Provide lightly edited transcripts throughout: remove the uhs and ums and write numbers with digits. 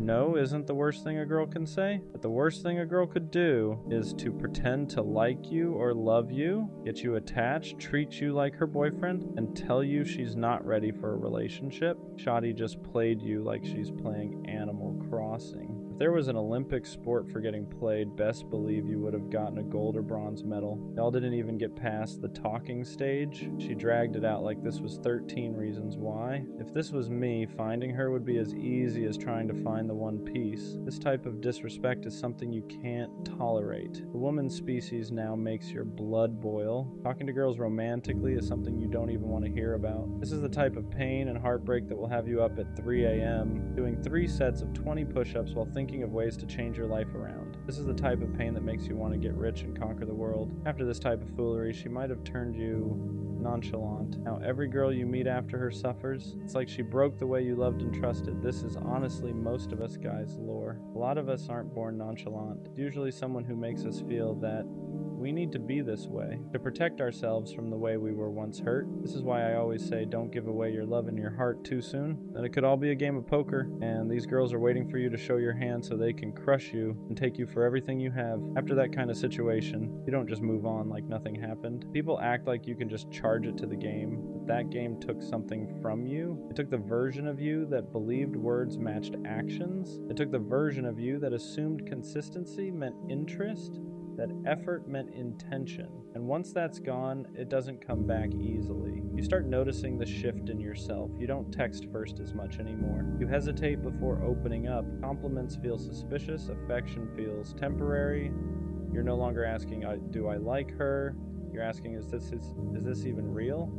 No isn't the worst thing a girl can say, but the worst thing a girl could do is to pretend to like you or love you, get you attached, treat you like her boyfriend, and tell you she's not ready for a relationship. Shawty just played you like she's playing Animal Crossing. If there was an Olympic sport for getting played, best believe you would have gotten a gold or bronze medal. Y'all didn't even get past the talking stage. She dragged it out like this was 13 reasons why. If this was me, finding her would be as easy as trying to find the one piece. This type of disrespect is something you can't tolerate. The woman species now makes your blood boil. Talking to girls romantically is something you don't even want to hear about. This is the type of pain and heartbreak that will have you up at 3 a.m. doing 3 sets of 20 push-ups while thinking of ways to change your life around. This is the type of pain that makes you want to get rich and conquer the world. After this type of foolery, she might have turned you nonchalant. Now every girl you meet after her suffers. It's like she broke the way you loved and trusted. This is honestly most of us guys' lore. A lot of us aren't born nonchalant. It's usually someone who makes us feel that we need to be this way to protect ourselves from the way we were once hurt. This is why I always say don't give away your love and your heart too soon. Then it could all be a game of poker, and these girls are waiting for you to show your hand so they can crush you and take you for everything you have. After that kind of situation, you don't just move on like nothing happened. People act like you can just charge it to the game, but that game took something from you. It took the version of you that believed words matched actions. It took the version of you that assumed consistency meant interest, that effort meant intention. And once that's gone, it doesn't come back easily. You start noticing the shift in yourself. You don't text first as much anymore. You hesitate before opening up. Compliments feel suspicious. Affection feels temporary. You're no longer asking, do I like her? You're asking, is this even real?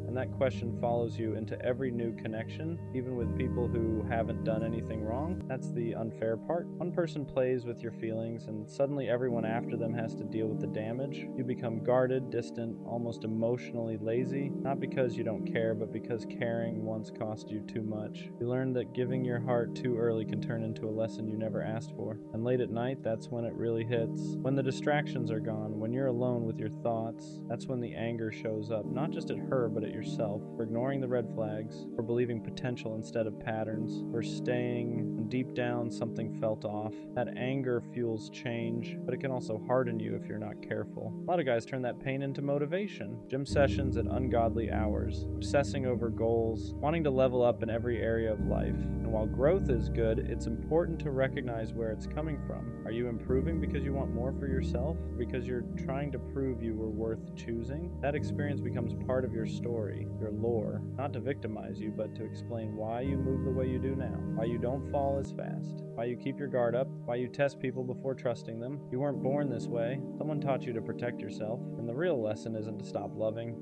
And that question follows you into every new connection, even with people who haven't done anything wrong. That's the unfair part. One person plays with your feelings, and suddenly everyone after them has to deal with the damage. You become guarded, distant, almost emotionally lazy, not because you don't care, but because caring once cost you too much. You learn that giving your heart too early can turn into a lesson you never asked for. And late at night, that's when it really hits. When the distractions are gone, when you're alone with your thoughts, that's when the anger shows up, not just at her, but at yourself, for ignoring the red flags, for believing potential instead of patterns, for staying when deep down something felt off. That anger fuels change, but it can also harden you if you're not careful. A lot of guys turn that pain into motivation. Gym sessions at ungodly hours, obsessing over goals, wanting to level up in every area of life. And while growth is good, it's important to recognize where it's coming from. Are you improving because you want more for yourself? Because you're trying to prove you were worth choosing? That experience becomes part of your story, your lore, not to victimize you, but to explain why you move the way you do now, why you don't fall as fast, why you keep your guard up, why you test people before trusting them. You weren't born this way. Someone taught you to protect yourself. And the real lesson isn't to stop loving.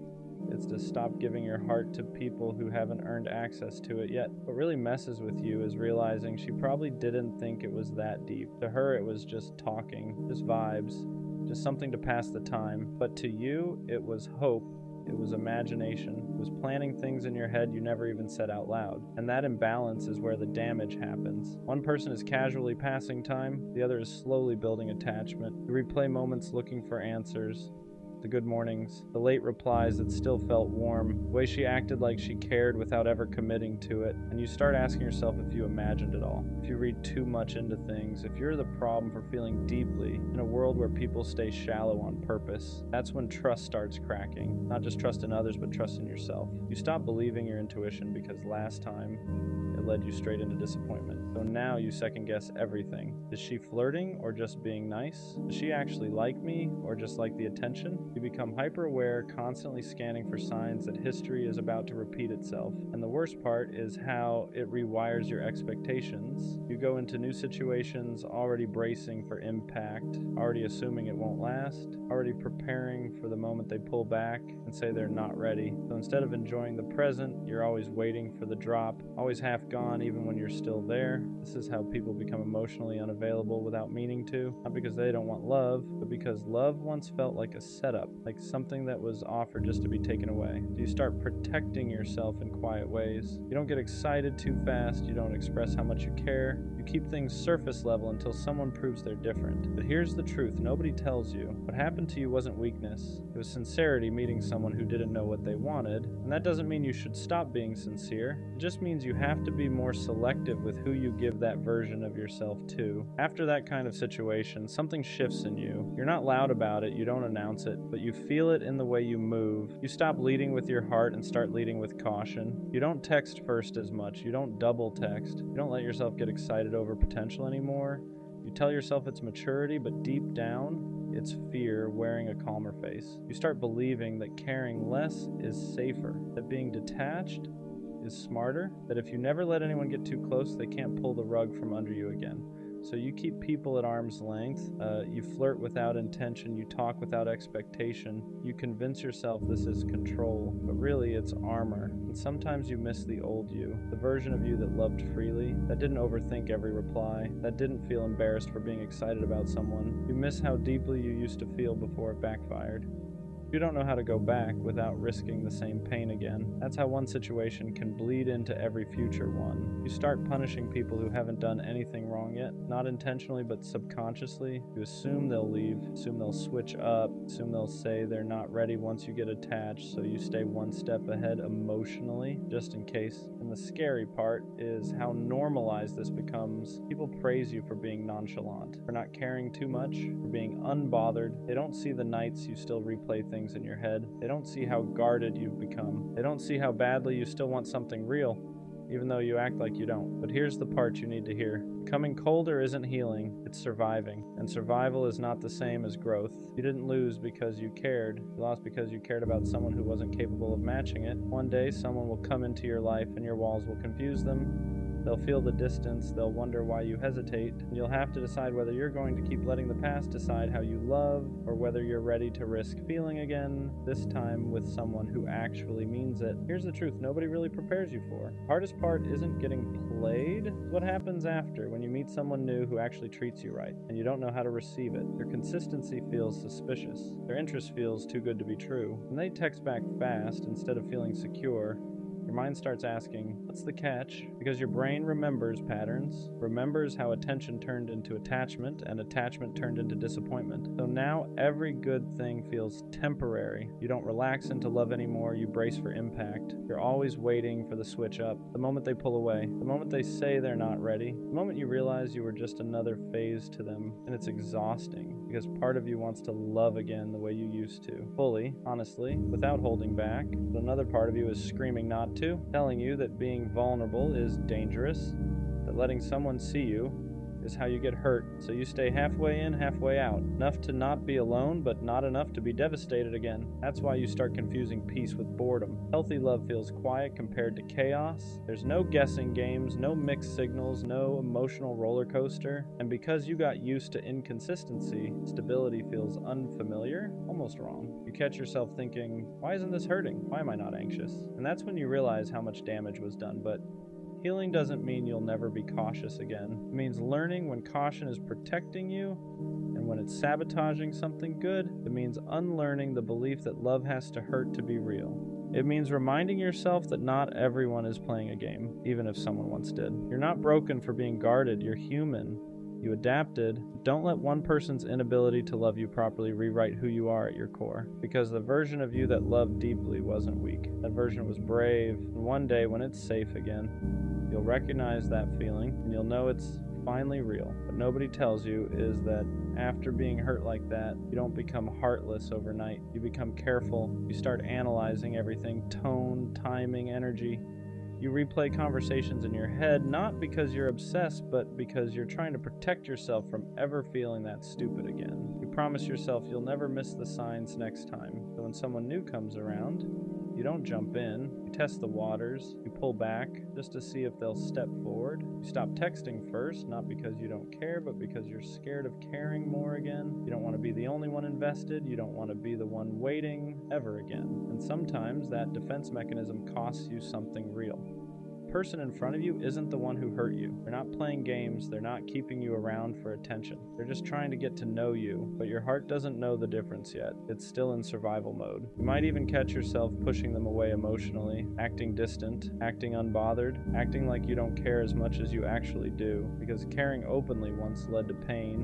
It's to stop giving your heart to people who haven't earned access to it yet. What really messes with you is realizing she probably didn't think it was that deep. To her, it was just talking, just vibes, just something to pass the time. But to you, it was hope. It was imagination. It was planning things in your head you never even said out loud. And that imbalance is where the damage happens. One person is casually passing time, the other is slowly building attachment. You replay moments looking for answers. The good mornings, the late replies that still felt warm, the way she acted like she cared without ever committing to it, and you start asking yourself if you imagined it all, if you read too much into things, if you're the problem for feeling deeply in a world where people stay shallow on purpose. That's when trust starts cracking, not just trust in others, but trust in yourself. You stop believing your intuition because last time it led you straight into disappointment. So now you second guess everything. Is she flirting or just being nice? Does she actually like me or just like the attention? You become hyper-aware, constantly scanning for signs that history is about to repeat itself. And the worst part is how it rewires your expectations. You go into new situations already bracing for impact, already assuming it won't last, already preparing for the moment they pull back and say they're not ready. So instead of enjoying the present, you're always waiting for the drop, always half gone even when you're still there. This is how people become emotionally unavailable without meaning to, not because they don't want love, but because love once felt like a setup, like something that was offered just to be taken away. So you start protecting yourself in quiet ways. You don't get excited too fast, you don't express how much you care. You keep things surface level until someone proves they're different. But here's the truth, nobody tells you. What happened to you wasn't weakness. It was sincerity meeting someone who didn't know what they wanted. And that doesn't mean you should stop being sincere. It just means you have to be be more selective with who you give that version of yourself to. After that kind of situation, something shifts in you. You're not loud about it, you don't announce it, but you feel it in the way you move. You stop leading with your heart and start leading with caution. You don't text first as much, you don't double text. You don't let yourself get excited over potential anymore. You tell yourself it's maturity, but deep down, it's fear wearing a calmer face. You start believing that caring less is safer, that being detached is smarter, that if you never let anyone get too close, they can't pull the rug from under you again. So you keep people at arm's length, you flirt without intention, you talk without expectation, you convince yourself this is control, but really it's armor. And sometimes you miss the old you, the version of you that loved freely, that didn't overthink every reply, that didn't feel embarrassed for being excited about someone. You miss how deeply you used to feel before it backfired. You don't know how to go back without risking the same pain again. That's how one situation can bleed into every future one. You start punishing people who haven't done anything wrong yet, not intentionally but subconsciously. You assume they'll leave, assume they'll switch up, assume they'll say they're not ready once you get attached, so you stay one step ahead emotionally, just in case. And the scary part is how normalized this becomes. People praise you for being nonchalant, for not caring too much, for being unbothered. They don't see the nights you still replay things in your head. They don't see how guarded you've become. They don't see how badly you still want something real, even though you act like you don't. But here's the part you need to hear. Becoming colder isn't healing, it's surviving. And survival is not the same as growth. You didn't lose because you cared. You lost because you cared about someone who wasn't capable of matching it. One day, someone will come into your life and your walls will confuse them. They'll feel the distance, they'll wonder why you hesitate, and you'll have to decide whether you're going to keep letting the past decide how you love, or whether you're ready to risk feeling again, this time with someone who actually means it. Here's the truth, nobody really prepares you for. The hardest part isn't getting played, it's what happens after, when you meet someone new who actually treats you right, and you don't know how to receive it. Their consistency feels suspicious. Their interest feels too good to be true. When they text back fast instead of feeling secure, your mind starts asking, what's the catch? Because your brain remembers patterns, remembers how attention turned into attachment, and attachment turned into disappointment. So now every good thing feels temporary. You don't relax into love anymore, you brace for impact. You're always waiting for the switch up, the moment they pull away, the moment they say they're not ready, the moment you realize you were just another phase to them. And it's exhausting, because part of you wants to love again the way you used to. Fully, honestly, without holding back. But another part of you is screaming not to, telling you that being vulnerable is dangerous, that letting someone see you is how you get hurt, so you stay halfway in, halfway out. Enough to not be alone, but not enough to be devastated again. That's why you start confusing peace with boredom. Healthy love feels quiet compared to chaos. There's no guessing games, no mixed signals, no emotional roller coaster. And because you got used to inconsistency, stability feels unfamiliar, almost wrong. You catch yourself thinking, why isn't this hurting? Why am I not anxious? And that's when you realize how much damage was done, but healing doesn't mean you'll never be cautious again. It means learning when caution is protecting you, and when it's sabotaging something good. It means unlearning the belief that love has to hurt to be real. It means reminding yourself that not everyone is playing a game, even if someone once did. You're not broken for being guarded, you're human. You adapted. Don't let one person's inability to love you properly rewrite who you are at your core, because the version of you that loved deeply wasn't weak. That version was brave, and one day when it's safe again, you'll recognize that feeling, and you'll know it's finally real. What nobody tells you is that after being hurt like that, you don't become heartless overnight. You become careful. You start analyzing everything, tone, timing, energy. You replay conversations in your head, not because you're obsessed, but because you're trying to protect yourself from ever feeling that stupid again. You promise yourself you'll never miss the signs next time. So when someone new comes around, you don't jump in. You test the waters. You pull back just to see if they'll step forward. You stop texting first, not because you don't care, but because you're scared of caring more again. You don't want to be the only one invested. You don't want to be the one waiting ever again. And sometimes that defense mechanism costs you something real. The person in front of you isn't the one who hurt you. They're not playing games. They're not keeping you around for attention. They're just trying to get to know you, but your heart doesn't know the difference yet. It's still in survival mode. You might even catch yourself pushing them away emotionally, acting distant, acting unbothered, acting like you don't care as much as you actually do, because caring openly once led to pain,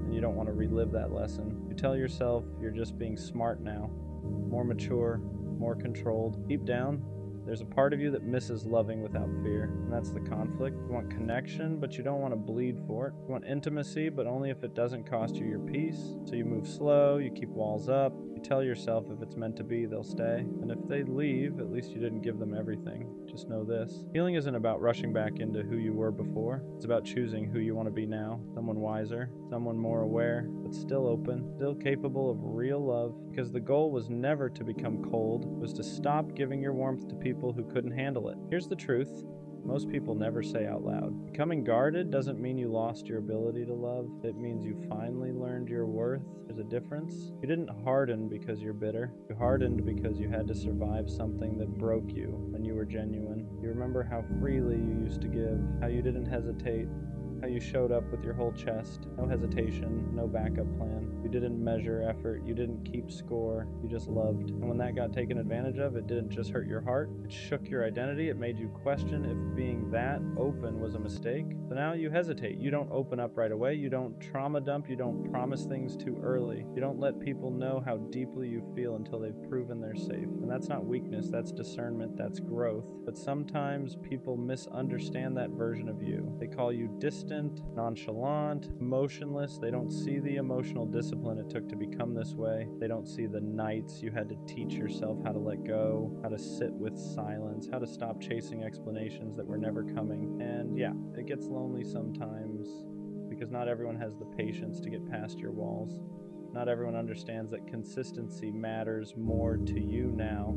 and you don't want to relive that lesson. You tell yourself you're just being smart now, more mature, more controlled. Deep down, There's a part of you that misses loving without fear, and that's the conflict. You want connection, but you don't want to bleed for it. You want intimacy, but only if it doesn't cost you your peace. So you move slow, you keep walls up, you tell yourself if it's meant to be, they'll stay. And if they leave, at least you didn't give them everything. Just know this. Healing isn't about rushing back into who you were before. It's about choosing who you want to be now. Someone wiser, someone more aware, but still open, still capable of real love. Because the goal was never to become cold, it was to stop giving your warmth to people who couldn't handle it. Here's the truth. Most people never say out loud. Becoming guarded doesn't mean you lost your ability to love. It means you finally learned your worth. There's a difference. You didn't harden because you're bitter. You hardened because you had to survive something that broke you when you were genuine. You remember how freely you used to give, how you didn't hesitate, how you showed up with your whole chest. No hesitation, no backup plan. You didn't measure effort, you didn't keep score, you just loved. And when that got taken advantage of, it didn't just hurt your heart, it shook your identity, it made you question if being that open was a mistake. So now you hesitate, you don't open up right away, you don't trauma dump, you don't promise things too early. You don't let people know how deeply you feel until they've proven they're safe. And that's not weakness, that's discernment, that's growth. But sometimes people misunderstand that version of you. They call you distant, nonchalant, emotionless. They don't see the emotional discipline it took to become this way. They don't see the nights you had to teach yourself how to let go, how to sit with silence, how to stop chasing explanations that were never coming. And yeah, it gets lonely sometimes because not everyone has the patience to get past your walls. Not everyone understands that consistency matters more to you now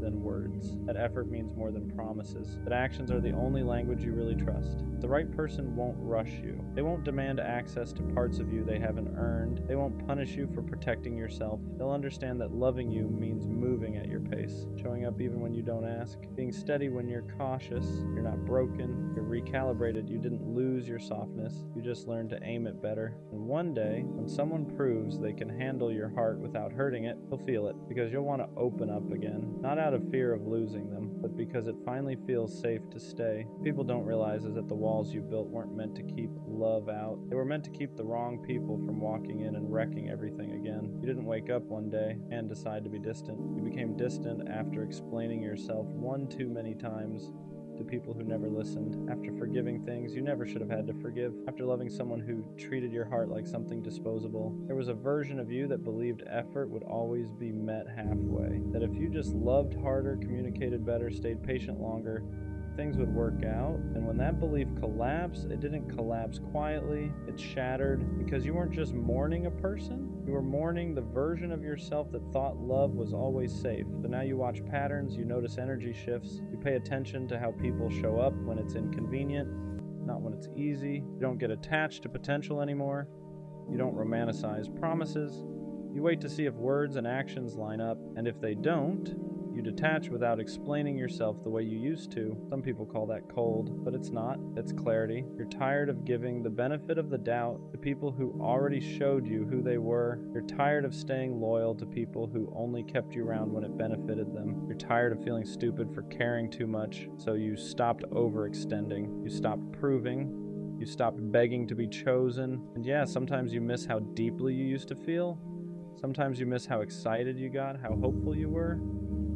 than words. That effort means more than promises. That actions are the only language you really trust. The right person won't rush you. They won't demand access to parts of you they haven't earned. They won't punish you for protecting yourself. They'll understand that loving you means moving at your pace, showing up even when you don't ask, being steady when you're cautious. You're not broken. You're recalibrated. You didn't lose your softness. You just learned to aim it better. And one day, when someone proves they can handle your heart without hurting it, you'll feel it, because you'll want to open up again, not out of fear of losing them, but because it finally feels safe to stay. What people don't realize is that the walls you built weren't meant to keep love out. They were meant to keep the wrong people from walking in and wrecking everything again. You didn't wake up one day and decide to be distant. You became distant after explaining yourself one too many times to people who never listened, after forgiving things you never should have had to forgive, after loving someone who treated your heart like something disposable. There was a version of you that believed effort would always be met halfway, that if you just loved harder, communicated better, stayed patient longer, things would work out. And when that belief collapsed, it didn't collapse quietly, it shattered, because you weren't just mourning a person, you were mourning the version of yourself that thought love was always safe. So now you watch patterns, you notice energy shifts, you pay attention to how people show up when it's inconvenient, not when it's easy. You don't get attached to potential anymore. You don't romanticize promises. You wait to see if words and actions line up, and if they don't, you detach without explaining yourself the way you used to. Some people call that cold, but it's not. It's clarity. You're tired of giving the benefit of the doubt to people who already showed you who they were. You're tired of staying loyal to people who only kept you around when it benefited them. You're tired of feeling stupid for caring too much, so you stopped overextending. You stopped proving. You stopped begging to be chosen. And yeah, sometimes you miss how deeply you used to feel. Sometimes you miss how excited you got, how hopeful you were.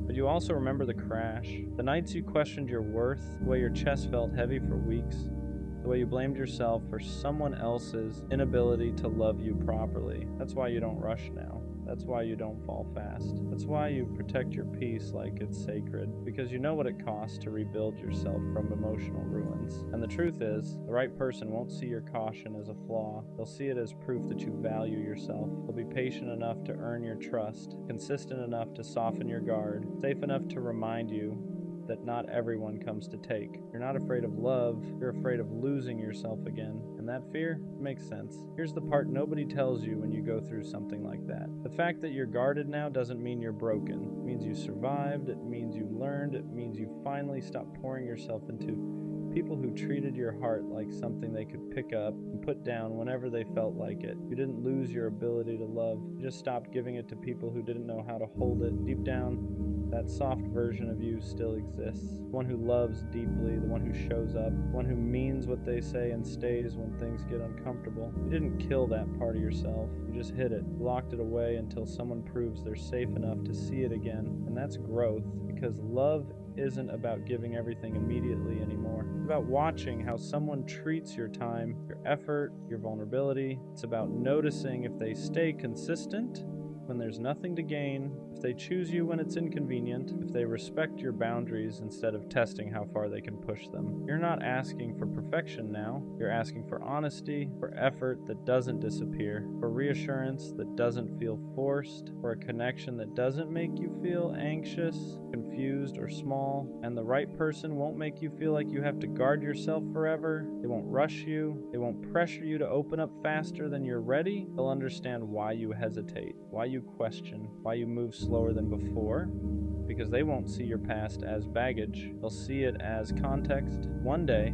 But you also remember the crash, the nights you questioned your worth, the way your chest felt heavy for weeks, the way you blamed yourself for someone else's inability to love you properly. That's why you don't rush now. That's why you don't fall fast. That's why you protect your peace like it's sacred, because you know what it costs to rebuild yourself from emotional ruins. And the truth is, the right person won't see your caution as a flaw. They'll see it as proof that you value yourself. They'll be patient enough to earn your trust, consistent enough to soften your guard, safe enough to remind you that not everyone comes to take. You're not afraid of love, you're afraid of losing yourself again. And that fear makes sense. Here's the part nobody tells you when you go through something like that. The fact that you're guarded now doesn't mean you're broken. It means you survived, it means you learned, it means you finally stopped pouring yourself into people who treated your heart like something they could pick up and put down whenever they felt like it. You didn't lose your ability to love. You just stopped giving it to people who didn't know how to hold it. Deep down, that soft version of you still exists. The one who loves deeply, the one who shows up, the one who means what they say and stays when things get uncomfortable. You didn't kill that part of yourself. You just hid it, locked it away until someone proves they're safe enough to see it again. And that's growth, because love isn't about giving everything immediately anymore. It's about watching how someone treats your time, your effort, your vulnerability. It's about noticing if they stay consistent when there's nothing to gain, if they choose you when it's inconvenient, if they respect your boundaries instead of testing how far they can push them. You're not asking for perfection now. You're asking for honesty, for effort that doesn't disappear, for reassurance that doesn't feel forced, for a connection that doesn't make you feel anxious, confused, or small. And the right person won't make you feel like you have to guard yourself forever. They won't rush you. They won't pressure you to open up faster than you're ready. They'll understand why you hesitate, why you question, why you move slower than before, because they won't see your past as baggage. They'll see it as context. One day,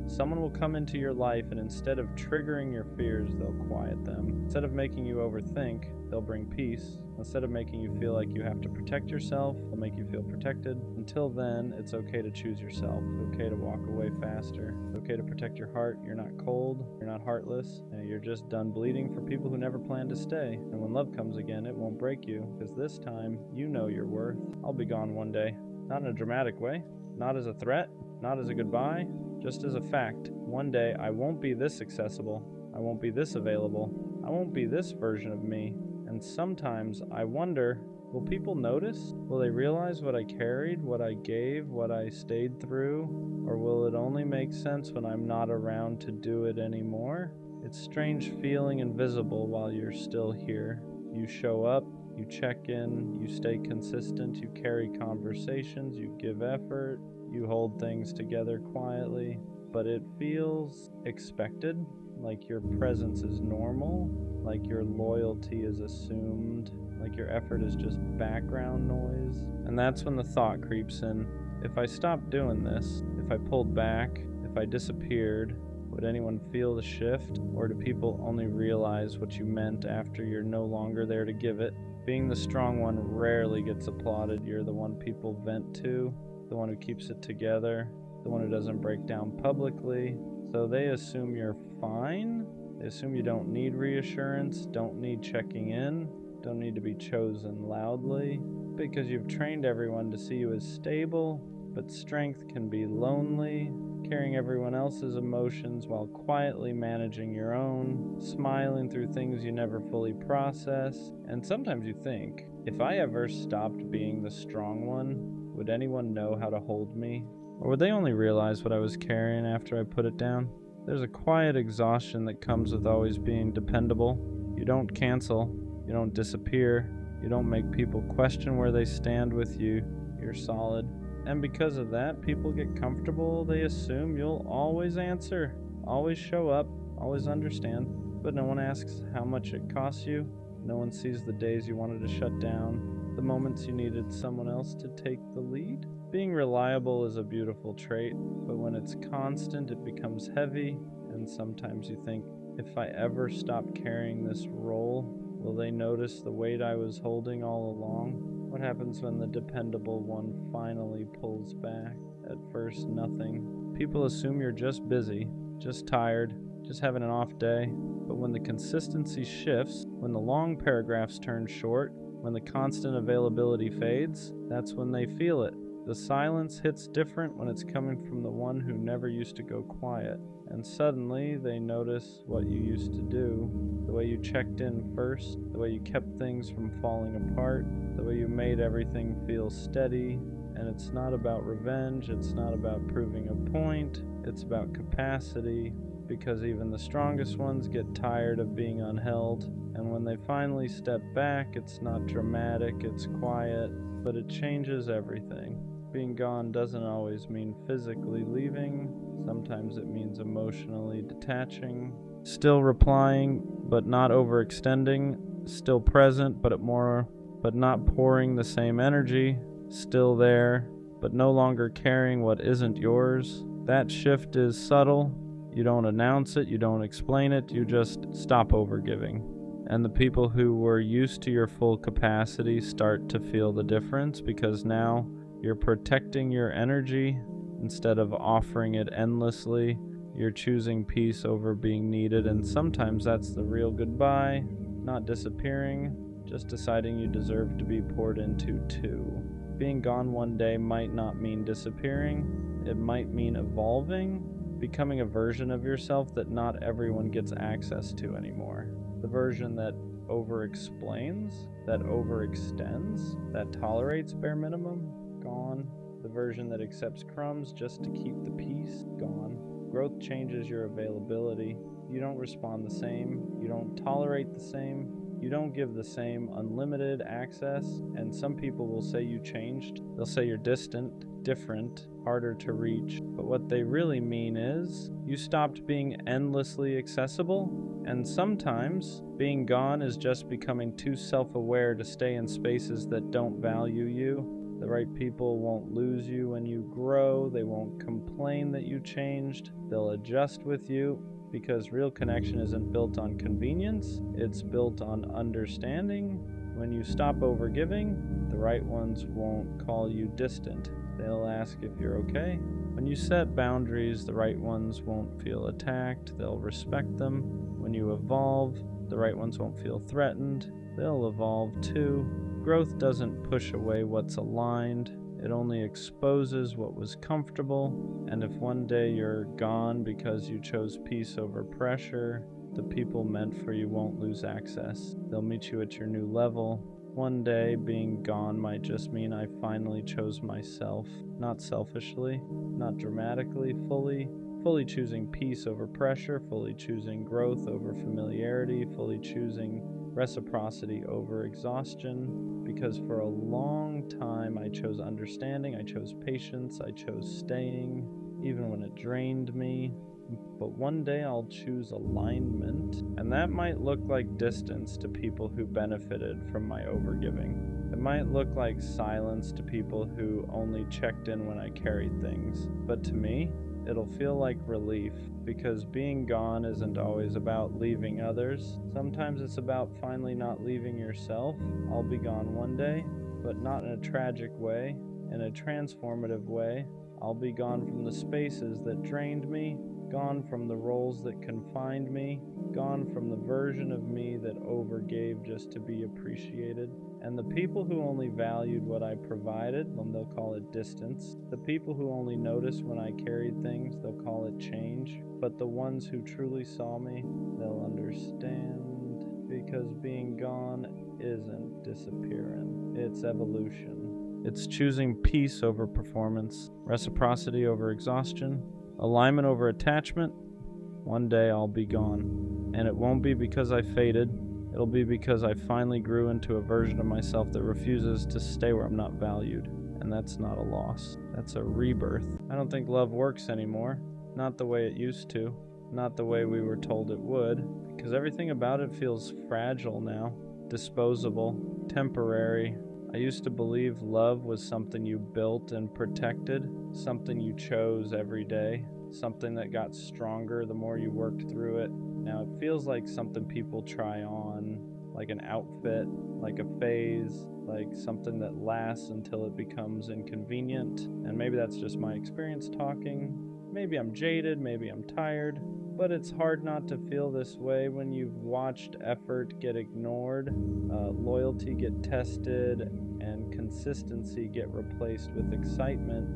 someone will come into your life, and instead of triggering your fears, they'll quiet them. Instead of making you overthink, they'll bring peace. Instead of making you feel like you have to protect yourself, they'll make you feel protected. Until then, it's okay to choose yourself. It's okay to walk away faster. It's okay to protect your heart. You're not cold. You're not heartless. You're just done bleeding for people who never planned to stay. And when love comes again, it won't break you, because this time, you know your worth. I'll be gone one day. Not in a dramatic way. Not as a threat. Not as a goodbye. Just as a fact. One day, I won't be this accessible. I won't be this available. I won't be this version of me. And sometimes I wonder, will people notice? Will they realize what I carried, what I gave, what I stayed through? Or will it only make sense when I'm not around to do it anymore? It's strange feeling invisible while you're still here. You show up, you check in, you stay consistent, you carry conversations, you give effort, you hold things together quietly, but it feels expected, like your presence is normal, like your loyalty is assumed, like your effort is just background noise. And that's when the thought creeps in. If I stopped doing this, if I pulled back, if I disappeared, would anyone feel the shift? Or do people only realize what you meant after you're no longer there to give it? Being the strong one rarely gets applauded. You're the one people vent to, the one who keeps it together, the one who doesn't break down publicly. So they assume you're fine. They assume you don't need reassurance, don't need checking in, don't need to be chosen loudly, because you've trained everyone to see you as stable. But strength can be lonely, carrying everyone else's emotions while quietly managing your own, smiling through things you never fully process. And sometimes you think, if I ever stopped being the strong one, would anyone know how to hold me? Or would they only realize what I was carrying after I put it down? There's a quiet exhaustion that comes with always being dependable. You don't cancel, you don't disappear, you don't make people question where they stand with you. You're solid. And because of that, people get comfortable. They assume you'll always answer, always show up, always understand. But no one asks how much it costs you. No one sees the days you wanted to shut down, the moments you needed someone else to take the lead. Being reliable is a beautiful trait, but when it's constant, it becomes heavy. And sometimes you think, if I ever stop carrying this role, will they notice the weight I was holding all along? What happens when the dependable one finally pulls back? At first, nothing. People assume you're just busy, just tired, just having an off day. But when the consistency shifts, when the long paragraphs turn short, when the constant availability fades, that's when they feel it. The silence hits different when it's coming from the one who never used to go quiet. And suddenly they notice what you used to do, the way you checked in first, the way you kept things from falling apart, the way you made everything feel steady. And it's not about revenge, it's not about proving a point, it's about capacity, because even the strongest ones get tired of being unheld. And when they finally step back, it's not dramatic, it's quiet, but it changes everything. Being gone doesn't always mean physically leaving. Sometimes it means emotionally detaching. Still replying, but not overextending. Still present, but not pouring the same energy. Still there, but no longer carrying what isn't yours. That shift is subtle. You don't announce it, you don't explain it, you just stop overgiving. And the people who were used to your full capacity start to feel the difference, because now you're protecting your energy instead of offering it endlessly. You're choosing peace over being needed, and sometimes that's the real goodbye. Not disappearing, just deciding you deserve to be poured into too. Being gone one day might not mean disappearing. It might mean evolving, becoming a version of yourself that not everyone gets access to anymore. The version that over-explains, that overextends, that tolerates bare minimum, gone. The version that accepts crumbs just to keep the peace, gone. Growth changes your availability. You don't respond the same. You don't tolerate the same. You don't give the same unlimited access. And some people will say you changed. They'll say you're distant, different, harder to reach. But what they really mean is you stopped being endlessly accessible. And sometimes being gone is just becoming too self-aware to stay in spaces that don't value you. The right people won't lose you when you grow. They won't complain that you changed. They'll adjust with you, because real connection isn't built on convenience. It's built on understanding. When you stop overgiving, the right ones won't call you distant. They'll ask if you're okay. When you set boundaries, the right ones won't feel attacked. They'll respect them. When you evolve, the right ones won't feel threatened. They'll evolve too. Growth doesn't push away what's aligned. It only exposes what was comfortable. And if one day you're gone because you chose peace over pressure, the people meant for you won't lose access. They'll meet you at your new level. One day, being gone might just mean I finally chose myself. Not selfishly, not dramatically, fully choosing peace over pressure, fully choosing growth over familiarity, fully choosing reciprocity over exhaustion, because for a long time I chose understanding, I chose patience, I chose staying, even when it drained me. But one day I'll choose alignment, and that might look like distance to people who benefited from my overgiving. It might look like silence to people who only checked in when I carried things. But to me, it'll feel like relief, because being gone isn't always about leaving others. Sometimes it's about finally not leaving yourself. I'll be gone one day, but not in a tragic way, in a transformative way. I'll be gone from the spaces that drained me, gone from the roles that confined me, gone from the version of me that overgave just to be appreciated. And the people who only valued what I provided, they'll call it distance. The people who only noticed when I carried things, they'll call it change. But the ones who truly saw me, they'll understand. Because being gone isn't disappearing, it's evolution. It's choosing peace over performance, reciprocity over exhaustion, alignment over attachment. One day I'll be gone. And it won't be because I faded. It'll be because I finally grew into a version of myself that refuses to stay where I'm not valued. And that's not a loss. That's a rebirth. I don't think love works anymore. Not the way it used to. Not the way we were told it would. Because everything about it feels fragile now. Disposable. Temporary. I used to believe love was something you built and protected. Something you chose every day. Something that got stronger the more you worked through it. Now it feels like something people try on, like an outfit, like a phase, like something that lasts until it becomes inconvenient. And maybe that's just my experience talking. Maybe I'm jaded, maybe I'm tired, but it's hard not to feel this way when you've watched effort get ignored, loyalty get tested, and consistency get replaced with excitement.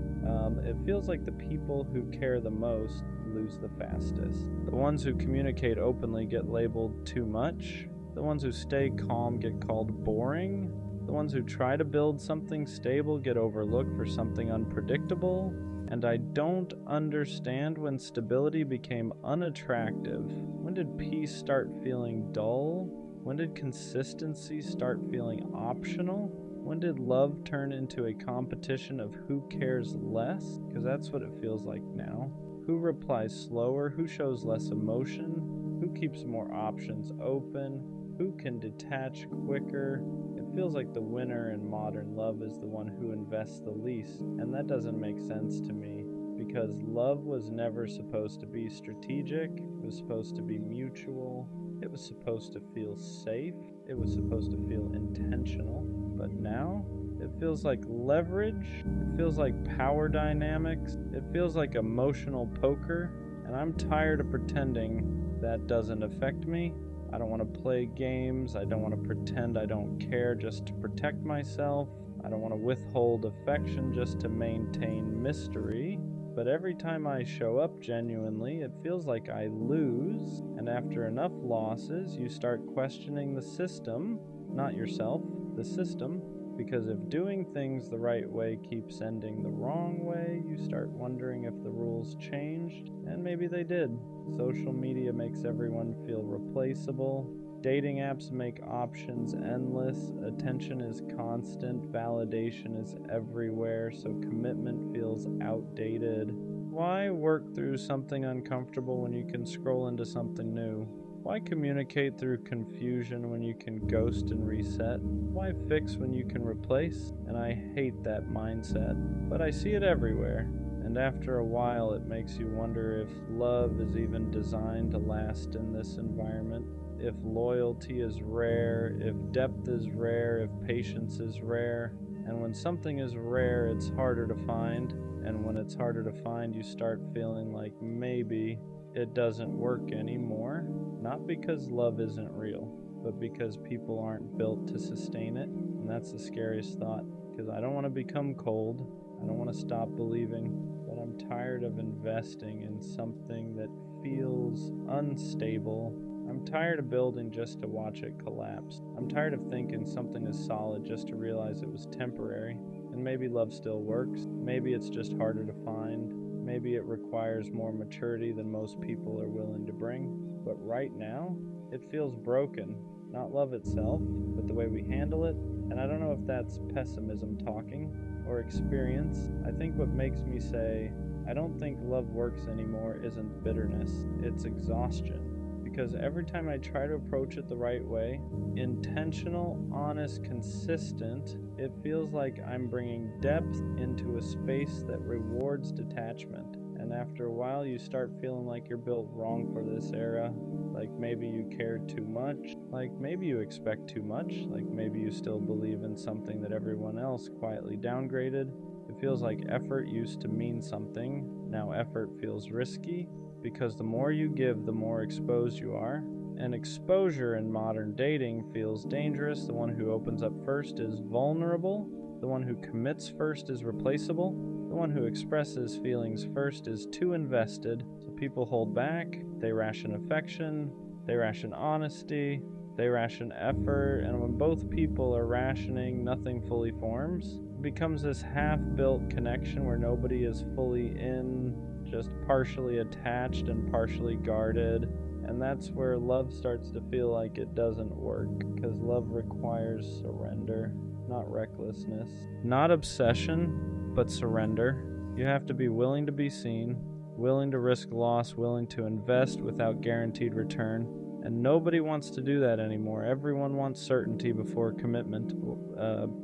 It feels like the people who care the most lose the fastest. The ones who communicate openly get labeled too much. The ones who stay calm get called boring. The ones who try to build something stable get overlooked for something unpredictable. And I don't understand when stability became unattractive. When did peace start feeling dull? When did consistency start feeling optional? When did love turn into a competition of who cares less? Because that's what it feels like now. Who replies slower? Who shows less emotion? Who keeps more options open? Who can detach quicker? It feels like the winner in modern love is the one who invests the least, and that doesn't make sense to me, because love was never supposed to be strategic. It was supposed to be mutual. It was supposed to feel safe. It was supposed to feel intentional. But now, it feels like leverage. It feels like power dynamics. It feels like emotional poker. And I'm tired of pretending that doesn't affect me. I don't want to play games. I don't want to pretend I don't care just to protect myself. I don't want to withhold affection just to maintain mystery. But every time I show up genuinely, it feels like I lose. And after enough losses, you start questioning the system, not yourself, the system. Because if doing things the right way keeps ending the wrong way, you start wondering if the rules changed, and maybe they did. Social media makes everyone feel replaceable. Dating apps make options endless. Attention is constant. Validation is everywhere, so commitment feels outdated. Why work through something uncomfortable when you can scroll into something new? Why communicate through confusion when you can ghost and reset? Why fix when you can replace? And I hate that mindset, but I see it everywhere. And after a while, it makes you wonder if love is even designed to last in this environment. If loyalty is rare, if depth is rare, if patience is rare. And when something is rare, it's harder to find. And when it's harder to find, you start feeling like maybe it doesn't work anymore. Not because love isn't real, but because people aren't built to sustain it. And that's the scariest thought, because I don't want to become cold. I don't want to stop believing, but I'm tired of investing in something that feels unstable. I'm tired of building just to watch it collapse. I'm tired of thinking something is solid just to realize it was temporary. And maybe love still works. Maybe it's just harder to find. Maybe it requires more maturity than most people are willing to bring. But right now, it feels broken. Not love itself, but the way we handle it. And I don't know if that's pessimism talking or experience. I think what makes me say, I don't think love works anymore isn't bitterness. It's exhaustion. Because every time I try to approach it the right way, intentional, honest, consistent, it feels like I'm bringing depth into a space that rewards detachment. And after a while, you start feeling like you're built wrong for this era. Like maybe you cared too much. Like maybe you expect too much. Like maybe you still believe in something that everyone else quietly downgraded. It feels like effort used to mean something. Now effort feels risky. Because the more you give, the more exposed you are. And exposure in modern dating feels dangerous. The one who opens up first is vulnerable. The one who commits first is replaceable. The one who expresses feelings first is too invested. So people hold back. They ration affection. They ration honesty. They ration effort. And when both people are rationing, nothing fully forms. It becomes this half-built connection where nobody is fully in, just partially attached and partially guarded. And that's where love starts to feel like it doesn't work, because love requires surrender, not recklessness. Not obsession, but surrender. You have to be willing to be seen, willing to risk loss, willing to invest without guaranteed return. And nobody wants to do that anymore. Everyone wants certainty before commitment,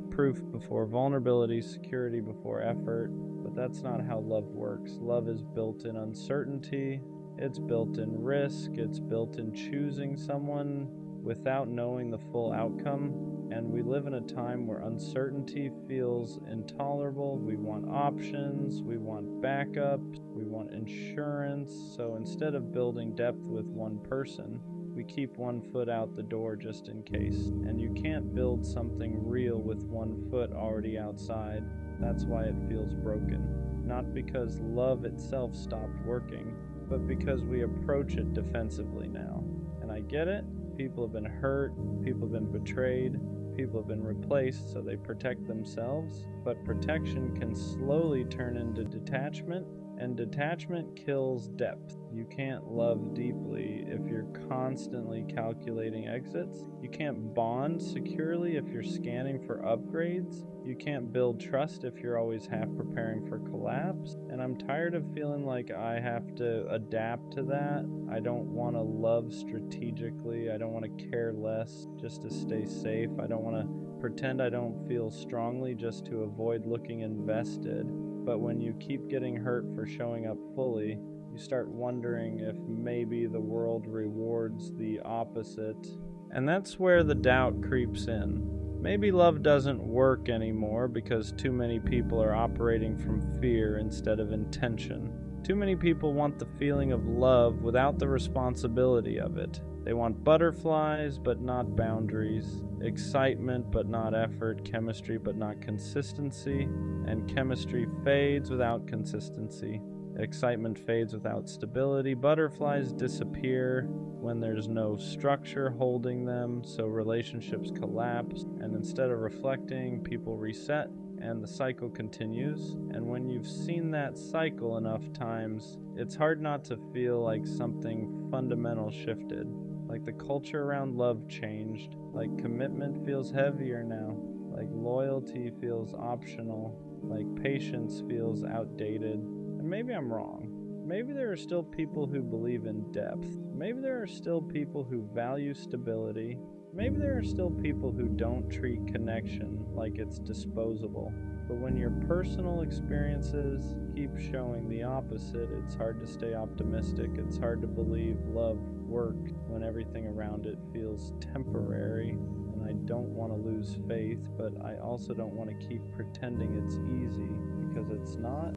proof before vulnerability, security before effort. But that's not how love works. Love is built in uncertainty. It's built in risk. It's built in choosing someone without knowing the full outcome. And we live in a time where uncertainty feels intolerable. We want options. We want backup. We want insurance. So instead of building depth with one person, we keep one foot out the door just in case. And you can't build something real with one foot already outside. That's why it feels broken. Not because love itself stopped working, but because we approach it defensively now. And I get it. People have been hurt. People have been betrayed. People have been replaced, so they protect themselves. But protection can slowly turn into detachment, and detachment kills depth. You can't love deeply if you're constantly calculating exits. You can't bond securely if you're scanning for upgrades. You can't build trust if you're always half preparing for collapse. And I'm tired of feeling like I have to adapt to that. I don't want to love strategically. I don't want to care less just to stay safe. I don't want to pretend I don't feel strongly just to avoid looking invested. But when you keep getting hurt for showing up fully, you start wondering if maybe the world rewards the opposite. And that's where the doubt creeps in. Maybe love doesn't work anymore because too many people are operating from fear instead of intention. Too many people want the feeling of love without the responsibility of it. They want butterflies, but not boundaries. Excitement, but not effort. Chemistry, but not consistency. And chemistry fades without consistency. Excitement fades without stability. Butterflies disappear when there's no structure holding them, so relationships collapse. And instead of reflecting, people reset, and the cycle continues. And when you've seen that cycle enough times, it's hard not to feel like something fundamental shifted. Like the culture around love changed. Like commitment feels heavier now. Like loyalty feels optional. Like patience feels outdated. And maybe I'm wrong. Maybe there are still people who believe in depth. Maybe there are still people who value stability. Maybe there are still people who don't treat connection like it's disposable. But when your personal experiences keep showing the opposite, it's hard to stay optimistic. It's hard to believe love works when everything around it feels temporary. And I don't want to lose faith, but I also don't want to keep pretending it's easy, because it's not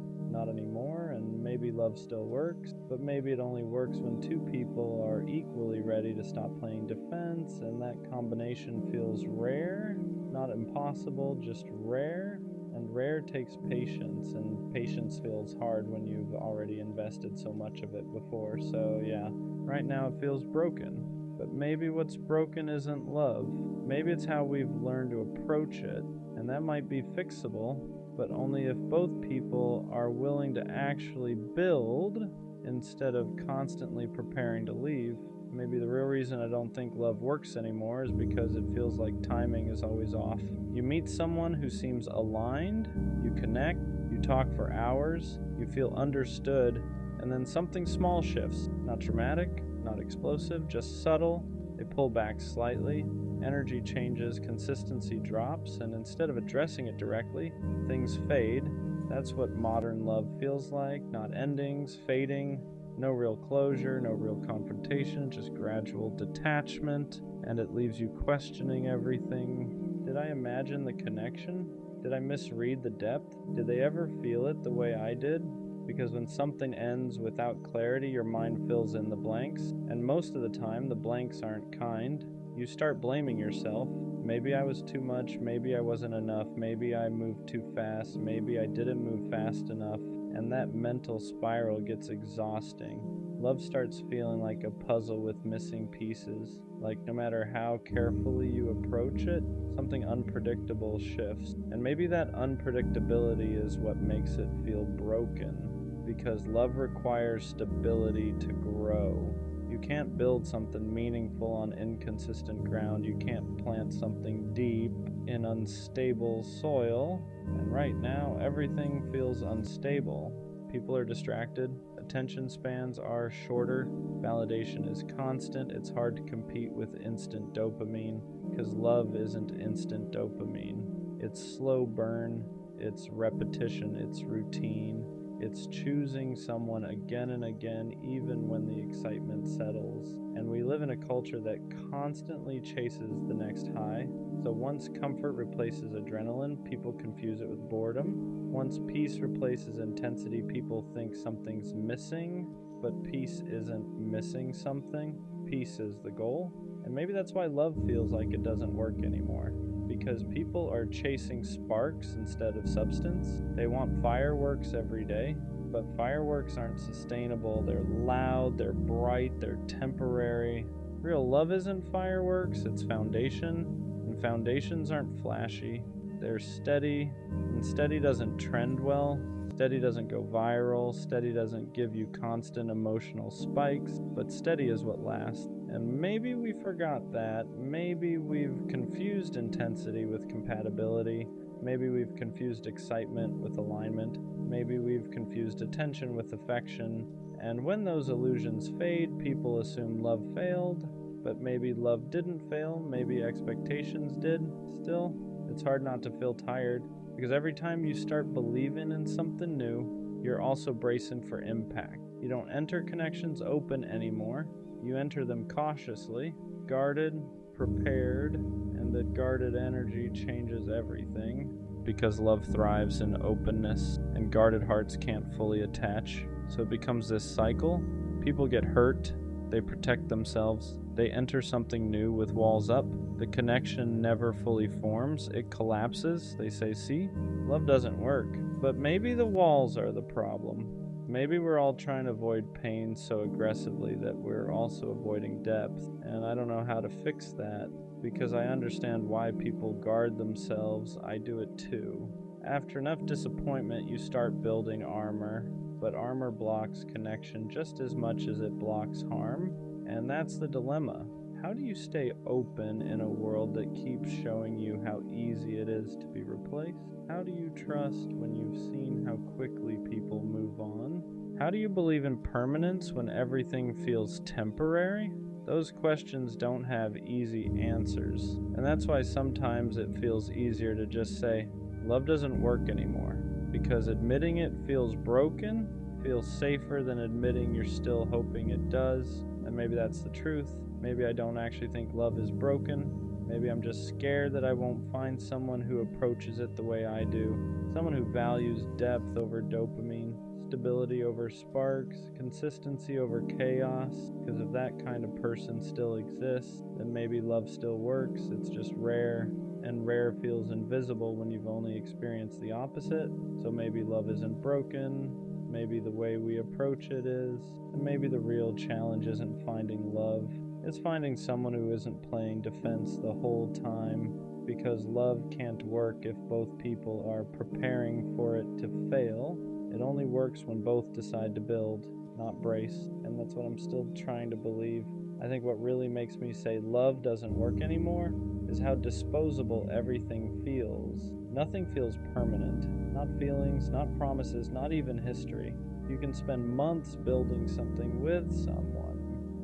anymore. And maybe love still works, but maybe it only works when two people are equally ready to stop playing defense, and that combination feels rare, not impossible, just rare. And rare takes patience, and patience feels hard when you've already invested so much of it before. So yeah, right now it feels broken. But maybe what's broken isn't love. Maybe it's how we've learned to approach it, and that might be fixable, but only if both people are willing to actually build instead of constantly preparing to leave. Maybe the real reason I don't think love works anymore is because it feels like timing is always off. You meet someone who seems aligned, you connect, you talk for hours, you feel understood, and then something small shifts. Not dramatic, not explosive, just subtle. They pull back slightly, energy changes, consistency drops, and instead of addressing it directly, things fade. That's what modern love feels like. Not endings, fading, no real closure, no real confrontation, just gradual detachment, and it leaves you questioning everything. Did I imagine the connection? Did I misread the depth? Did they ever feel it the way I did? Because when something ends without clarity, your mind fills in the blanks, and most of the time the blanks aren't kind. You start blaming yourself. Maybe I was too much, maybe I wasn't enough, maybe I moved too fast, maybe I didn't move fast enough, and that mental spiral gets exhausting. Love starts feeling like a puzzle with missing pieces. Like no matter how carefully you approach it, something unpredictable shifts. And maybe that unpredictability is what makes it feel broken, because love requires stability to grow. You can't build something meaningful on inconsistent ground. You can't plant something deep in unstable soil. And right now, everything feels unstable. People are distracted. Attention spans are shorter. Validation is constant. It's hard to compete with instant dopamine, because love isn't instant dopamine. It's slow burn. It's repetition. It's routine. It's choosing someone again and again, even when the excitement settles. And we live in a culture that constantly chases the next high. So once comfort replaces adrenaline, people confuse it with boredom. Once peace replaces intensity, people think something's missing. But peace isn't missing something. Peace is the goal. And maybe that's why love feels like it doesn't work anymore. Because people are chasing sparks instead of substance. They want fireworks every day, but fireworks aren't sustainable. They're loud, they're bright, they're temporary. Real love isn't fireworks, it's foundation, and foundations aren't flashy. They're steady, and steady doesn't trend well. Steady doesn't go viral. Steady doesn't give you constant emotional spikes, but steady is what lasts. And maybe we forgot that. Maybe we've confused intensity with compatibility. Maybe we've confused excitement with alignment. Maybe we've confused attention with affection. And when those illusions fade, people assume love failed. But maybe love didn't fail. Maybe expectations did. Still, it's hard not to feel tired, because every time you start believing in something new, you're also bracing for impact. You don't enter connections open anymore. You enter them cautiously, guarded, prepared, and that guarded energy changes everything, because love thrives in openness, and guarded hearts can't fully attach. So it becomes this cycle. People get hurt, they protect themselves, They enter something new with walls up. The connection never fully forms. It collapses. They say, see, love doesn't work. But maybe the walls are the problem. Maybe we're all trying to avoid pain so aggressively that we're also avoiding depth. And I don't know how to fix that, because I understand why people guard themselves. I do it too. After enough disappointment, you start building armor, but armor blocks connection just as much as it blocks harm. And that's the dilemma. How do you stay open in a world that keeps showing you how easy it is to be replaced? How do you trust when you've seen how quickly people move on? How do you believe in permanence when everything feels temporary? Those questions don't have easy answers. And that's why sometimes it feels easier to just say, love doesn't work anymore. Because admitting it feels broken, feels safer than admitting you're still hoping it does. And maybe that's the truth. Maybe I don't actually think love is broken. Maybe I'm just scared that I won't find someone who approaches it the way I do. Someone who values depth over dopamine, stability over sparks, consistency over chaos. Because if that kind of person still exists, then maybe love still works. It's just rare. And rare feels invisible when you've only experienced the opposite. So maybe love isn't broken. Maybe the way we approach it is. And maybe the real challenge isn't finding love. It's finding someone who isn't playing defense the whole time, because love can't work if both people are preparing for it to fail. It only works when both decide to build, not brace, and that's what I'm still trying to believe. I think what really makes me say love doesn't work anymore is how disposable everything feels. Nothing feels permanent. Not feelings, not promises, not even history. You can spend months building something with someone.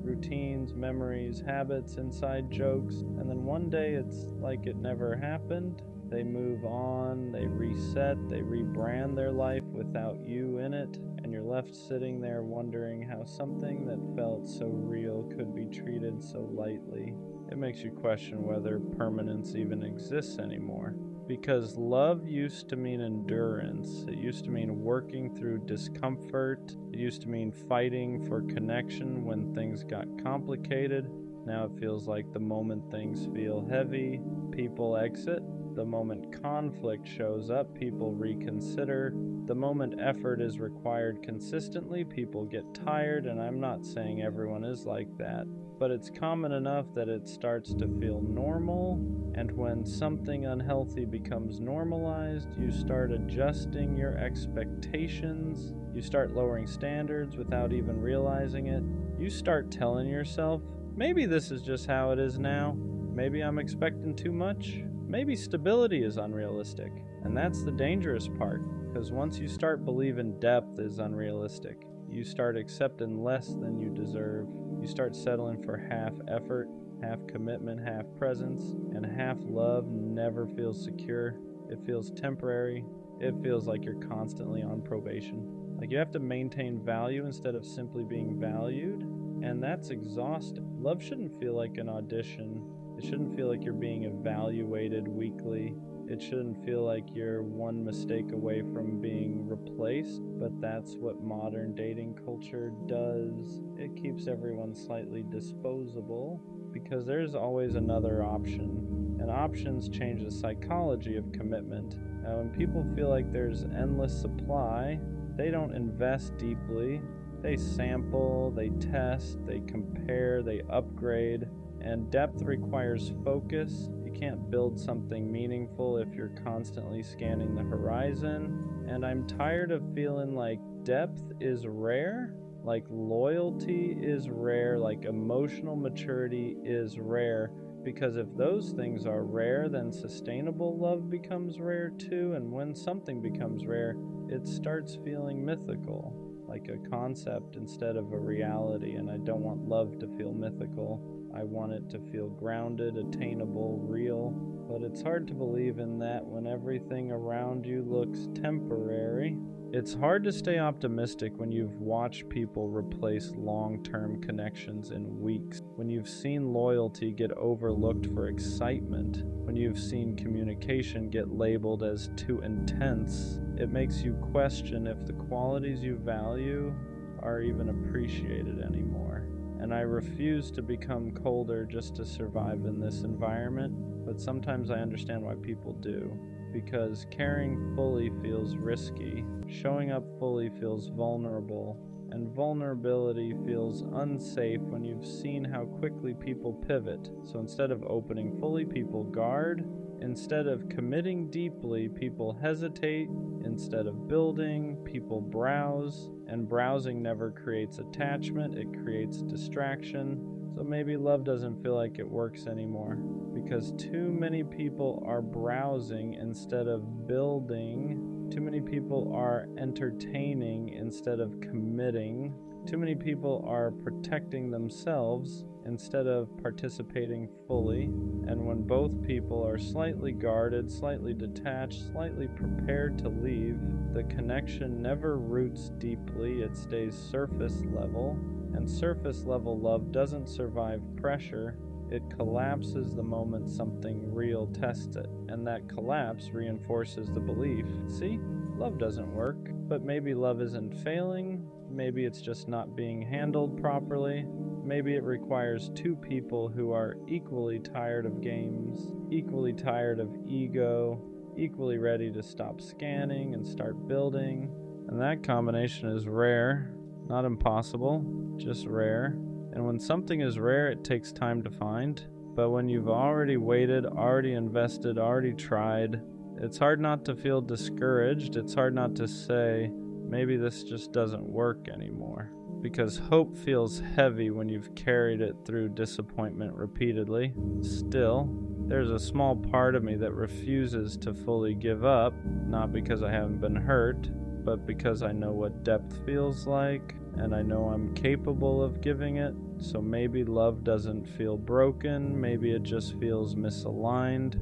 Routines, memories, habits, inside jokes, and then one day it's like it never happened. They move on, they reset, they rebrand their life without you in it, and you're left sitting there wondering how something that felt so real could be treated so lightly. It makes you question whether permanence even exists anymore. Because love used to mean endurance. It used to mean working through discomfort. It used to mean fighting for connection when things got complicated. Now it feels like the moment things feel heavy, people exit. The moment conflict shows up, people reconsider. The moment effort is required consistently, people get tired, and I'm not saying everyone is like that. But it's common enough that it starts to feel normal, and when something unhealthy becomes normalized, you start adjusting your expectations, you start lowering standards without even realizing it. You start telling yourself, maybe this is just how it is now, maybe I'm expecting too much, maybe stability is unrealistic. And that's the dangerous part, because once you start believing depth is unrealistic, you start accepting less than you deserve. You start settling for half effort, half commitment, half presence, and half love never feels secure. It feels temporary. It feels like you're constantly on probation. Like you have to maintain value instead of simply being valued, and that's exhausting. Love shouldn't feel like an audition. It shouldn't feel like you're being evaluated weekly. It shouldn't feel like you're one mistake away from being replaced, but that's what modern dating culture does. It keeps everyone slightly disposable because there's always another option, and options change the psychology of commitment. Now, when people feel like there's endless supply, they don't invest deeply. They sample, they test, they compare, they upgrade, and depth requires focus. You can't build something meaningful if you're constantly scanning the horizon. And I'm tired of feeling like depth is rare, like loyalty is rare, like emotional maturity is rare. Because if those things are rare, then sustainable love becomes rare too. And when something becomes rare, it starts feeling mythical, like a concept instead of a reality. And I don't want love to feel mythical. I want it to feel grounded, attainable, real. But it's hard to believe in that when everything around you looks temporary. It's hard to stay optimistic when you've watched people replace long-term connections in weeks, when you've seen loyalty get overlooked for excitement, when you've seen communication get labeled as too intense. It makes you question if the qualities you value are even appreciated anymore. and I refuse to become colder just to survive in this environment, but sometimes I understand why people do. Because caring fully feels risky, showing up fully feels vulnerable, and vulnerability feels unsafe when you've seen how quickly people pivot. So instead of opening fully, people guard. Instead of committing deeply, people hesitate. Instead of building, people browse. And browsing never creates attachment, it creates distraction. So maybe love doesn't feel like it works anymore, because too many people are browsing instead of building. Too many people are entertaining instead of committing. Too many people are protecting themselves instead of participating fully. And when both people are slightly guarded, slightly detached, slightly prepared to leave, the connection never roots deeply, it stays surface level. And surface level love doesn't survive pressure, it collapses the moment something real tests it. And that collapse reinforces the belief, see, love doesn't work. But maybe love isn't failing, maybe it's just not being handled properly. Maybe it requires two people who are equally tired of games, equally tired of ego, equally ready to stop scanning and start building. And that combination is rare, not impossible, just rare. And when something is rare, it takes time to find. But when you've already waited, already invested, already tried, it's hard not to feel discouraged. It's hard not to say, maybe this just doesn't work anymore. Because hope feels heavy when you've carried it through disappointment repeatedly. Still, there's a small part of me that refuses to fully give up, not because I haven't been hurt, but because I know what depth feels like, and I know I'm capable of giving it. So maybe love doesn't feel broken, maybe it just feels misaligned.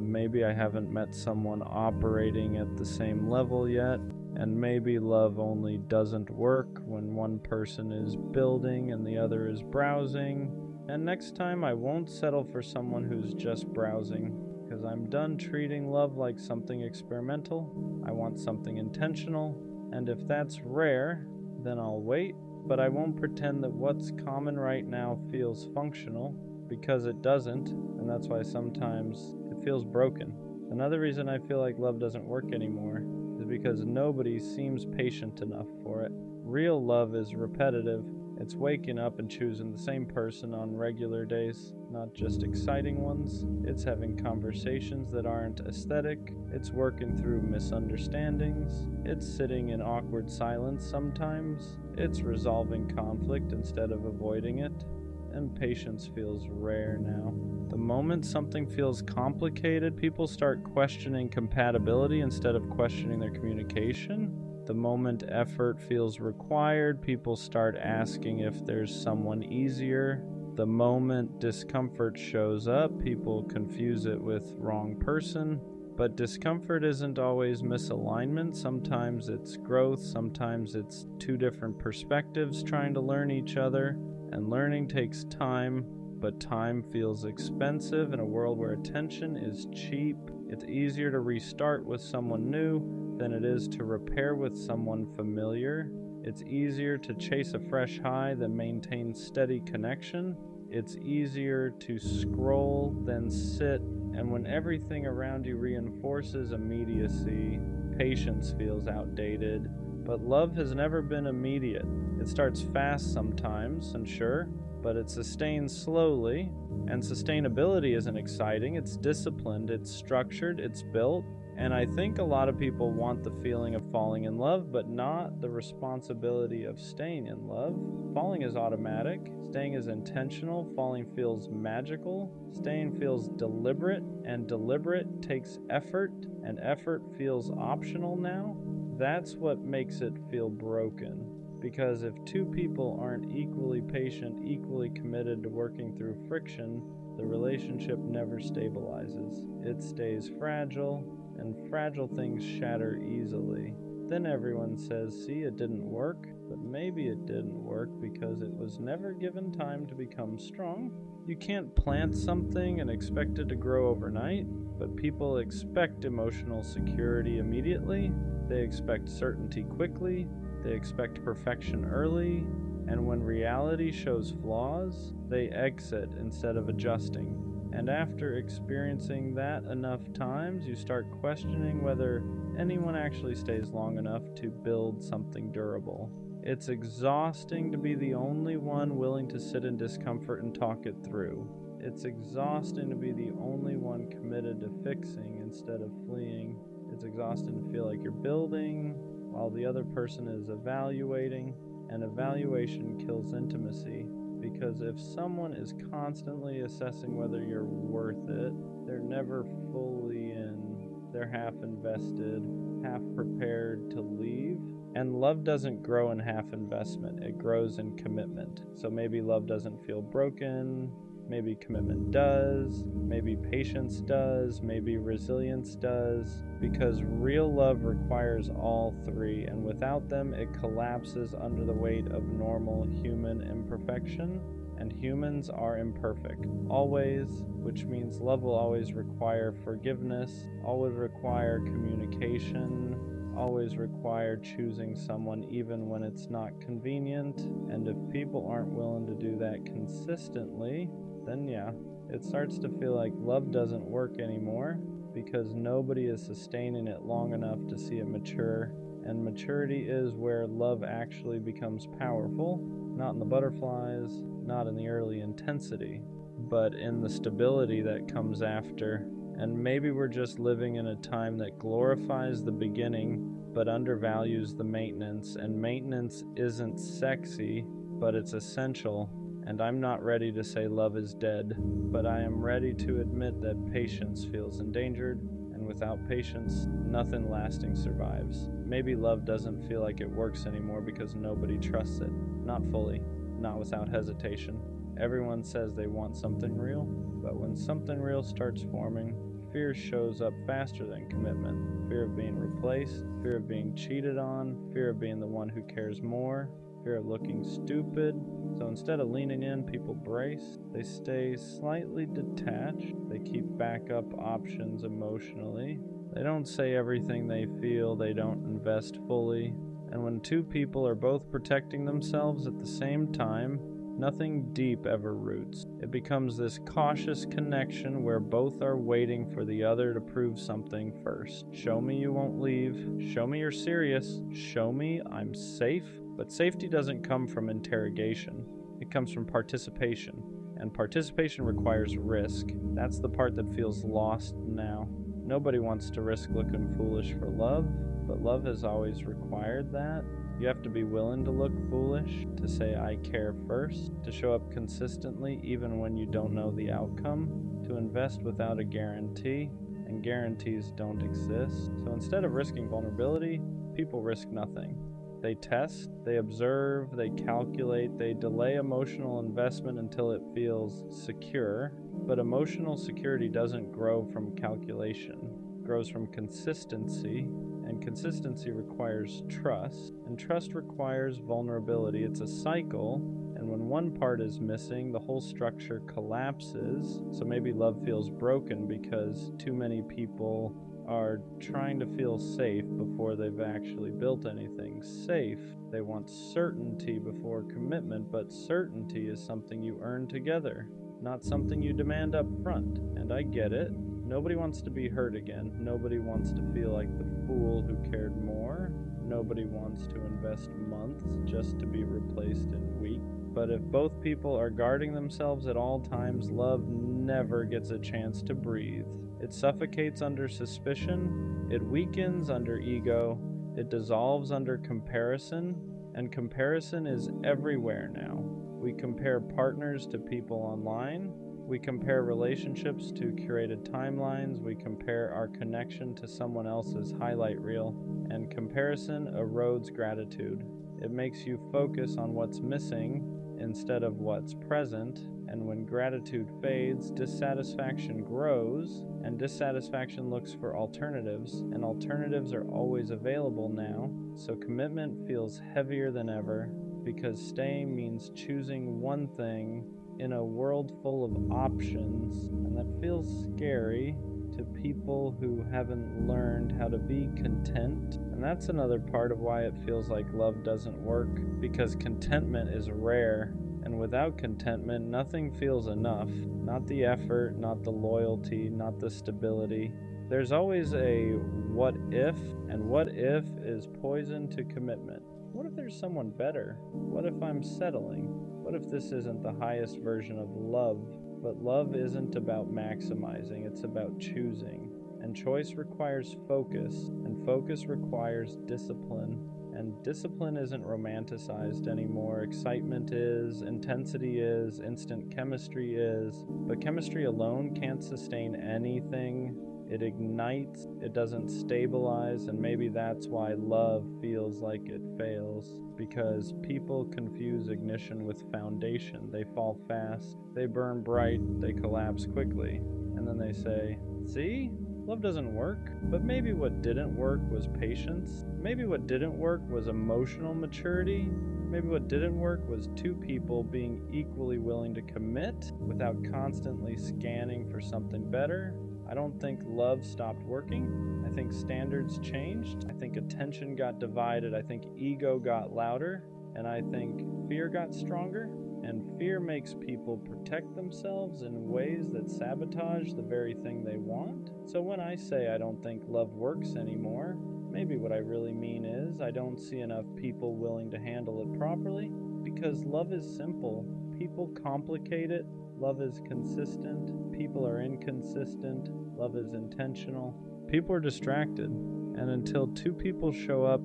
Maybe I haven't met someone operating at the same level yet, and maybe love only doesn't work when one person is building and the other is browsing. And next time I won't settle for someone who's just browsing, because I'm done treating love like something experimental. I want something intentional, and if that's rare, then I'll wait, but I won't pretend that what's common right now feels functional, because it doesn't, and that's why sometimes it feels broken. Another reason I feel like love doesn't work anymore is because nobody seems patient enough for it. Real love is repetitive. It's waking up and choosing the same person on regular days, not just exciting ones. It's having conversations that aren't aesthetic. It's working through misunderstandings. It's sitting in awkward silence sometimes. It's resolving conflict instead of avoiding it. And patience feels rare now. The moment something feels complicated, people start questioning compatibility instead of questioning their communication. The moment effort feels required, people start asking if there's someone easier. The moment discomfort shows up, people confuse it with wrong person. But discomfort isn't always misalignment. Sometimes it's growth, sometimes it's two different perspectives trying to learn each other. And learning takes time, but time feels expensive in a world where attention is cheap. It's easier to restart with someone new than it is to repair with someone familiar. It's easier to chase a fresh high than maintain steady connection. It's easier to scroll than sit, and when everything around you reinforces immediacy, patience feels outdated. But love has never been immediate. It starts fast sometimes, and sure, but it sustains slowly. And sustainability isn't exciting, it's disciplined, it's structured, it's built. And I think a lot of people want the feeling of falling in love, but not the responsibility of staying in love. Falling is automatic, staying is intentional, falling feels magical, staying feels deliberate, and deliberate takes effort, and effort feels optional now. That's what makes it feel broken. Because if two people aren't equally patient, equally committed to working through friction, the relationship never stabilizes. It stays fragile, and fragile things shatter easily. Then everyone says, see, it didn't work, but maybe it didn't work because it was never given time to become strong. You can't plant something and expect it to grow overnight, but people expect emotional security immediately. They expect certainty quickly. They expect perfection early. And when reality shows flaws, they exit instead of adjusting. And after experiencing that enough times, you start questioning whether anyone actually stays long enough to build something durable. It's exhausting to be the only one willing to sit in discomfort and talk it through. It's exhausting to be the only one committed to fixing instead of fleeing. It's exhausting to feel like you're building while the other person is evaluating, and evaluation kills intimacy. Because if someone is constantly assessing whether you're worth it, they're never fully in. They're half invested, half prepared to leave. And love doesn't grow in half investment, it grows in commitment. So maybe love doesn't feel broken, maybe commitment does, maybe patience does, maybe resilience does, because real love requires all three, and without them it collapses under the weight of normal human imperfection, and humans are imperfect, always, which means love will always require forgiveness, always require communication, always require choosing someone even when it's not convenient, and if people aren't willing to do that consistently, then yeah, it starts to feel like love doesn't work anymore because nobody is sustaining it long enough to see it mature. And maturity is where love actually becomes powerful, not in the butterflies, not in the early intensity, but in the stability that comes after. And maybe we're just living in a time that glorifies the beginning but undervalues the maintenance, and maintenance isn't sexy, but it's essential. And I'm not ready to say love is dead, but I am ready to admit that patience feels endangered, and without patience, nothing lasting survives. Maybe love doesn't feel like it works anymore because nobody trusts it. Not fully, not without hesitation. Everyone says they want something real, but when something real starts forming, fear shows up faster than commitment. Fear of being replaced, fear of being cheated on, fear of being the one who cares more, fear of looking stupid. So instead of leaning in, people brace. They stay slightly detached. They keep backup options emotionally. They don't say everything they feel. They don't invest fully. And when two people are both protecting themselves at the same time, nothing deep ever roots. It becomes this cautious connection where both are waiting for the other to prove something first. Show me you won't leave. Show me you're serious. Show me I'm safe. But safety doesn't come from interrogation. It comes from participation. And participation requires risk. That's the part that feels lost now. Nobody wants to risk looking foolish for love, but love has always required that. You have to be willing to look foolish, to say I care first, to show up consistently even when you don't know the outcome, to invest without a guarantee, and guarantees don't exist. So instead of risking vulnerability, people risk nothing. They test, they observe, they calculate, they delay emotional investment until it feels secure. But emotional security doesn't grow from calculation. It grows from consistency, and consistency requires trust, and trust requires vulnerability. It's a cycle, and when one part is missing, the whole structure collapses. So maybe love feels broken because too many people are trying to feel safe before they've actually built anything safe. They want certainty before commitment, but certainty is something you earn together, not something you demand up front. And I get it. Nobody wants to be hurt again. Nobody wants to feel like the fool who cared more. Nobody wants to invest months just to be replaced in weeks. But if both people are guarding themselves at all times, love never gets a chance to breathe. It suffocates under suspicion, it weakens under ego, it dissolves under comparison, and comparison is everywhere now. We compare partners to people online, we compare relationships to curated timelines, we compare our connection to someone else's highlight reel, and comparison erodes gratitude. It makes you focus on what's missing instead of what's present, and when gratitude fades, dissatisfaction grows, and dissatisfaction looks for alternatives, and alternatives are always available now, so commitment feels heavier than ever, because staying means choosing one thing in a world full of options, and that feels scary to people who haven't learned how to be content. And that's another part of why it feels like love doesn't work, because contentment is rare. And without contentment, nothing feels enough. Not the effort, not the loyalty, not the stability. There's always a what if, and what if is poison to commitment. What if there's someone better? What if I'm settling? What if this isn't the highest version of love? But love isn't about maximizing, it's about choosing. And choice requires focus, and focus requires discipline. And discipline isn't romanticized anymore. Excitement is, intensity is, instant chemistry is. But chemistry alone can't sustain anything. It ignites, it doesn't stabilize, and maybe that's why love feels like it fails. Because people confuse ignition with foundation. They fall fast, they burn bright, they collapse quickly. And then they say, see? Love doesn't work. But maybe what didn't work was patience. Maybe what didn't work was emotional maturity. Maybe what didn't work was two people being equally willing to commit without constantly scanning for something better. I don't think love stopped working. I think standards changed. I think attention got divided. I think ego got louder. And I think fear got stronger. And fear makes people protect themselves in ways that sabotage the very thing they want. So when I say I don't think love works anymore, maybe what I really mean is I don't see enough people willing to handle it properly, because love is simple. People complicate it. Love is consistent. People are inconsistent. Love is intentional. People are distracted. And until two people show up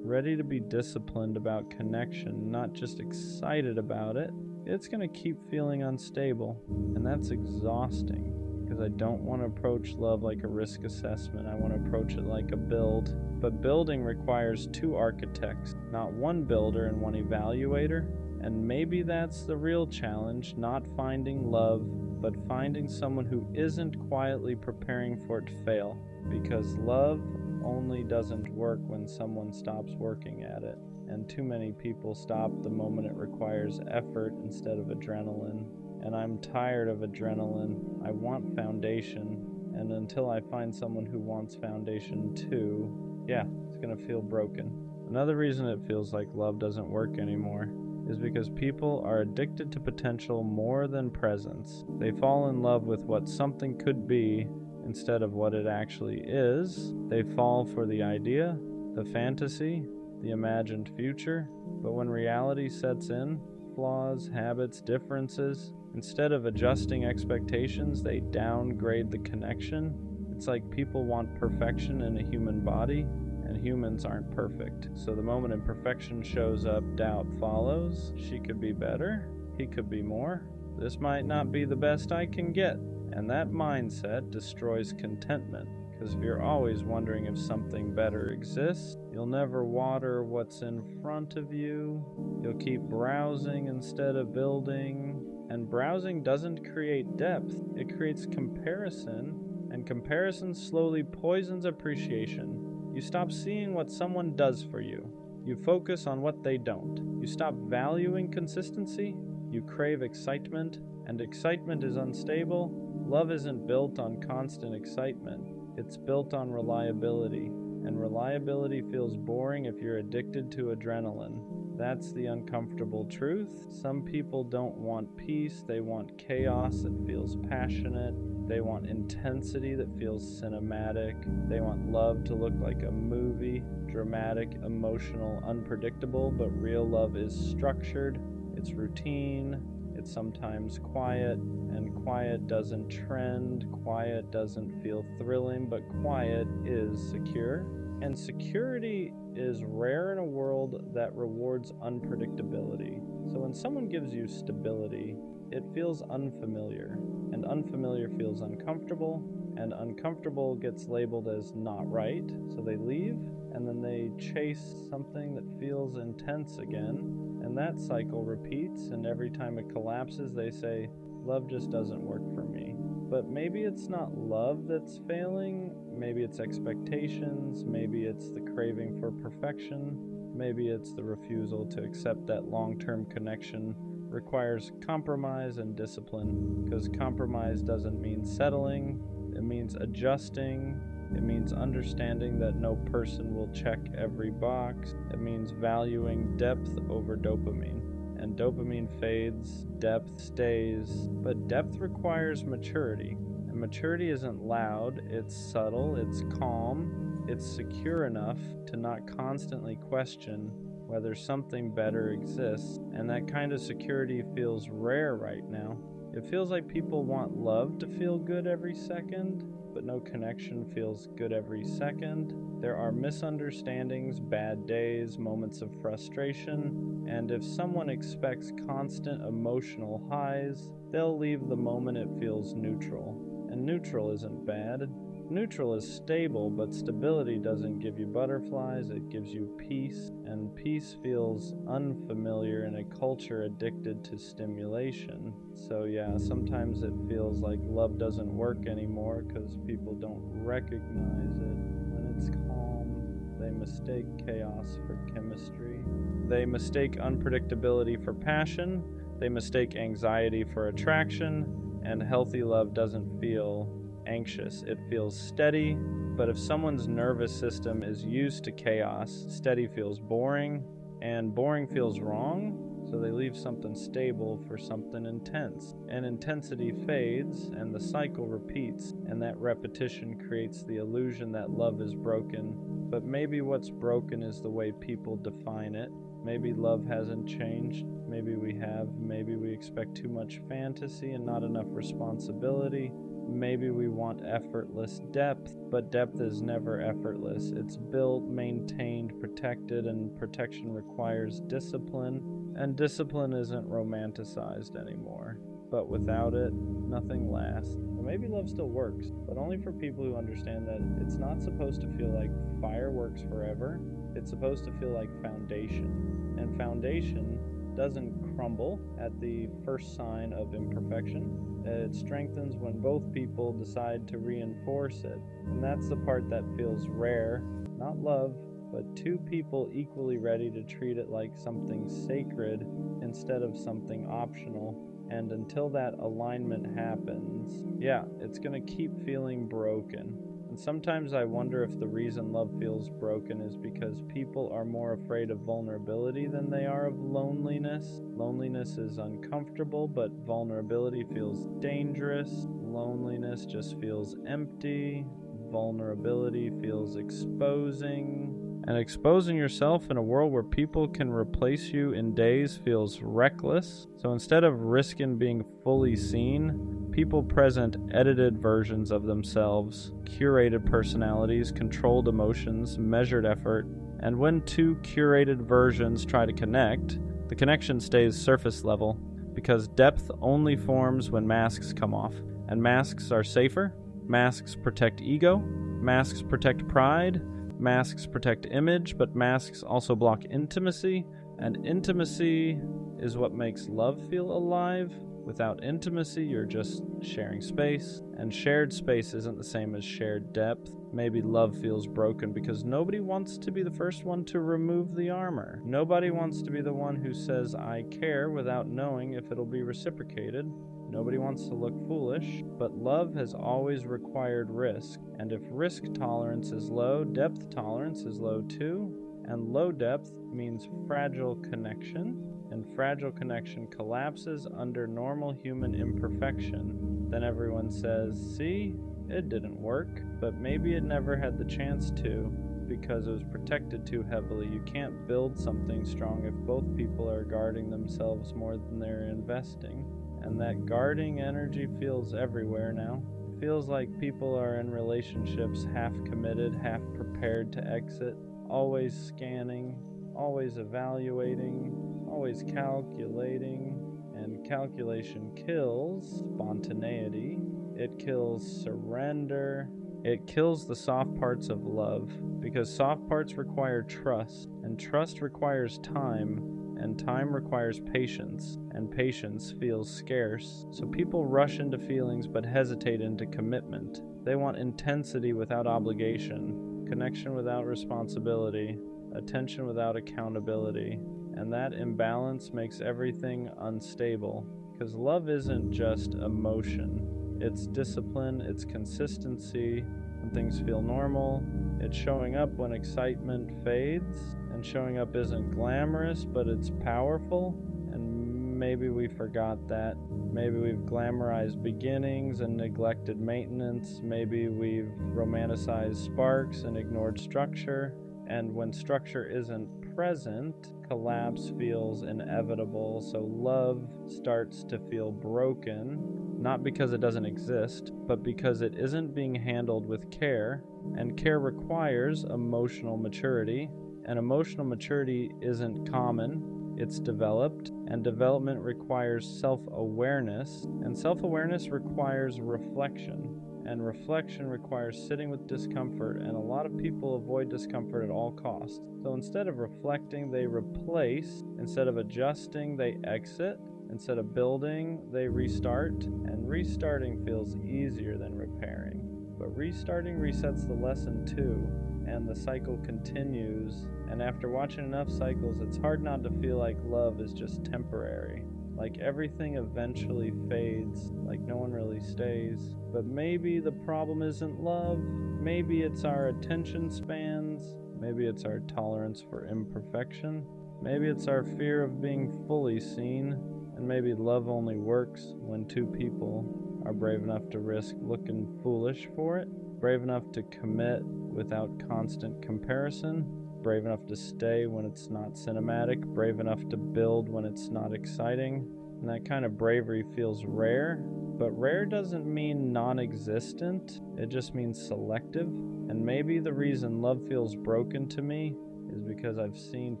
ready to be disciplined about connection, not just excited about it, it's going to keep feeling unstable. And that's exhausting, because I don't want to approach love like a risk assessment. I want to approach it like a build. But building requires two architects, not one builder and one evaluator. And maybe that's the real challenge, not finding love, but finding someone who isn't quietly preparing for it to fail. Because love only doesn't work when someone stops working at it. And too many people stop the moment it requires effort instead of adrenaline. And I'm tired of adrenaline. I want foundation. And until I find someone who wants foundation too, it's gonna feel broken. Another reason it feels like love doesn't work anymore is because people are addicted to potential more than presence. They fall in love with what something could be instead of what it actually is. They fall for the idea, the fantasy, the imagined future. But when reality sets in, flaws, habits, differences, instead of adjusting expectations, they downgrade the connection. It's like people want perfection in a human body, and humans aren't perfect. So the moment imperfection shows up, doubt follows. She could be better. He could be more. This might not be the best I can get. And that mindset destroys contentment. Because if you're always wondering if something better exists, you'll never water what's in front of you. You'll keep browsing instead of building. And browsing doesn't create depth. It creates comparison. And comparison slowly poisons appreciation. You stop seeing what someone does for you. You focus on what they don't. You stop valuing consistency. You crave excitement. And excitement is unstable. Love isn't built on constant excitement. It's built on reliability. And reliability feels boring if you're addicted to adrenaline. That's the uncomfortable truth. Some people don't want peace. They want chaos that feels passionate. They want intensity that feels cinematic. They want love to look like a movie, dramatic, emotional, unpredictable, but real love is structured. It's routine. It's sometimes quiet, and quiet doesn't trend. Quiet doesn't feel thrilling, but quiet is secure. And security is rare in a world that rewards unpredictability. So when someone gives you stability, it feels unfamiliar, and unfamiliar feels uncomfortable, and uncomfortable gets labeled as not right, so they leave, and then they chase something that feels intense again, and that cycle repeats, and every time it collapses, they say, love just doesn't work for me. But maybe it's not love that's failing, maybe it's expectations, maybe it's the craving for perfection, maybe it's the refusal to accept that long-term connection requires compromise and discipline, because compromise doesn't mean settling, It means adjusting. It means understanding that no person will check every box. It means valuing depth over dopamine. And dopamine fades, depth stays, but depth requires maturity. And maturity isn't loud, it's subtle, it's calm, it's secure enough to not constantly question whether something better exists. And that kind of security feels rare right now. It feels like people want love to feel good every second, but no connection feels good every second. There are misunderstandings, bad days, moments of frustration, and if someone expects constant emotional highs, they'll leave the moment it feels neutral. And neutral isn't bad. Neutral is stable, but stability doesn't give you butterflies, it gives you peace, and peace feels unfamiliar in a culture addicted to stimulation. So yeah, sometimes it feels like love doesn't work anymore because people don't recognize it. When it's calm, they mistake chaos for chemistry. They mistake unpredictability for passion. They mistake anxiety for attraction, and healthy love doesn't feel anxious, it feels steady. But if someone's nervous system is used to chaos, steady feels boring, and boring feels wrong, so they leave something stable for something intense. And intensity fades, and the cycle repeats, and that repetition creates the illusion that love is broken. But maybe what's broken is the way people define it. Maybe love hasn't changed, maybe we have, maybe we expect too much fantasy and not enough responsibility. Maybe we want effortless depth, but depth is never effortless. It's built, maintained, protected, and protection requires discipline, and discipline isn't romanticized anymore. But without it, nothing lasts. Well, maybe love still works, but only for people who understand that it's not supposed to feel like fireworks forever. It's supposed to feel like foundation. And foundation doesn't crumble at the first sign of imperfection. It strengthens when both people decide to reinforce it. And that's the part that feels rare. Not love, but two people equally ready to treat it like something sacred instead of something optional. And until that alignment happens, yeah, it's gonna keep feeling broken. And sometimes I wonder if the reason love feels broken is because people are more afraid of vulnerability than they are of loneliness. Loneliness is uncomfortable, but vulnerability feels dangerous. Loneliness just feels empty. Vulnerability feels exposing. And exposing yourself in a world where people can replace you in days feels reckless. So instead of risking being fully seen, people present edited versions of themselves, curated personalities, controlled emotions, measured effort. And when two curated versions try to connect, the connection stays surface level, because depth only forms when masks come off. And masks are safer. Masks protect ego. Masks protect pride. Masks protect image, but masks also block intimacy, and intimacy is what makes love feel alive. Without intimacy, you're just sharing space, and shared space isn't the same as shared depth. Maybe love feels broken because nobody wants to be the first one to remove the armor. Nobody wants to be the one who says, "I care," without knowing if it'll be reciprocated. Nobody wants to look foolish, but love has always required risk. And if risk tolerance is low, depth tolerance is low too. And low depth means fragile connection, and fragile connection collapses under normal human imperfection. Then everyone says, "See, it didn't work," but maybe it never had the chance to, because it was protected too heavily. You can't build something strong if both people are guarding themselves more than they're investing. And that guarding energy feels everywhere now. It feels like people are in relationships half committed, half prepared to exit, always scanning, always evaluating, always calculating. And calculation kills spontaneity. It kills surrender. It kills the soft parts of love, because soft parts require trust, and trust requires time. And time requires patience, and patience feels scarce. So people rush into feelings but hesitate into commitment. They want intensity without obligation, connection without responsibility, attention without accountability. And that imbalance makes everything unstable, because love isn't just emotion. It's discipline, it's consistency when things feel normal. It's showing up when excitement fades, and showing up isn't glamorous, but it's powerful. And maybe we forgot that. Maybe we've glamorized beginnings and neglected maintenance. Maybe we've romanticized sparks and ignored structure. And when structure isn't present, collapse feels inevitable. So love starts to feel broken, not because it doesn't exist, but because it isn't being handled with care. And care requires emotional maturity. And emotional maturity isn't common, it's developed. And development requires self-awareness. And self-awareness requires reflection. And reflection requires sitting with discomfort, and a lot of people avoid discomfort at all costs. So instead of reflecting, they replace. Instead of adjusting, they exit. Instead of building, they restart. And restarting feels easier than repairing. But restarting resets the lesson too, and the cycle continues. And after watching enough cycles, it's hard not to feel like love is just temporary. Like everything eventually fades, like no one really stays. But maybe the problem isn't love. Maybe it's our attention spans. Maybe it's our tolerance for imperfection. Maybe it's our fear of being fully seen. And maybe love only works when two people are brave enough to risk looking foolish for it, brave enough to commit without constant comparison, brave enough to stay when it's not cinematic, brave enough to build when it's not exciting. And that kind of bravery feels rare, but rare doesn't mean non-existent, it just means selective. And maybe the reason love feels broken to me is because I've seen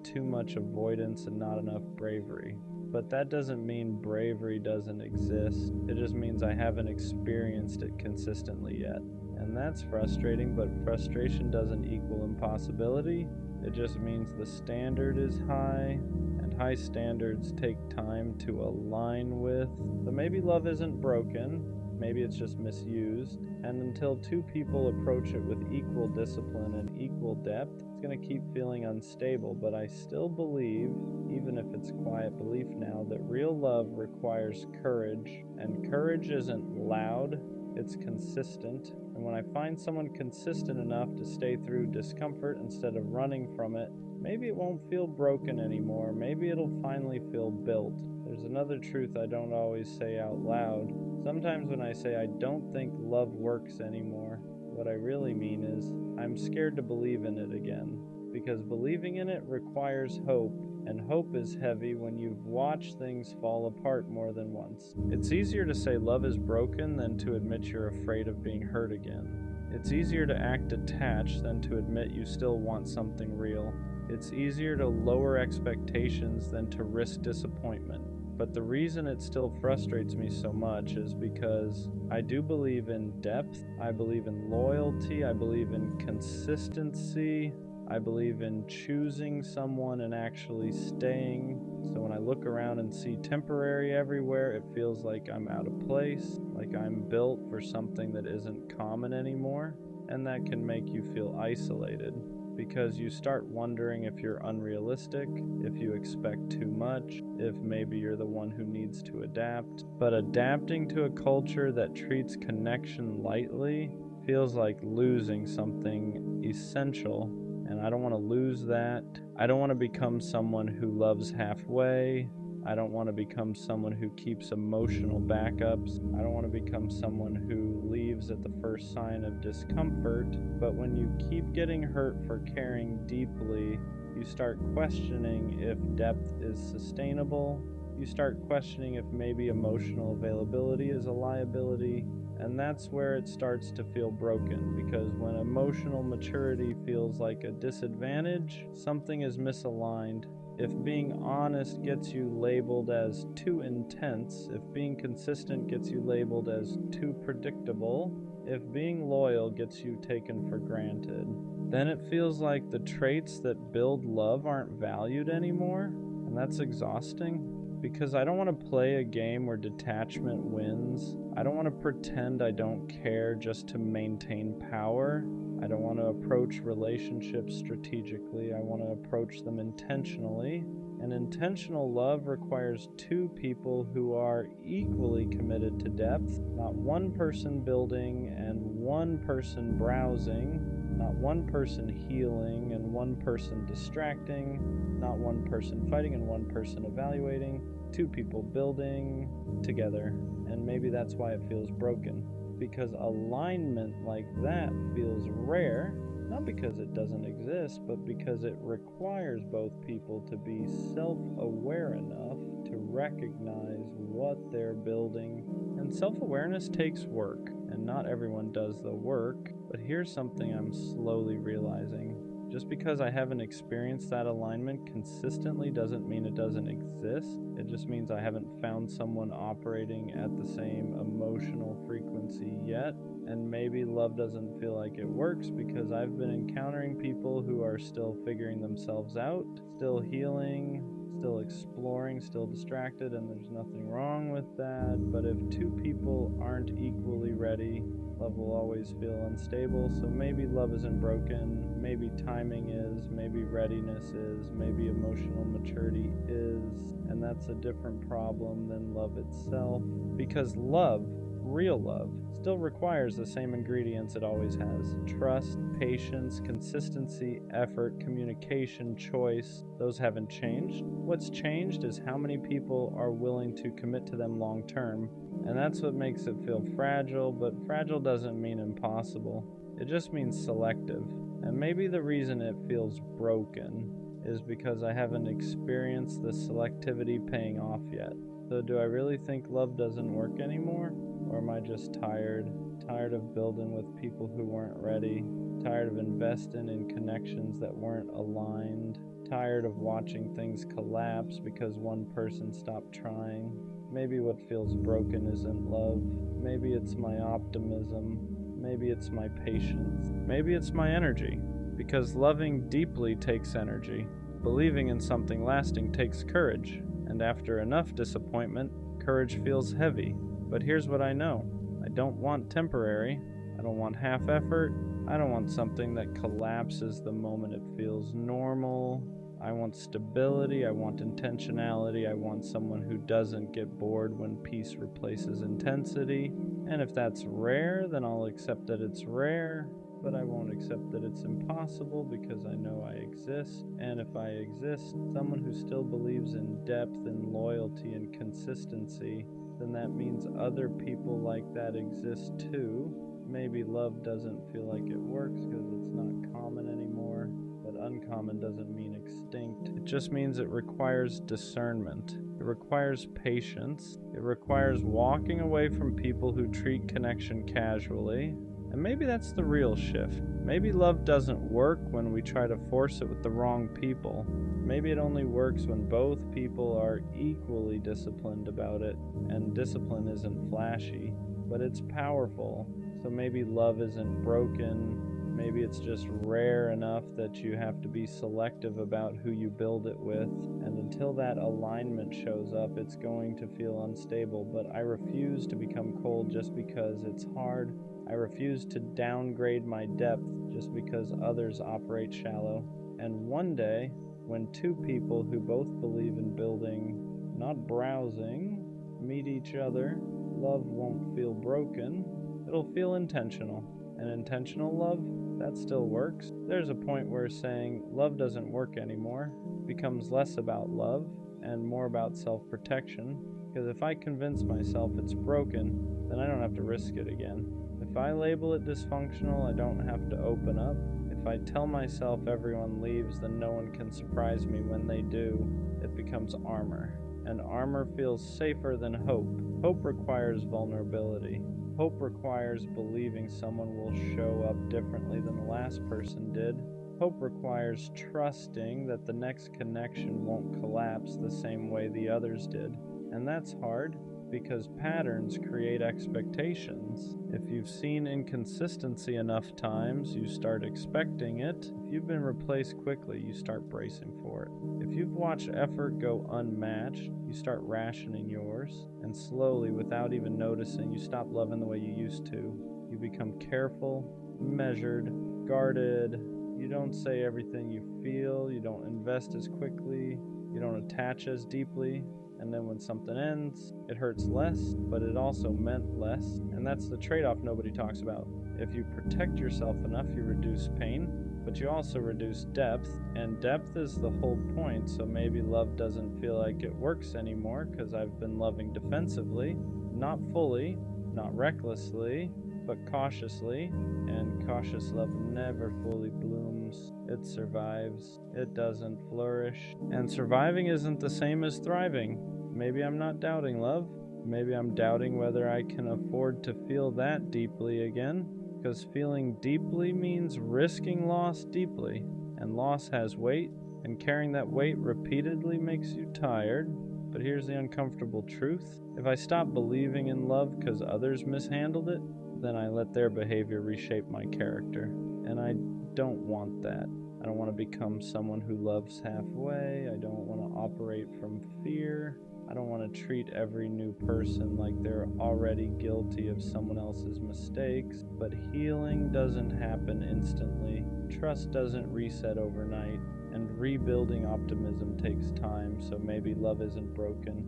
too much avoidance and not enough bravery. But that doesn't mean bravery doesn't exist, it just means I haven't experienced it consistently yet. And that's frustrating, but frustration doesn't equal impossibility. It just means the standard is high, and high standards take time to align with. But maybe love isn't broken, maybe it's just misused. And until two people approach it with equal discipline and equal depth, it's going to keep feeling unstable. But I still believe, even if it's quiet belief now, that real love requires courage. And courage isn't loud, it's consistent. And when I find someone consistent enough to stay through discomfort instead of running from it, maybe it won't feel broken anymore. Maybe it'll finally feel built. There's another truth I don't always say out loud. Sometimes when I say I don't think love works anymore, what I really mean is I'm scared to believe in it again. Because believing in it requires hope, and hope is heavy when you've watched things fall apart more than once. It's easier to say love is broken than to admit you're afraid of being hurt again. It's easier to act attached than to admit you still want something real. It's easier to lower expectations than to risk disappointment. But the reason it still frustrates me so much is because I do believe in depth, I believe in loyalty, I believe in consistency, I believe in choosing someone and actually staying. So when I look around and see temporary everywhere, it feels like I'm out of place, like I'm built for something that isn't common anymore. And that can make you feel isolated, because you start wondering if you're unrealistic, if you expect too much, if maybe you're the one who needs to adapt. But adapting to a culture that treats connection lightly feels like losing something essential. And I don't want to lose that. I don't want to become someone who loves halfway. I don't want to become someone who keeps emotional backups. I don't want to become someone who leaves at the first sign of discomfort. But when you keep getting hurt for caring deeply, you start questioning if depth is sustainable. You start questioning if maybe emotional availability is a liability. And that's where it starts to feel broken, because when emotional maturity feels like a disadvantage, something is misaligned. If being honest gets you labeled as too intense, if being consistent gets you labeled as too predictable, if being loyal gets you taken for granted, then it feels like the traits that build love aren't valued anymore, and that's exhausting. Because I don't want to play a game where detachment wins. I don't want to pretend I don't care just to maintain power. I don't want to approach relationships strategically. I want to approach them intentionally. And intentional love requires two people who are equally committed to depth, not one person building and one person browsing, not one person healing and one person distracting, not one person fighting and one person evaluating, two people building together. And maybe that's why it feels broken, because alignment like that feels rare. Not because it doesn't exist, but because it requires both people to be self-aware enough to recognize what they're building. And self-awareness takes work, and not everyone does the work. But here's something I'm slowly realizing. Just because I haven't experienced that alignment consistently doesn't mean it doesn't exist. It just means I haven't found someone operating at the same emotional frequency yet. And maybe love doesn't feel like it works because I've been encountering people who are still figuring themselves out, still healing, still exploring, still distracted, and there's nothing wrong with that. But if two people aren't equally ready, love will always feel unstable. So maybe love isn't broken, maybe timing is, maybe readiness is, maybe emotional maturity is, and that's a different problem than love itself. Because love, real love, still requires the same ingredients it always has. Trust, patience, consistency, effort, communication, choice. Those haven't changed. What's changed is how many people are willing to commit to them long term. And that's what makes it feel fragile, but fragile doesn't mean impossible. It just means selective. And maybe the reason it feels broken is because I haven't experienced the selectivity paying off yet. So do I really think love doesn't work anymore? Or am I just tired? Tired of building with people who weren't ready? Tired of investing in connections that weren't aligned? Tired of watching things collapse because one person stopped trying? Maybe what feels broken isn't love. Maybe it's my optimism. Maybe it's my patience. Maybe it's my energy. Because loving deeply takes energy. Believing in something lasting takes courage. And after enough disappointment, courage feels heavy. But here's what I know. I don't want temporary. I don't want half effort. I don't want something that collapses the moment it feels normal. I want stability. I want intentionality. I want someone who doesn't get bored when peace replaces intensity. And if that's rare, then I'll accept that it's rare. But I won't accept that it's impossible because I know I exist. And if I exist, someone who still believes in depth and loyalty and consistency, then that means other people like that exist too. Maybe love doesn't feel like it works because it's not common anymore, but uncommon doesn't mean extinct. It just means it requires discernment. It requires patience. It requires walking away from people who treat connection casually. And maybe that's the real shift. Maybe love doesn't work when we try to force it with the wrong people. Maybe it only works when both people are equally disciplined about it. And discipline isn't flashy, but it's powerful. So maybe love isn't broken. Maybe it's just rare enough that you have to be selective about who you build it with. And until that alignment shows up, it's going to feel unstable. But I refuse to become cold just because it's hard. I refuse to downgrade my depth just because others operate shallow. And one day, when two people who both believe in building, not browsing, meet each other, love won't feel broken. It'll feel intentional. And intentional love, that still works. There's a point where saying love doesn't work anymore becomes less about love and more about self-protection. Because if I convince myself it's broken, then I don't have to risk it again. If I label it dysfunctional, I don't have to open up. If I tell myself everyone leaves, then no one can surprise me when they do. It becomes armor. And armor feels safer than hope. Hope requires vulnerability. Hope requires believing someone will show up differently than the last person did. Hope requires trusting that the next connection won't collapse the same way the others did. And that's hard because patterns create expectations. If you've seen inconsistency enough times, you start expecting it. If you've been replaced quickly, you start bracing for it. If you've watched effort go unmatched, you start rationing yours. And slowly, without even noticing, you stop loving the way you used to. You become careful, measured, guarded. You don't say everything you feel. You don't invest as quickly. You don't attach as deeply. And then when something ends, it hurts less, but it also meant less. And that's the trade-off nobody talks about. If you protect yourself enough, you reduce pain, but you also reduce depth. And depth is the whole point. So maybe love doesn't feel like it works anymore because I've been loving defensively, not fully, not recklessly, but cautiously. And cautious love never fully blooms. It survives. It doesn't flourish. And surviving isn't the same as thriving. Maybe I'm not doubting love. Maybe I'm doubting whether I can afford to feel that deeply again. Because feeling deeply means risking loss deeply. And loss has weight. And carrying that weight repeatedly makes you tired. But here's the uncomfortable truth. If I stop believing in love because others mishandled it, then I let their behavior reshape my character. And I don't want that. I don't want to become someone who loves halfway. I don't want to operate from fear. I don't want to treat every new person like they're already guilty of someone else's mistakes. But healing doesn't happen instantly. Trust doesn't reset overnight. And rebuilding optimism takes time, so maybe love isn't broken.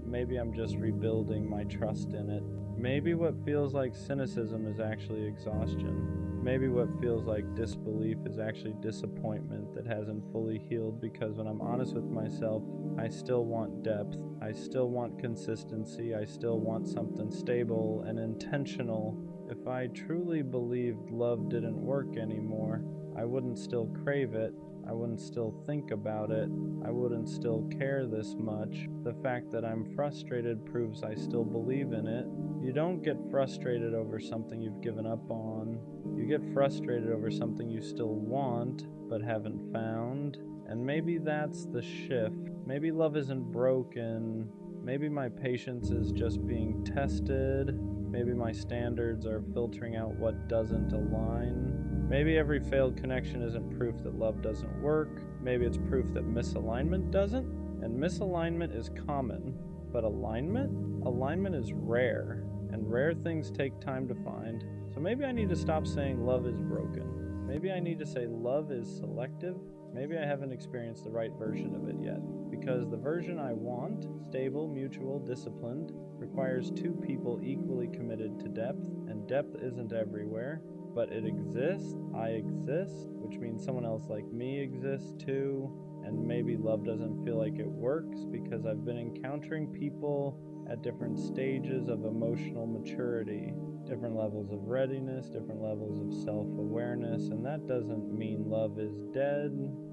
Maybe I'm just rebuilding my trust in it. Maybe what feels like cynicism is actually exhaustion. Maybe what feels like disbelief is actually disappointment that hasn't fully healed, because when I'm honest with myself, I still want depth. I still want consistency. I still want something stable and intentional. If I truly believed love didn't work anymore, I wouldn't still crave it. I wouldn't still think about it. I wouldn't still care this much. The fact that I'm frustrated proves I still believe in it. You don't get frustrated over something you've given up on. You get frustrated over something you still want, but haven't found. And maybe that's the shift. Maybe love isn't broken. Maybe my patience is just being tested. Maybe my standards are filtering out what doesn't align. Maybe every failed connection isn't proof that love doesn't work. Maybe it's proof that misalignment doesn't. And misalignment is common, but alignment is rare. And rare things take time to find. So maybe I need to stop saying love is broken. Maybe I need to say love is selective. Maybe I haven't experienced the right version of it yet. Because the version I want, stable, mutual, disciplined, requires two people equally committed to depth. And depth isn't everywhere. But it exists, I exist, which means someone else like me exists too. And maybe love doesn't feel like it works because I've been encountering people at different stages of emotional maturity, different levels of readiness, different levels of self-awareness, and that doesn't mean love is dead.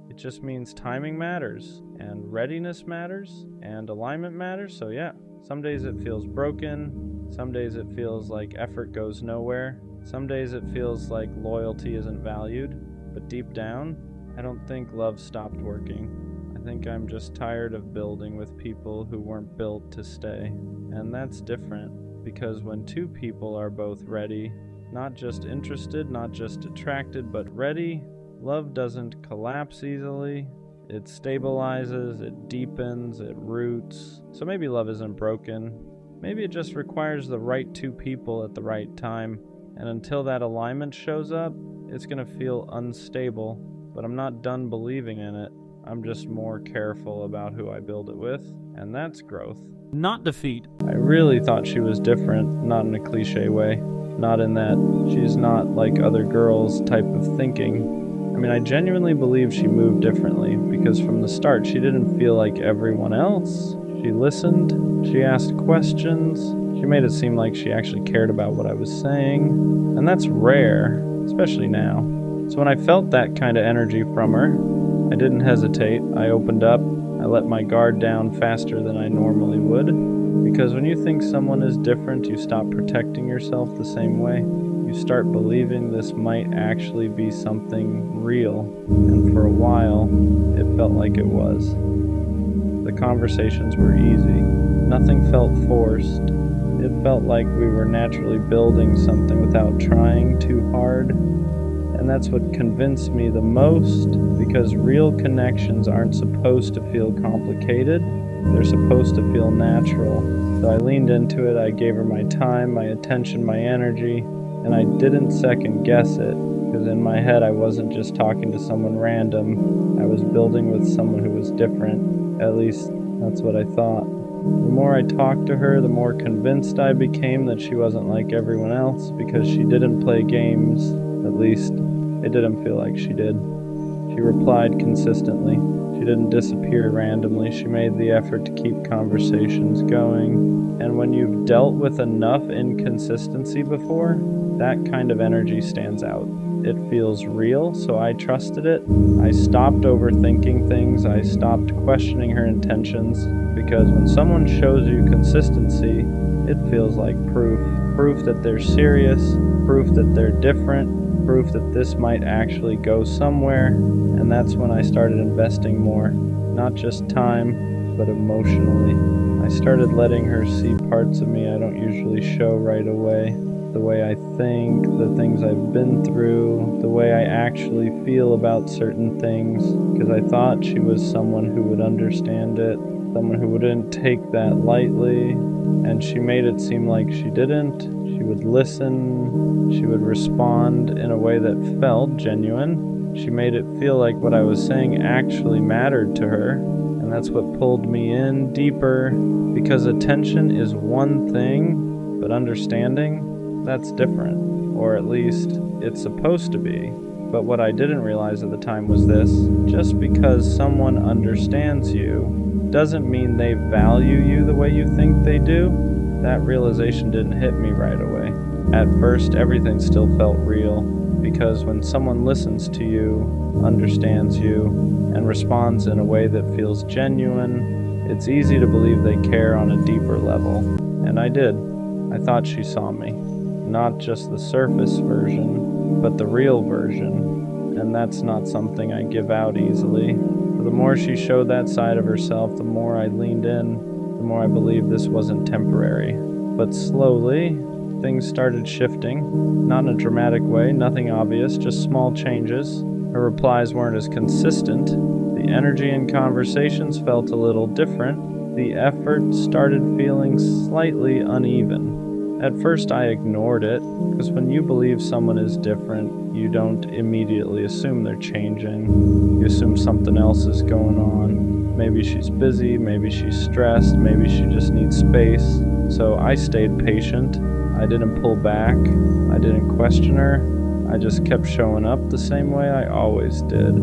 It just means timing matters, and readiness matters, and alignment matters. So yeah, some days it feels broken, some days it feels like effort goes nowhere. Some days it feels like loyalty isn't valued, but deep down, I don't think love stopped working. I think I'm just tired of building with people who weren't built to stay. And that's different, because when two people are both ready, not just interested, not just attracted, but ready, love doesn't collapse easily. It stabilizes, it deepens, it roots. So maybe love isn't broken. Maybe it just requires the right two people at the right time. And until that alignment shows up, it's going to feel unstable. But I'm not done believing in it. I'm just more careful about who I build it with. And that's growth, not defeat. I really thought she was different, not in a cliche way. Not in that she's not like other girls type of thinking. I mean, I genuinely believe she moved differently, because from the start, she didn't feel like everyone else. She listened. She asked questions. She made it seem like she actually cared about what I was saying, and that's rare, especially now. So when I felt that kind of energy from her, I didn't hesitate. I opened up. I let my guard down faster than I normally would, because when you think someone is different, you stop protecting yourself the same way. You start believing this might actually be something real, and for a while, it felt like it was. The conversations were easy. Nothing felt forced. It felt like we were naturally building something without trying too hard. And that's what convinced me the most, because real connections aren't supposed to feel complicated. They're supposed to feel natural. So I leaned into it. I gave her my time, my attention, my energy, and I didn't second guess it. because in my head I wasn't just talking to someone random, I was building with someone who was different. At least that's what I thought. The more I talked to her, the more convinced I became that she wasn't like everyone else, because she didn't play games. At least it didn't feel like she did. She replied consistently. She didn't disappear randomly. She made the effort to keep conversations going. And when you've dealt with enough inconsistency before, that kind of energy stands out. It feels real, so I trusted it. I stopped overthinking things. I stopped questioning her intentions, because when someone shows you consistency, it feels like proof. Proof that they're serious, proof that they're different, proof that this might actually go somewhere. And that's when I started investing more, not just time, but emotionally. I started letting her see parts of me I don't usually show right away. The way I think, the things I've been through, the way I actually feel about certain things, because I thought she was someone who would understand it, someone who wouldn't take that lightly, and she made it seem like she didn't. She would listen, she would respond in a way that felt genuine. She made it feel like what I was saying actually mattered to her, and that's what pulled me in deeper, because attention is one thing, but understanding, that's different, or at least it's supposed to be. But what I didn't realize at the time was this: just because someone understands you doesn't mean they value you the way you think they do. That realization didn't hit me right away. At first, everything still felt real, because when someone listens to you, understands you, and responds in a way that feels genuine, it's easy to believe they care on a deeper level. And I did. I thought she saw me. Not just the surface version, but the real version. And that's not something I give out easily. For the more she showed that side of herself, the more I leaned in, the more I believed this wasn't temporary. But slowly, things started shifting. Not in a dramatic way, nothing obvious, just small changes. Her replies weren't as consistent. The energy in conversations felt a little different. The effort started feeling slightly uneven. At first I ignored it, because when you believe someone is different, you don't immediately assume they're changing. You assume something else is going on. Maybe she's busy, maybe she's stressed, maybe she just needs space. So I stayed patient. I didn't pull back. I didn't question her. I just kept showing up the same way I always did.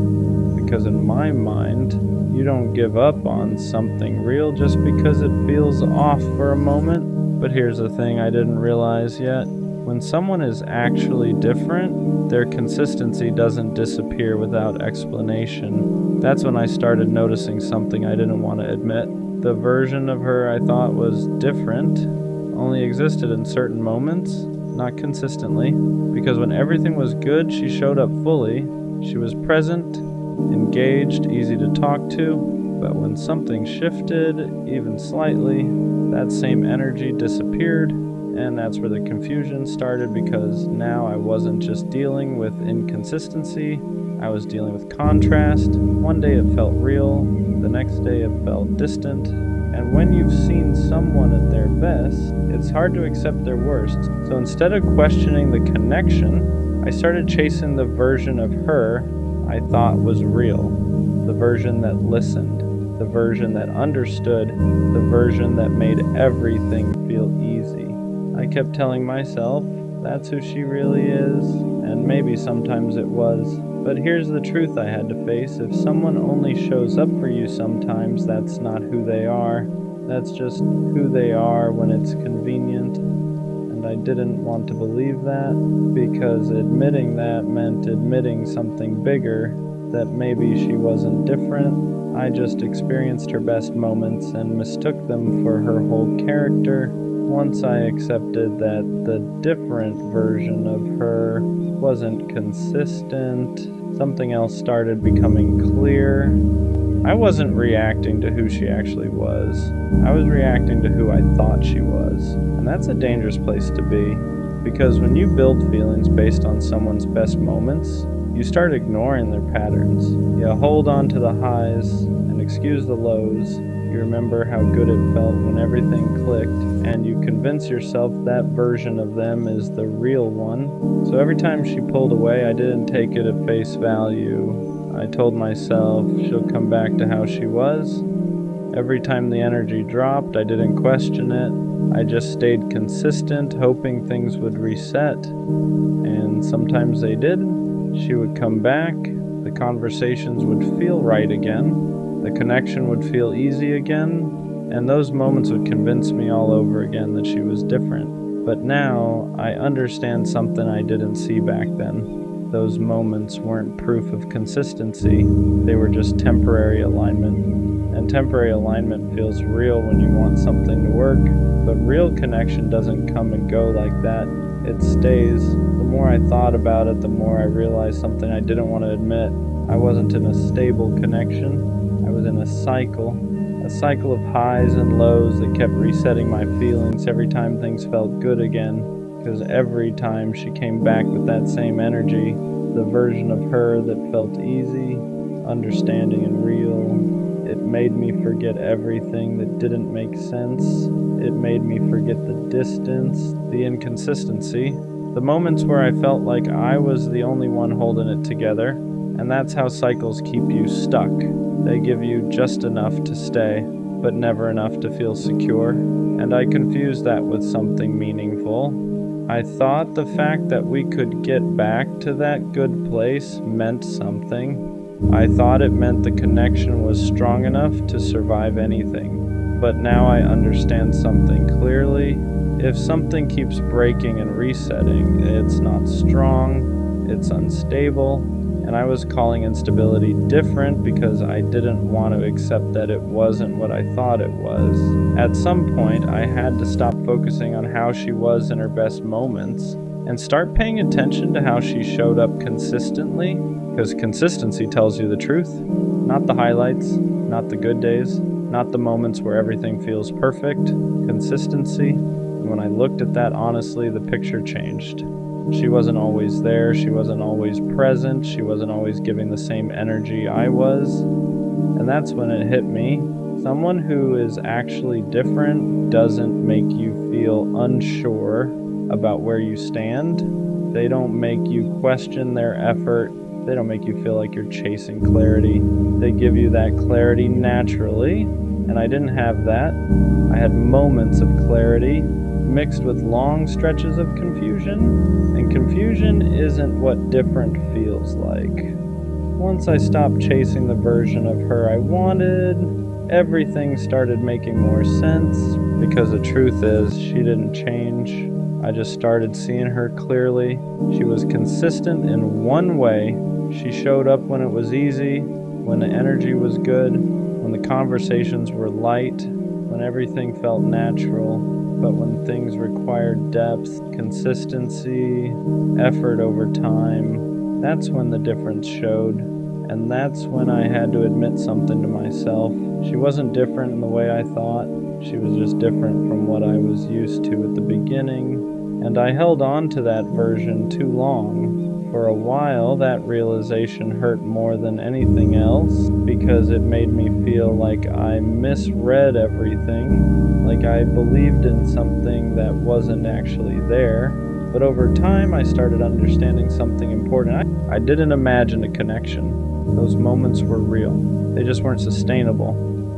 Because in my mind, you don't give up on something real just because it feels off for a moment. But here's the thing I didn't realize yet. When someone is actually different, their consistency doesn't disappear without explanation. That's when I started noticing something I didn't want to admit. The version of her I thought was different only existed in certain moments, not consistently. Because when everything was good, she showed up fully. She was present, engaged, easy to talk to. But when something shifted, even slightly, that same energy disappeared, and that's where the confusion started, because now I wasn't just dealing with inconsistency, I was dealing with contrast. One day it felt real, the next day it felt distant, and when you've seen someone at their best, it's hard to accept their worst. So instead of questioning the connection, I started chasing the version of her I thought was real, the version that listened, the version that understood, the version that made everything feel easy. I kept telling myself, that's who she really is, and maybe sometimes it was. But here's the truth I had to face: if someone only shows up for you sometimes, that's not who they are. That's just who they are when it's convenient. And I didn't want to believe that, because admitting that meant admitting something bigger, that maybe she wasn't different. I just experienced her best moments and mistook them for her whole character. Once I accepted that the different version of her wasn't consistent, something else started becoming clear. I wasn't reacting to who she actually was. I was reacting to who I thought she was. And that's a dangerous place to be, because when you build feelings based on someone's best moments, you start ignoring their patterns. You hold on to the highs and excuse the lows, You remember how good it felt when everything clicked, and you convince yourself that version of them is the real one. So every time she pulled away, I didn't take it at face value. I told myself she'll come back to how she was. Every time the energy dropped, I didn't question it. I just stayed consistent, hoping things would reset. And sometimes they did. She would come back. The conversations would feel right again. The connection would feel easy again. And those moments would convince me all over again that she was different. But now I understand something I didn't see back then. Those moments weren't proof of consistency. They were just temporary alignment. And temporary alignment feels real when you want something to work, but real connection doesn't come and go like that. It stays. The more I thought about it, the more I realized something I didn't want to admit. I wasn't in a stable connection. I was in a cycle of highs and lows that kept resetting my feelings every time things felt good again, because every time she came back with that same energy, the version of her that felt easy, understanding, and real. It made me forget everything that didn't make sense. It made me forget the distance, the inconsistency, the moments where I felt like I was the only one holding it together. And that's how cycles keep you stuck. They give you just enough to stay, but never enough to feel secure. And I confused that with something meaningful. I thought the fact that we could get back to that good place meant something. I thought it meant the connection was strong enough to survive anything. But now I understand something clearly. If something keeps breaking and resetting, it's not strong, it's unstable, and I was calling instability different because I didn't want to accept that it wasn't what I thought it was. At some point, I had to stop focusing on how she was in her best moments and start paying attention to how she showed up consistently, because consistency tells you the truth, not the highlights, not the good days, not the moments where everything feels perfect. Consistency. And when I looked at that honestly, the picture changed. She wasn't always there, she wasn't always present, she wasn't always giving the same energy I was. And that's when it hit me. Someone who is actually different doesn't make you feel unsure about where you stand. They don't make you question their effort. They don't make you feel like you're chasing clarity. They give you that clarity naturally, and I didn't have that. I had moments of clarity mixed with long stretches of confusion, and confusion isn't what different feels like. Once I stopped chasing the version of her I wanted, everything started making more sense, because the truth is, she didn't change. I just started seeing her clearly. She was consistent in one way. She showed up when it was easy, when the energy was good, when the conversations were light, when everything felt natural. But when things required depth, consistency, effort over time, that's when the difference showed. And that's when I had to admit something to myself. She wasn't different in the way I thought. She was just different from what I was used to at the beginning. And I held on to that version too long. For a while, that realization hurt more than anything else, because it made me feel like I misread everything, like I believed in something that wasn't actually there. But over time, I started understanding something important. I didn't imagine a connection. Those moments were real. They just weren't sustainable.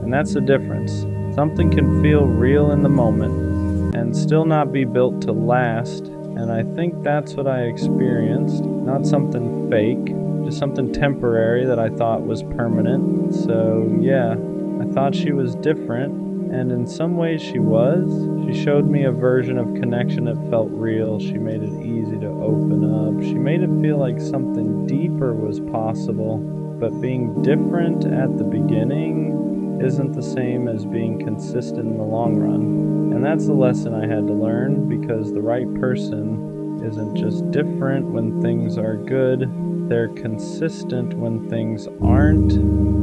And that's the difference. Something can feel real in the moment and still not be built to last. And I think that's what I experienced. Not something fake, just something temporary that I thought was permanent. So yeah, I thought she was different. And in some ways she was. She showed me a version of connection that felt real. She made it easy to open up. She made it feel like something deeper was possible. But being different at the beginning isn't the same as being consistent in the long run. And that's the lesson I had to learn, because the right person isn't just different when things are good. They're consistent when things aren't.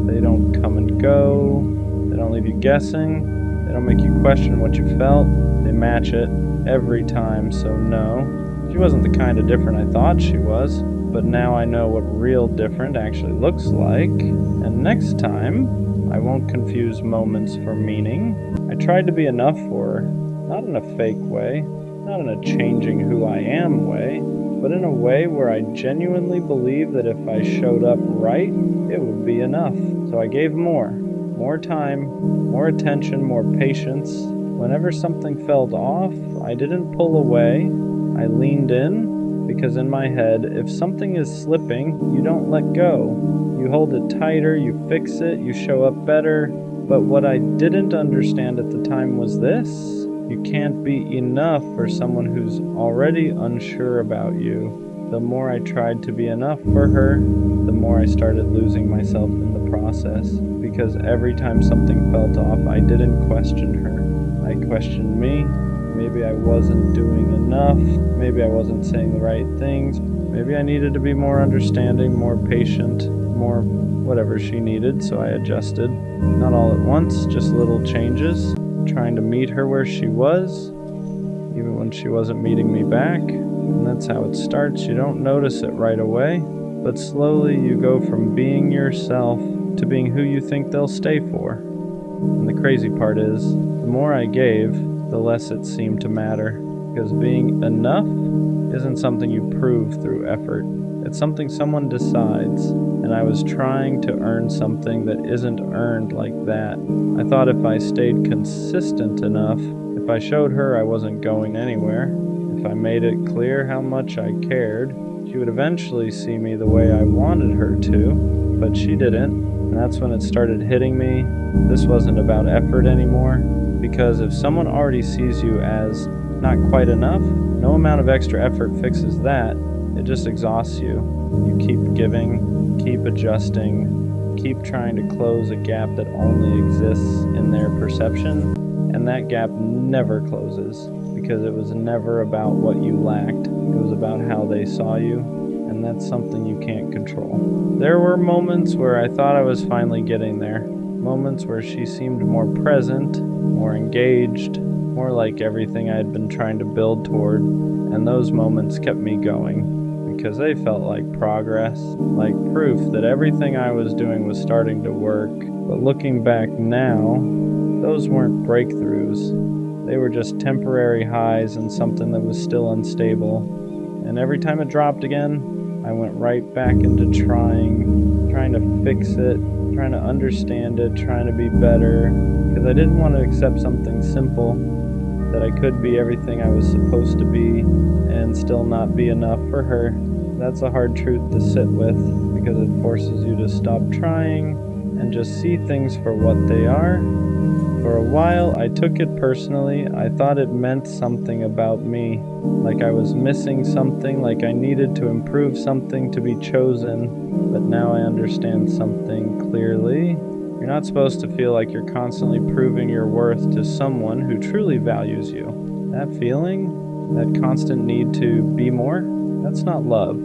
They don't come and go. They don't leave you guessing. They don't make you question what you felt. They match it every time. So no, she wasn't the kind of different I thought she was. But now I know what real different actually looks like. And next time, I won't confuse moments for meaning. I tried to be enough for her, not in a fake way, not in a changing who I am way, but in a way where I genuinely believe that if I showed up right, it would be enough. So I gave more time, more attention, more patience. Whenever something felt off, I didn't pull away, I leaned in, because in my head, if something is slipping, you don't let go. You hold it tighter, you fix it, you show up better. But what I didn't understand at the time was this: you can't be enough for someone who's already unsure about you. The more I tried to be enough for her, the more I started losing myself in the process. Because every time something felt off, I didn't question her. I questioned me. Maybe I wasn't doing enough. Maybe I wasn't saying the right things. Maybe I needed to be more understanding, more patient, more whatever she needed, so I adjusted. Not all at once, just little changes, trying to meet her where she was, even when she wasn't meeting me back. And that's how it starts. You don't notice it right away, but slowly you go from being yourself to being who you think they'll stay for. And the crazy part is, the more I gave, the less it seemed to matter, because being enough isn't something you prove through effort. It's something someone decides, and I was trying to earn something that isn't earned like that. I thought if I stayed consistent enough, if I showed her I wasn't going anywhere, if I made it clear how much I cared, she would eventually see me the way I wanted her to, but she didn't. And that's when it started hitting me. This wasn't about effort anymore, because if someone already sees you as not quite enough, no amount of extra effort fixes that. It just exhausts you. You keep giving, keep adjusting, keep trying to close a gap that only exists in their perception, and that gap never closes, because it was never about what you lacked. It was about how they saw you, and that's something you can't control. There were moments where I thought I was finally getting there. Moments where she seemed more present, more engaged, more like everything I had been trying to build toward, and those moments kept me going, because they felt like progress, like proof that everything I was doing was starting to work. But looking back now, those weren't breakthroughs. They were just temporary highs in something that was still unstable. And every time it dropped again, I went right back into trying to fix it, trying to understand it, trying to be better, because I didn't want to accept something simple, that I could be everything I was supposed to be and still not be enough for her. That's a hard truth to sit with, because it forces you to stop trying and just see things for what they are. For a while, I took it personally. I thought it meant something about me, like I was missing something, like I needed to improve something to be chosen. But now I understand something clearly. You're not supposed to feel like you're constantly proving your worth to someone who truly values you. That feeling, that constant need to be more, that's not love.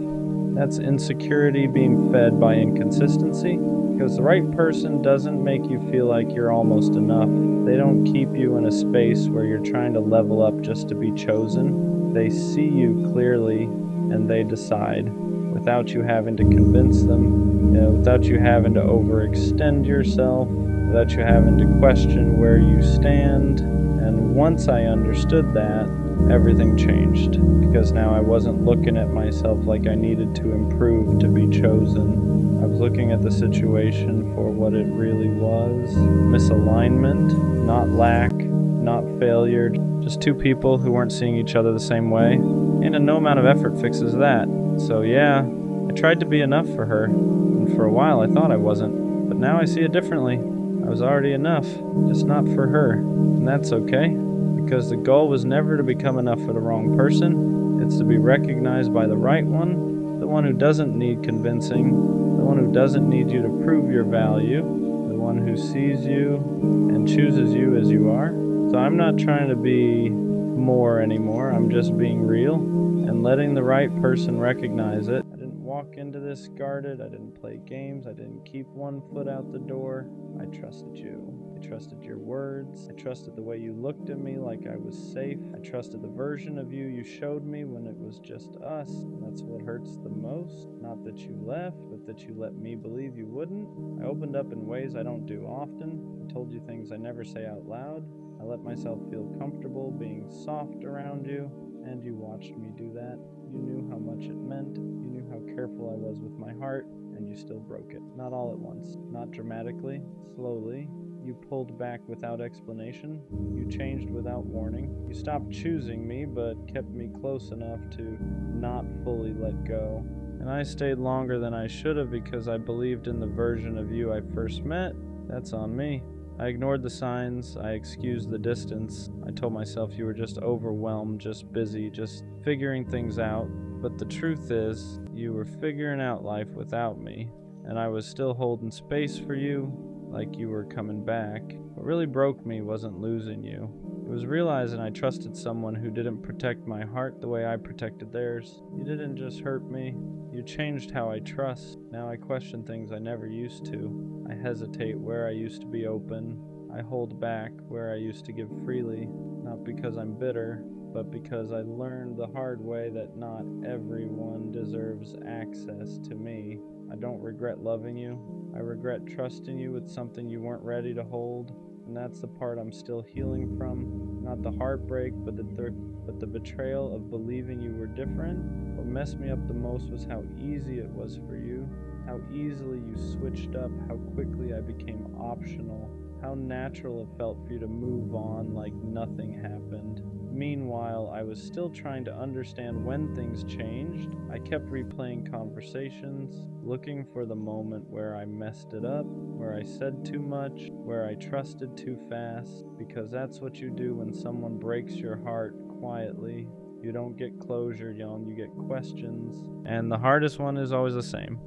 That's insecurity being fed by inconsistency. Because the right person doesn't make you feel like you're almost enough. They don't keep you in a space where you're trying to level up just to be chosen. They see you clearly and they decide, without you having to convince them, without you having to overextend yourself, without you having to question where you stand. And once I understood that, everything changed, because now I wasn't looking at myself like I needed to improve to be chosen. I was looking at the situation for what it really was: misalignment, not lack, not failure, just two people who weren't seeing each other the same way, and no amount of effort fixes that. So yeah, I tried to be enough for her, and for a while I thought I wasn't, but now I see it differently. I was already enough, just not for her, and that's okay, because the goal was never to become enough for the wrong person. It's to be recognized by the right one, the one who doesn't need convincing, the one who doesn't need you to prove your value, the one who sees you and chooses you as you are. So I'm not trying to be more anymore. I'm just being real and letting the right person recognize it. I didn't walk into this guarded. I didn't play games. I didn't keep one foot out the door. I trusted you. I trusted your words. I trusted the way you looked at me like I was safe. I trusted the version of you showed me when it was just us. That's what hurts the most. Not that you left, but that you let me believe you wouldn't. I opened up in ways I don't do often. I told you things I never say out loud. I let myself feel comfortable being soft around you, and you watched me do that. You knew how much it meant. You knew how careful I was with my heart, and you still broke it. Not all at once, not dramatically, slowly. You pulled back without explanation. You changed without warning. You stopped choosing me, but kept me close enough to not fully let go. And I stayed longer than I should have because I believed in the version of you I first met. That's on me. I ignored the signs. I excused the distance. I told myself you were just overwhelmed, just busy, just figuring things out. But the truth is, you were figuring out life without me, and I was still holding space for you, like you were coming back. What really broke me wasn't losing you. It was realizing I trusted someone who didn't protect my heart the way I protected theirs. You didn't just hurt me, you changed how I trust. Now I question things I never used to. I hesitate where I used to be open. I hold back where I used to give freely, not because I'm bitter, but because I learned the hard way that not everyone deserves access to me. I don't regret loving you. I regret trusting you with something you weren't ready to hold, and that's the part I'm still healing from. Not the heartbreak, but the betrayal of believing you were different. What messed me up the most was how easy it was for you, how easily you switched up, how quickly I became optional, how natural it felt for you to move on like nothing happened. Meanwhile, I was still trying to understand when things changed. I kept replaying conversations, looking for the moment where I messed it up, where I said too much, where I trusted too fast, because that's what you do when someone breaks your heart quietly. You don't get closure, Yon, you get questions. And the hardest one is always the same.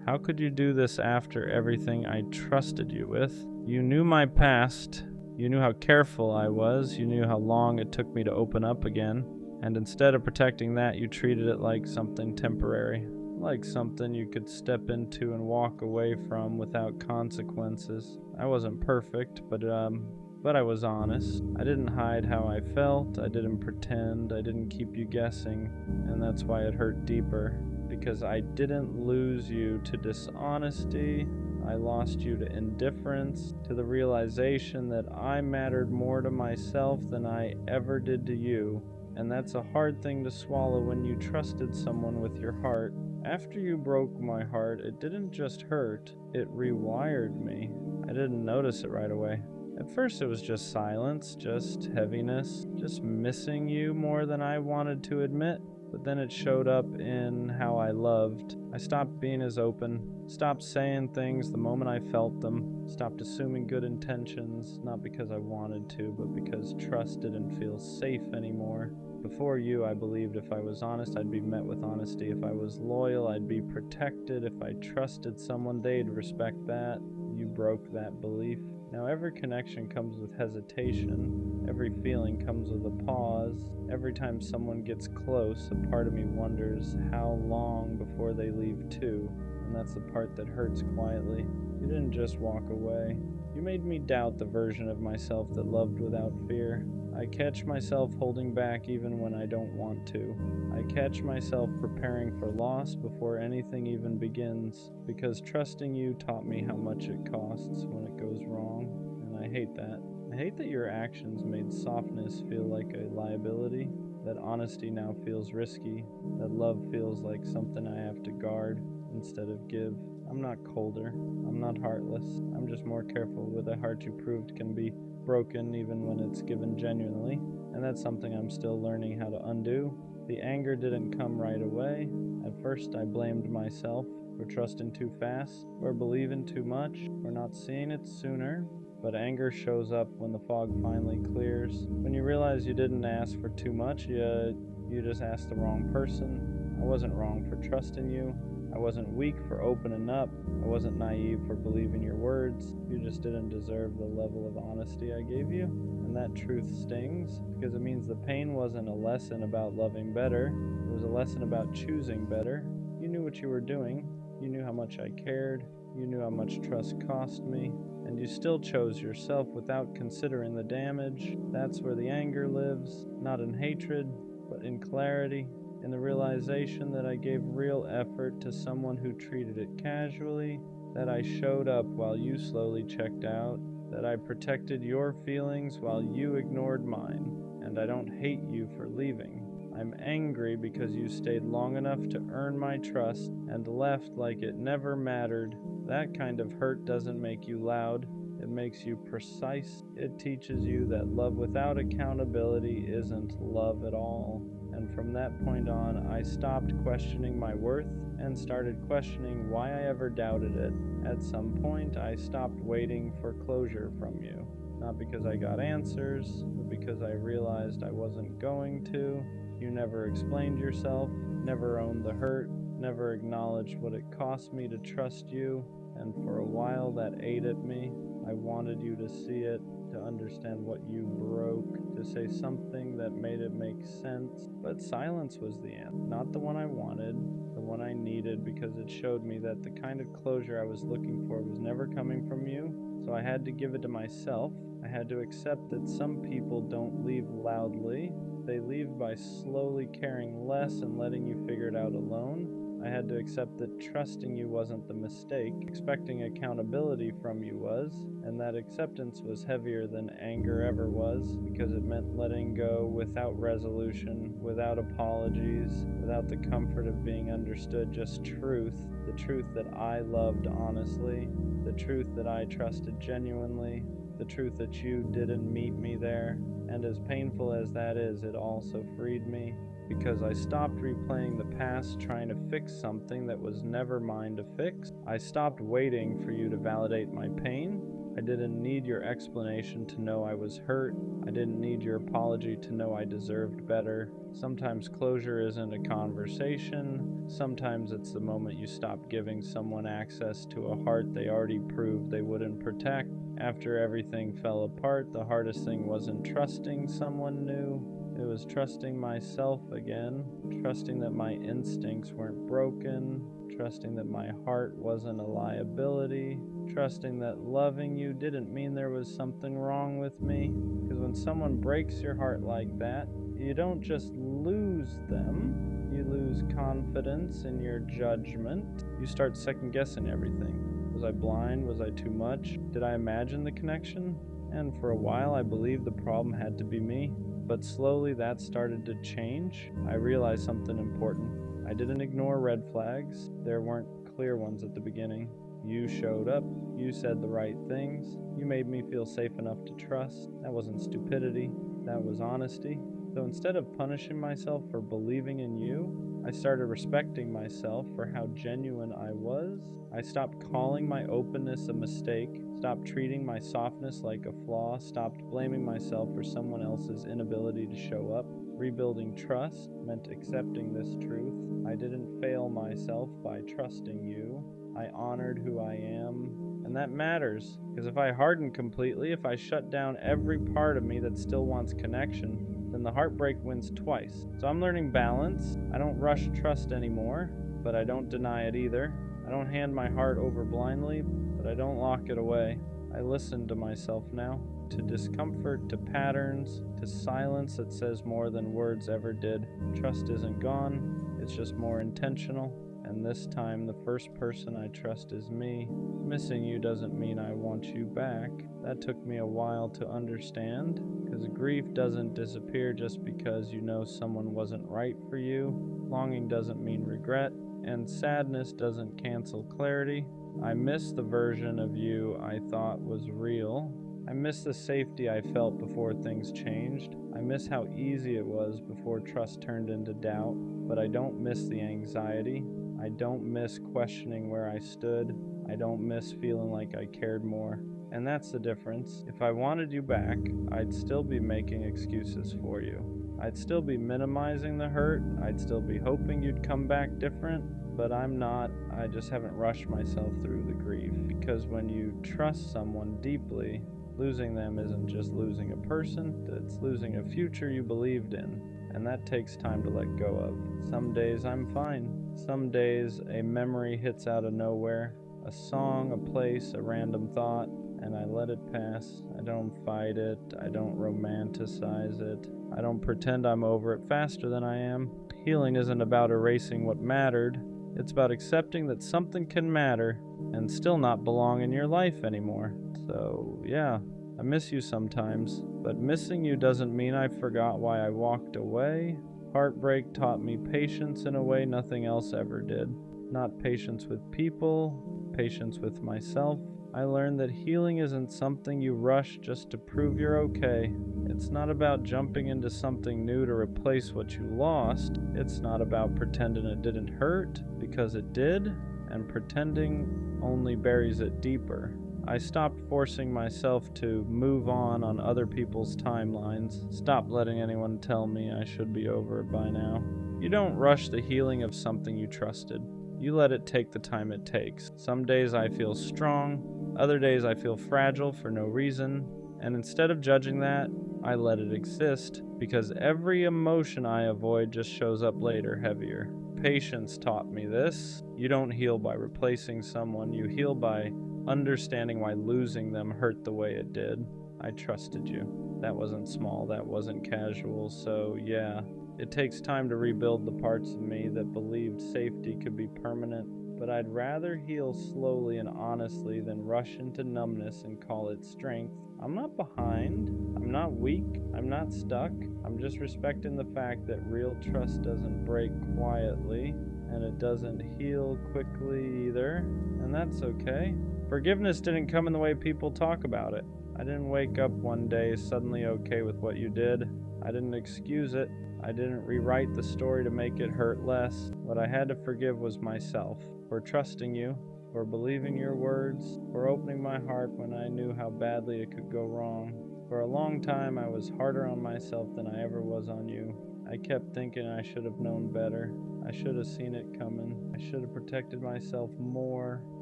How could you do this after everything I trusted you with? You knew my past. You knew how careful I was. You knew how long it took me to open up again. And instead of protecting that, you treated it like something temporary. Like something you could step into and walk away from without consequences. I wasn't perfect, but I was honest. I didn't hide how I felt. I didn't pretend. I didn't keep you guessing. And that's why it hurt deeper. Because I didn't lose you to dishonesty. I lost you to indifference, to the realization that I mattered more to myself than I ever did to you. And that's a hard thing to swallow when you trusted someone with your heart. After you broke my heart, it didn't just hurt, it rewired me. I didn't notice it right away. At first it was just silence, just heaviness, just missing you more than I wanted to admit. But then it showed up in how I loved. I stopped being as open, stopped saying things the moment I felt them, stopped assuming good intentions, not because I wanted to, but because trust didn't feel safe anymore. Before you, I believed if I was honest, I'd be met with honesty. If I was loyal, I'd be protected. If I trusted someone, they'd respect that. You broke that belief. Now every connection comes with hesitation. Every feeling comes with a pause. Every time someone gets close, a part of me wonders how long before they leave too. And that's the part that hurts quietly. You didn't just walk away. You made me doubt the version of myself that loved without fear. I catch myself holding back even when I don't want to. I catch myself preparing for loss before anything even begins, because trusting you taught me how much it costs when it goes wrong, and I hate that. I hate that your actions made softness feel like a liability, that honesty now feels risky, that love feels like something I have to guard instead of give. I'm not colder, I'm not heartless, I'm just more careful with a heart you proved can be broken even when it's given genuinely, and that's something I'm still learning how to undo. The anger didn't come right away. At first I blamed myself for trusting too fast, or believing too much, or not seeing it sooner. But anger shows up when the fog finally clears, when you realize you didn't ask for too much, you just asked the wrong person. I wasn't wrong for trusting you. I wasn't weak for opening up. I wasn't naive for believing your words. You just didn't deserve the level of honesty I gave you. And that truth stings, because it means the pain wasn't a lesson about loving better. It was a lesson about choosing better. You knew what you were doing. You knew how much I cared. You knew how much trust cost me. and you still chose yourself without considering the damage. That's where the anger lives, not in hatred, but in clarity, in the realization that I gave real effort to someone who treated it casually, that I showed up while you slowly checked out, that I protected your feelings while you ignored mine, and I don't hate you for leaving. I'm angry because you stayed long enough to earn my trust and left like it never mattered. That kind of hurt doesn't make you loud. It makes you precise. It teaches you that love without accountability isn't love at all. And from that point on, I stopped questioning my worth and started questioning why I ever doubted it. At some point, I stopped waiting for closure from you. Not because I got answers, but because I realized I wasn't going to. You never explained yourself, never owned the hurt, never acknowledged what it cost me to trust you, and for a while that ate at me. I wanted you to see it, to understand what you broke, to say something that made it make sense. But silence was the end, not the one I wanted, the one I needed, because it showed me that the kind of closure I was looking for was never coming from you. So I had to give it to myself. I had to accept that some people don't leave loudly. They leave by slowly caring less and letting you figure it out alone. I had to accept that trusting you wasn't the mistake, expecting accountability from you was, and that acceptance was heavier than anger ever was, because it meant letting go without resolution, without apologies, without the comfort of being understood, just truth, the truth that I loved honestly, the truth that I trusted genuinely, the truth that you didn't meet me there. And as painful as that is, it also freed me, because I stopped replaying the past trying to fix something that was never mine to fix. I stopped waiting for you to validate my pain. I didn't need your explanation to know I was hurt. I didn't need your apology to know I deserved better. Sometimes closure isn't a conversation. Sometimes it's the moment you stop giving someone access to a heart they already proved they wouldn't protect. After everything fell apart, the hardest thing wasn't trusting someone new. It was trusting myself again, trusting that my instincts weren't broken, trusting that my heart wasn't a liability, trusting that loving you didn't mean there was something wrong with me. Because when someone breaks your heart like that, you don't just lose them, you lose confidence in your judgment. You start second-guessing everything. Was I blind? Was I too much? Did I imagine the connection? And for a while I believed the problem had to be me. But slowly that started to change. I realized something important. I didn't ignore red flags. There weren't clear ones at the beginning. You showed up. You said the right things. You made me feel safe enough to trust. That wasn't stupidity. That was honesty. So instead of punishing myself for believing in you, I started respecting myself for how genuine I was. I stopped calling my openness a mistake, stopped treating my softness like a flaw, stopped blaming myself for someone else's inability to show up. Rebuilding trust meant accepting this truth. I didn't fail myself by trusting you. I honored who I am. And that matters, because if I harden completely, if I shut down every part of me that still wants connection, then the heartbreak wins twice. So I'm learning balance. I don't rush trust anymore, but I don't deny it either. I don't hand my heart over blindly, but I don't lock it away. I listen to myself now, to discomfort, to patterns, to silence that says more than words ever did. Trust isn't gone, it's just more intentional. And this time, the first person I trust is me. Missing you doesn't mean I want you back. That took me a while to understand, because grief doesn't disappear just because you know someone wasn't right for you. Longing doesn't mean regret, and sadness doesn't cancel clarity. I miss the version of you I thought was real. I miss the safety I felt before things changed. I miss how easy it was before trust turned into doubt. But I don't miss the anxiety. I don't miss questioning where I stood. I don't miss feeling like I cared more. And that's the difference. If I wanted you back, I'd still be making excuses for you. I'd still be minimizing the hurt. I'd still be hoping you'd come back different. But I'm not. I just haven't rushed myself through the grief. Because when you trust someone deeply, losing them isn't just losing a person, it's losing a future you believed in. And that takes time to let go of. Some days I'm fine. Some days a memory hits out of nowhere. A song, a place, a random thought. and I let it pass. I don't fight it. I don't romanticize it. I don't pretend I'm over it faster than I am. Healing isn't about erasing what mattered. It's about accepting that something can matter and still not belong in your life anymore. So, yeah, I miss you sometimes, but missing you doesn't mean I forgot why I walked away. Heartbreak taught me patience in a way nothing else ever did. Not patience with people, patience with myself. I learned that healing isn't something you rush just to prove you're okay. It's not about jumping into something new to replace what you lost. It's not about pretending it didn't hurt, because it did, and pretending only buries it deeper. I stopped forcing myself to move on other people's timelines. Stopped letting anyone tell me I should be over it by now. You don't rush the healing of something you trusted. You let it take the time it takes. Some days I feel strong, other days I feel fragile for no reason, and instead of judging that, I let it exist, because every emotion I avoid just shows up later heavier. Patience taught me this. You don't heal by replacing someone, you heal by understanding why losing them hurt the way it did. I trusted you. That wasn't small, that wasn't casual, so yeah. It takes time to rebuild the parts of me that believed safety could be permanent, but I'd rather heal slowly and honestly than rush into numbness and call it strength. I'm not behind, I'm not weak, I'm not stuck. I'm just respecting the fact that real trust doesn't break quietly, and it doesn't heal quickly either, and that's okay. Forgiveness didn't come in the way people talk about it. I didn't wake up one day suddenly okay with what you did. I didn't excuse it. I didn't rewrite the story to make it hurt less. What I had to forgive was myself, for trusting you, for believing your words, for opening my heart when I knew how badly it could go wrong. For a long time, I was harder on myself than I ever was on you. I kept thinking I should have known better. I should have seen it coming. I should have protected myself more.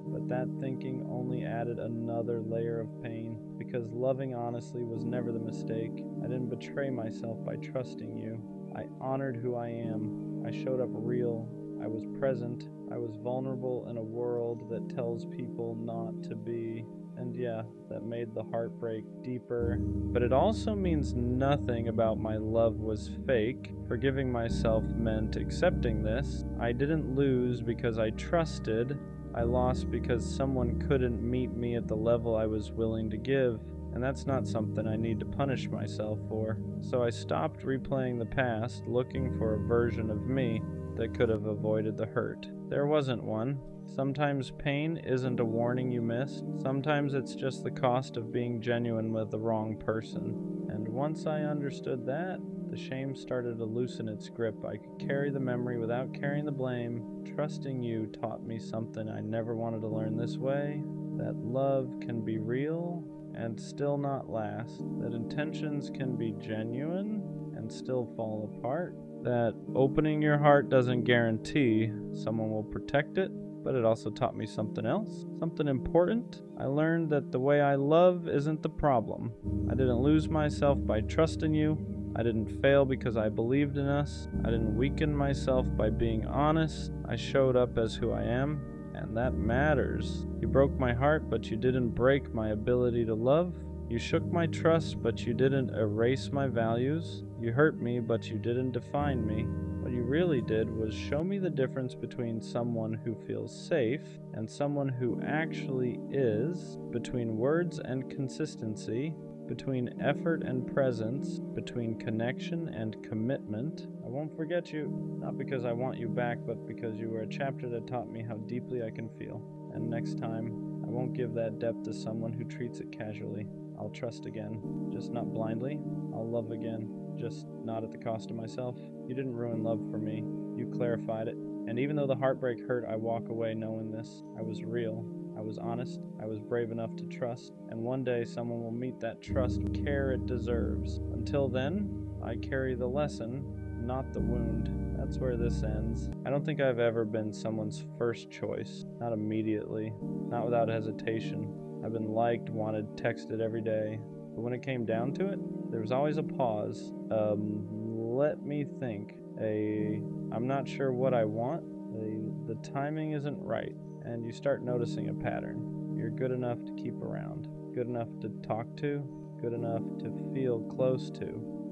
But that thinking only added another layer of pain, because loving honestly was never the mistake. I didn't betray myself by trusting you. I honored who I am. I showed up real. I was present. I was vulnerable in a world that tells people not to be. And yeah, that made the heartbreak deeper. But it also means nothing about my love was fake. Forgiving myself meant accepting this. I didn't lose because I trusted. I lost because someone couldn't meet me at the level I was willing to give. And that's not something I need to punish myself for. So I stopped replaying the past, looking for a version of me that could have avoided the hurt. There wasn't one. Sometimes pain isn't a warning you missed. Sometimes it's just the cost of being genuine with the wrong person. And once I understood that, the shame started to loosen its grip. I could carry the memory without carrying the blame. Trusting you taught me something I never wanted to learn this way. That love can be real and still not last. That intentions can be genuine and still fall apart. That opening your heart doesn't guarantee someone will protect it, but it also taught me something else, something important. I learned that the way I love isn't the problem. I didn't lose myself by trusting you. I didn't fail because I believed in us. I didn't weaken myself by being honest. I showed up as who I am, and that matters. You broke my heart, but you didn't break my ability to love. You shook my trust, but you didn't erase my values. You hurt me, but you didn't define me. What you really did was show me the difference between someone who feels safe and someone who actually is, between words and consistency, between effort and presence, between connection and commitment. I won't forget you, not because I want you back, but because you were a chapter that taught me how deeply I can feel. And next time, I won't give that depth to someone who treats it casually. I'll trust again, just not blindly. I'll love again, just not at the cost of myself. You didn't ruin love for me. You clarified it. And even though the heartbreak hurt, I walk away knowing this. I was real. I was honest. I was brave enough to trust. And one day someone will meet that trust care it deserves. Until then, I carry the lesson, not the wound. That's where this ends. I don't think I've ever been someone's first choice. Not immediately. Not without hesitation. I've been liked, wanted, texted every day. But when it came down to it, there was always a pause. Let me think. I'm not sure what I want. The timing isn't right. And you start noticing a pattern. You're good enough to keep around. good enough to talk to, good enough to feel close to,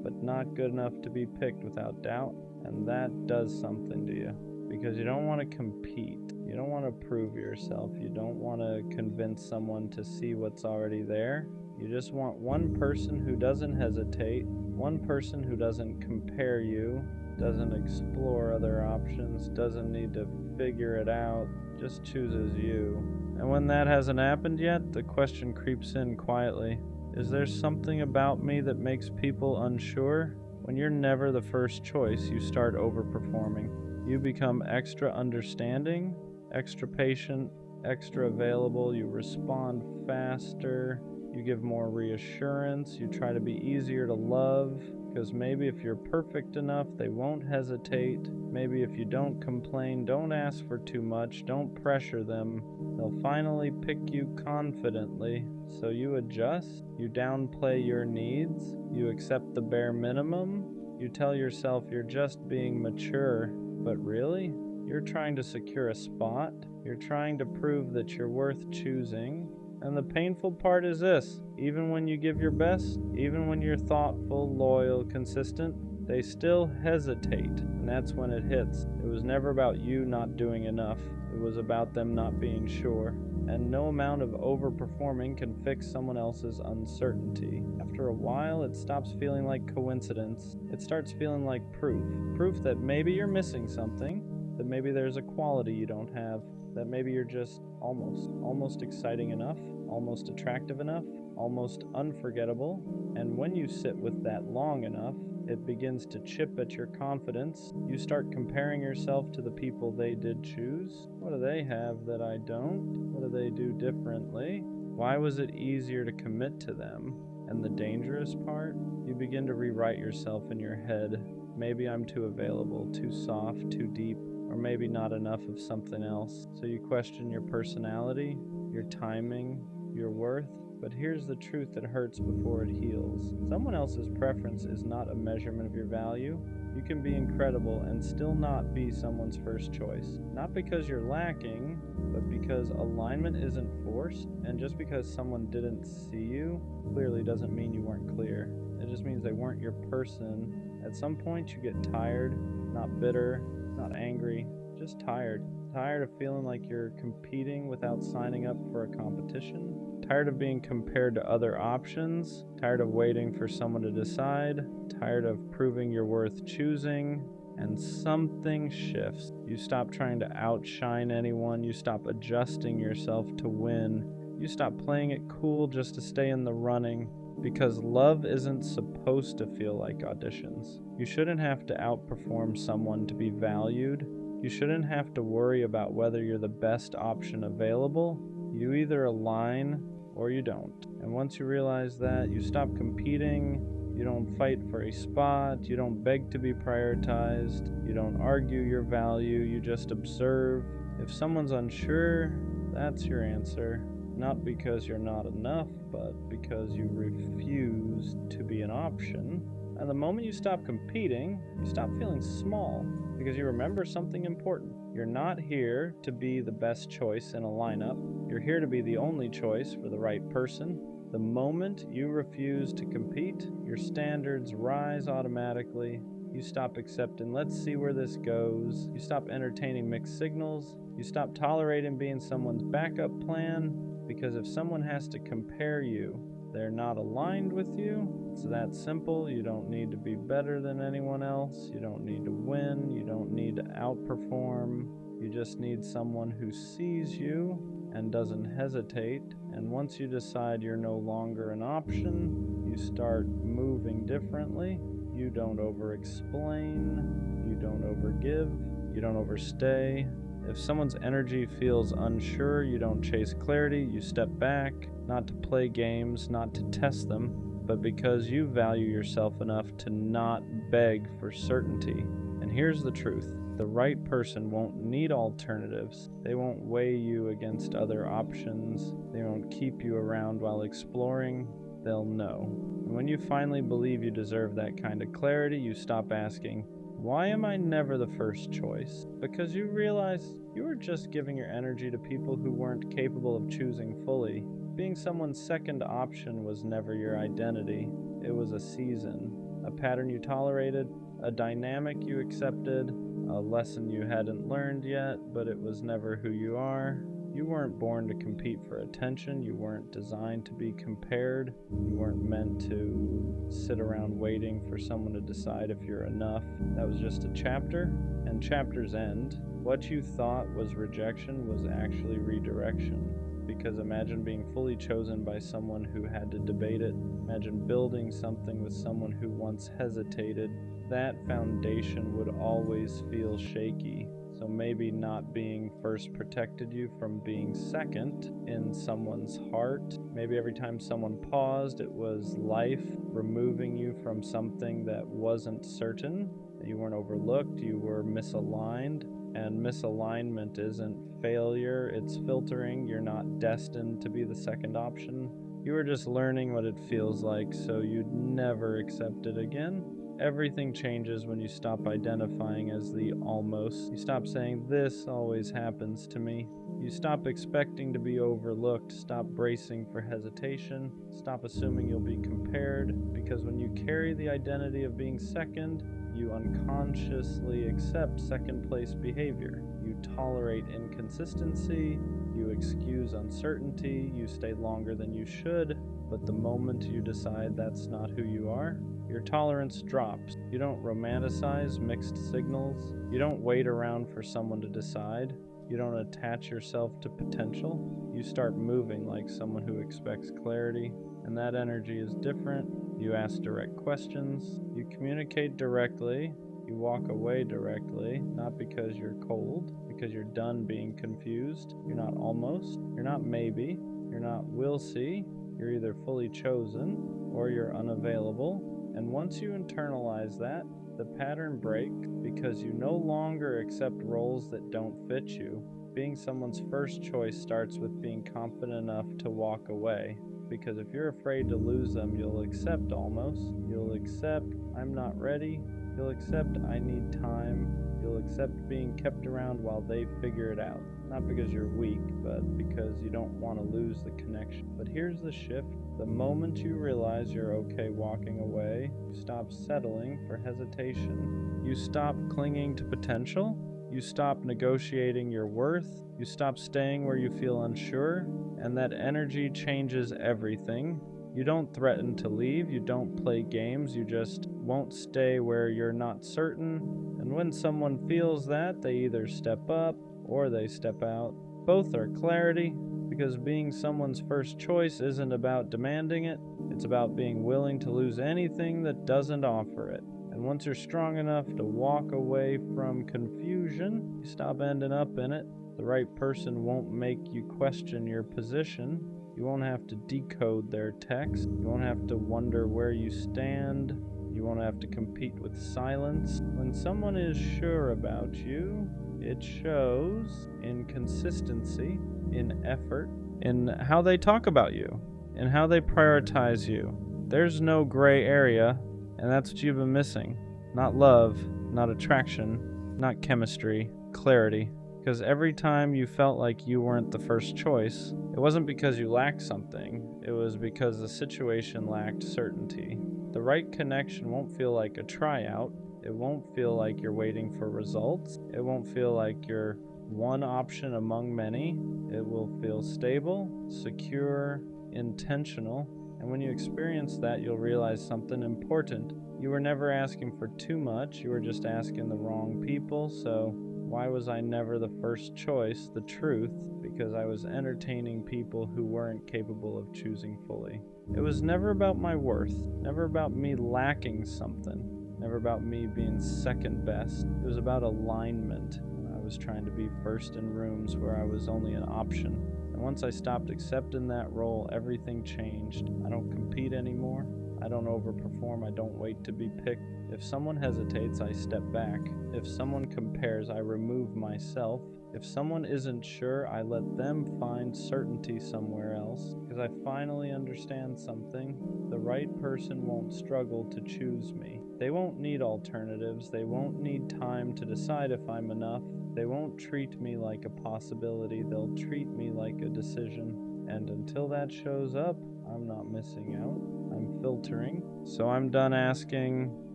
but not good enough to be picked without doubt. And that does something to you, because you don't want to compete. You don't want to prove yourself. You don't want to convince someone to see what's already there. You just want one person who doesn't hesitate, one person who doesn't compare you, doesn't explore other options, doesn't need to figure it out, just chooses you. And when that hasn't happened yet, the question creeps in quietly. Is there something about me that makes people unsure? When you're never the first choice, you start overperforming. You become extra understanding, extra patient, extra available. You respond faster. You give more reassurance. You try to be easier to love, because maybe if you're perfect enough, they won't hesitate. Maybe if you don't complain, don't ask for too much, don't pressure them, they'll finally pick you confidently. So you adjust, you downplay your needs, you accept the bare minimum, you tell yourself you're just being mature, but really, you're trying to secure a spot, you're trying to prove that you're worth choosing. And the painful part is this: even when you give your best, even when you're thoughtful, loyal, consistent, they still hesitate, and that's when it hits. It was never about you not doing enough. It was about them not being sure. And no amount of overperforming can fix someone else's uncertainty. After a while, it stops feeling like coincidence. It starts feeling like proof. Proof that maybe you're missing something, that maybe there's a quality you don't have, that maybe you're just almost exciting enough, almost attractive enough, almost unforgettable. And when you sit with that long enough, it begins to chip at your confidence. You start comparing yourself to the people they did choose. What do they have that I don't? What do they do differently? Why was it easier to commit to them? And the dangerous part, you begin to rewrite yourself in your head. Maybe I'm too available, too soft, too deep, or maybe not enough of something else. So you question your personality, your timing, your worth. But here's the truth that hurts before it heals. Someone else's preference is not a measurement of your value. You can be incredible and still not be someone's first choice. Not because you're lacking, but because alignment isn't forced. And just because someone didn't see you clearly doesn't mean you weren't clear. It just means they weren't your person. At some point you get tired, not bitter, not angry, just tired. Tired of feeling like you're competing without signing up for a competition. Tired of being compared to other options. Tired of waiting for someone to decide. Tired of proving you're worth choosing. And something shifts. You stop trying to outshine anyone. You stop adjusting yourself to win. You stop playing it cool just to stay in the running. Because love isn't supposed to feel like auditions. You shouldn't have to outperform someone to be valued. You shouldn't have to worry about whether you're the best option available. You either align or you don't. And once you realize that, you stop competing. You don't fight for a spot. You don't beg to be prioritized. You don't argue your value. You just observe. If someone's unsure, that's your answer. Not because you're not enough, but because you refuse to be an option. And the moment you stop competing, you stop feeling small, because you remember something important. You're not here to be the best choice in a lineup. You're here to be the only choice for the right person. The moment you refuse to compete, your standards rise automatically. You stop accepting, let's see where this goes. You stop entertaining mixed signals. You stop tolerating being someone's backup plan. Because if someone has to compare you, they're not aligned with you. It's that simple. You don't need to be better than anyone else. You don't need to win. You don't need to outperform. You just need someone who sees you and doesn't hesitate. And once you decide you're no longer an option, you start moving differently. You don't over-explain. You don't over-give. You don't overstay. If someone's energy feels unsure, you don't chase clarity, you step back, not to play games, not to test them, but because you value yourself enough to not beg for certainty. And here's the truth. The right person won't need alternatives. They won't weigh you against other options. They won't keep you around while exploring. They'll know. And when you finally believe you deserve that kind of clarity, you stop asking, why am I never the first choice? Because you realize you were just giving your energy to people who weren't capable of choosing fully. Being someone's second option was never your identity. It was a season, a pattern you tolerated, a dynamic you accepted, a lesson you hadn't learned yet, but it was never who you are. You weren't born to compete for attention. You weren't designed to be compared. You weren't meant to sit around waiting for someone to decide if you're enough. That was just a chapter, and chapters end. What you thought was rejection was actually redirection. Because imagine being fully chosen by someone who had to debate it. Imagine building something with someone who once hesitated. That foundation would always feel shaky. So maybe not being first protected you from being second in someone's heart. Maybe every time someone paused, it was life removing you from something that wasn't certain. You weren't overlooked, you were misaligned. And misalignment isn't failure, it's filtering. You're not destined to be the second option. You were just learning what it feels like, so you'd never accept it again. Everything changes when you stop identifying as the almost. You stop saying, this always happens to me. You stop expecting to be overlooked, stop bracing for hesitation, stop assuming you'll be compared, because when you carry the identity of being second, you unconsciously accept second-place behavior. You tolerate inconsistency, you excuse uncertainty, you stay longer than you should, but the moment you decide that's not who you are, your tolerance drops. You don't romanticize mixed signals. You don't wait around for someone to decide. You don't attach yourself to potential. You start moving like someone who expects clarity, and that energy is different. You ask direct questions. You communicate directly. You walk away directly, not because you're cold, because you're done being confused. You're not almost. You're not maybe. You're not will see. You're either fully chosen or you're unavailable. And once you internalize that, the pattern breaks because you no longer accept roles that don't fit you. Being someone's first choice starts with being confident enough to walk away. Because if you're afraid to lose them, you'll accept almost. You'll accept, I'm not ready. You'll accept, I need time. You'll accept being kept around while they figure it out. Not because you're weak, but because you don't want to lose the connection. But here's the shift. The moment you realize you're okay walking away, you stop settling for hesitation. You stop clinging to potential. You stop negotiating your worth. You stop staying where you feel unsure. And that energy changes everything. You don't threaten to leave. You don't play games. You just won't stay where you're not certain. And when someone feels that, they either step up or they step out. Both are clarity, because being someone's first choice isn't about demanding it. It's about being willing to lose anything that doesn't offer it. And once you're strong enough to walk away from confusion, you stop ending up in it. The right person won't make you question your position. You won't have to decode their text. You won't have to wonder where you stand. You won't have to compete with silence. When someone is sure about you, it shows in consistency, in effort, in how they talk about you, in how they prioritize you. There's no gray area, and that's what you've been missing. Not love, not attraction, not chemistry, clarity. Because every time you felt like you weren't the first choice, it wasn't because you lacked something, it was because the situation lacked certainty. The right connection won't feel like a tryout. It won't feel like you're waiting for results. It won't feel like you're one option among many. It will feel stable, secure, intentional. And when you experience that, you'll realize something important. You were never asking for too much. You were just asking the wrong people. So why was I never the first choice? The truth, because I was entertaining people who weren't capable of choosing fully. It was never about my worth, never about me lacking something, never about me being second best. It was about alignment. I was trying to be first in rooms where I was only an option. And once I stopped accepting that role, everything changed. I don't compete anymore. I don't overperform. I don't wait to be picked. If someone hesitates, I step back. If someone compares, I remove myself. If someone isn't sure, I let them find certainty somewhere else. Because I finally understand something. The right person won't struggle to choose me. They won't need alternatives. They won't need time to decide if I'm enough. They won't treat me like a possibility. They'll treat me like a decision. And until that shows up, I'm not missing out. I'm filtering. So I'm done asking,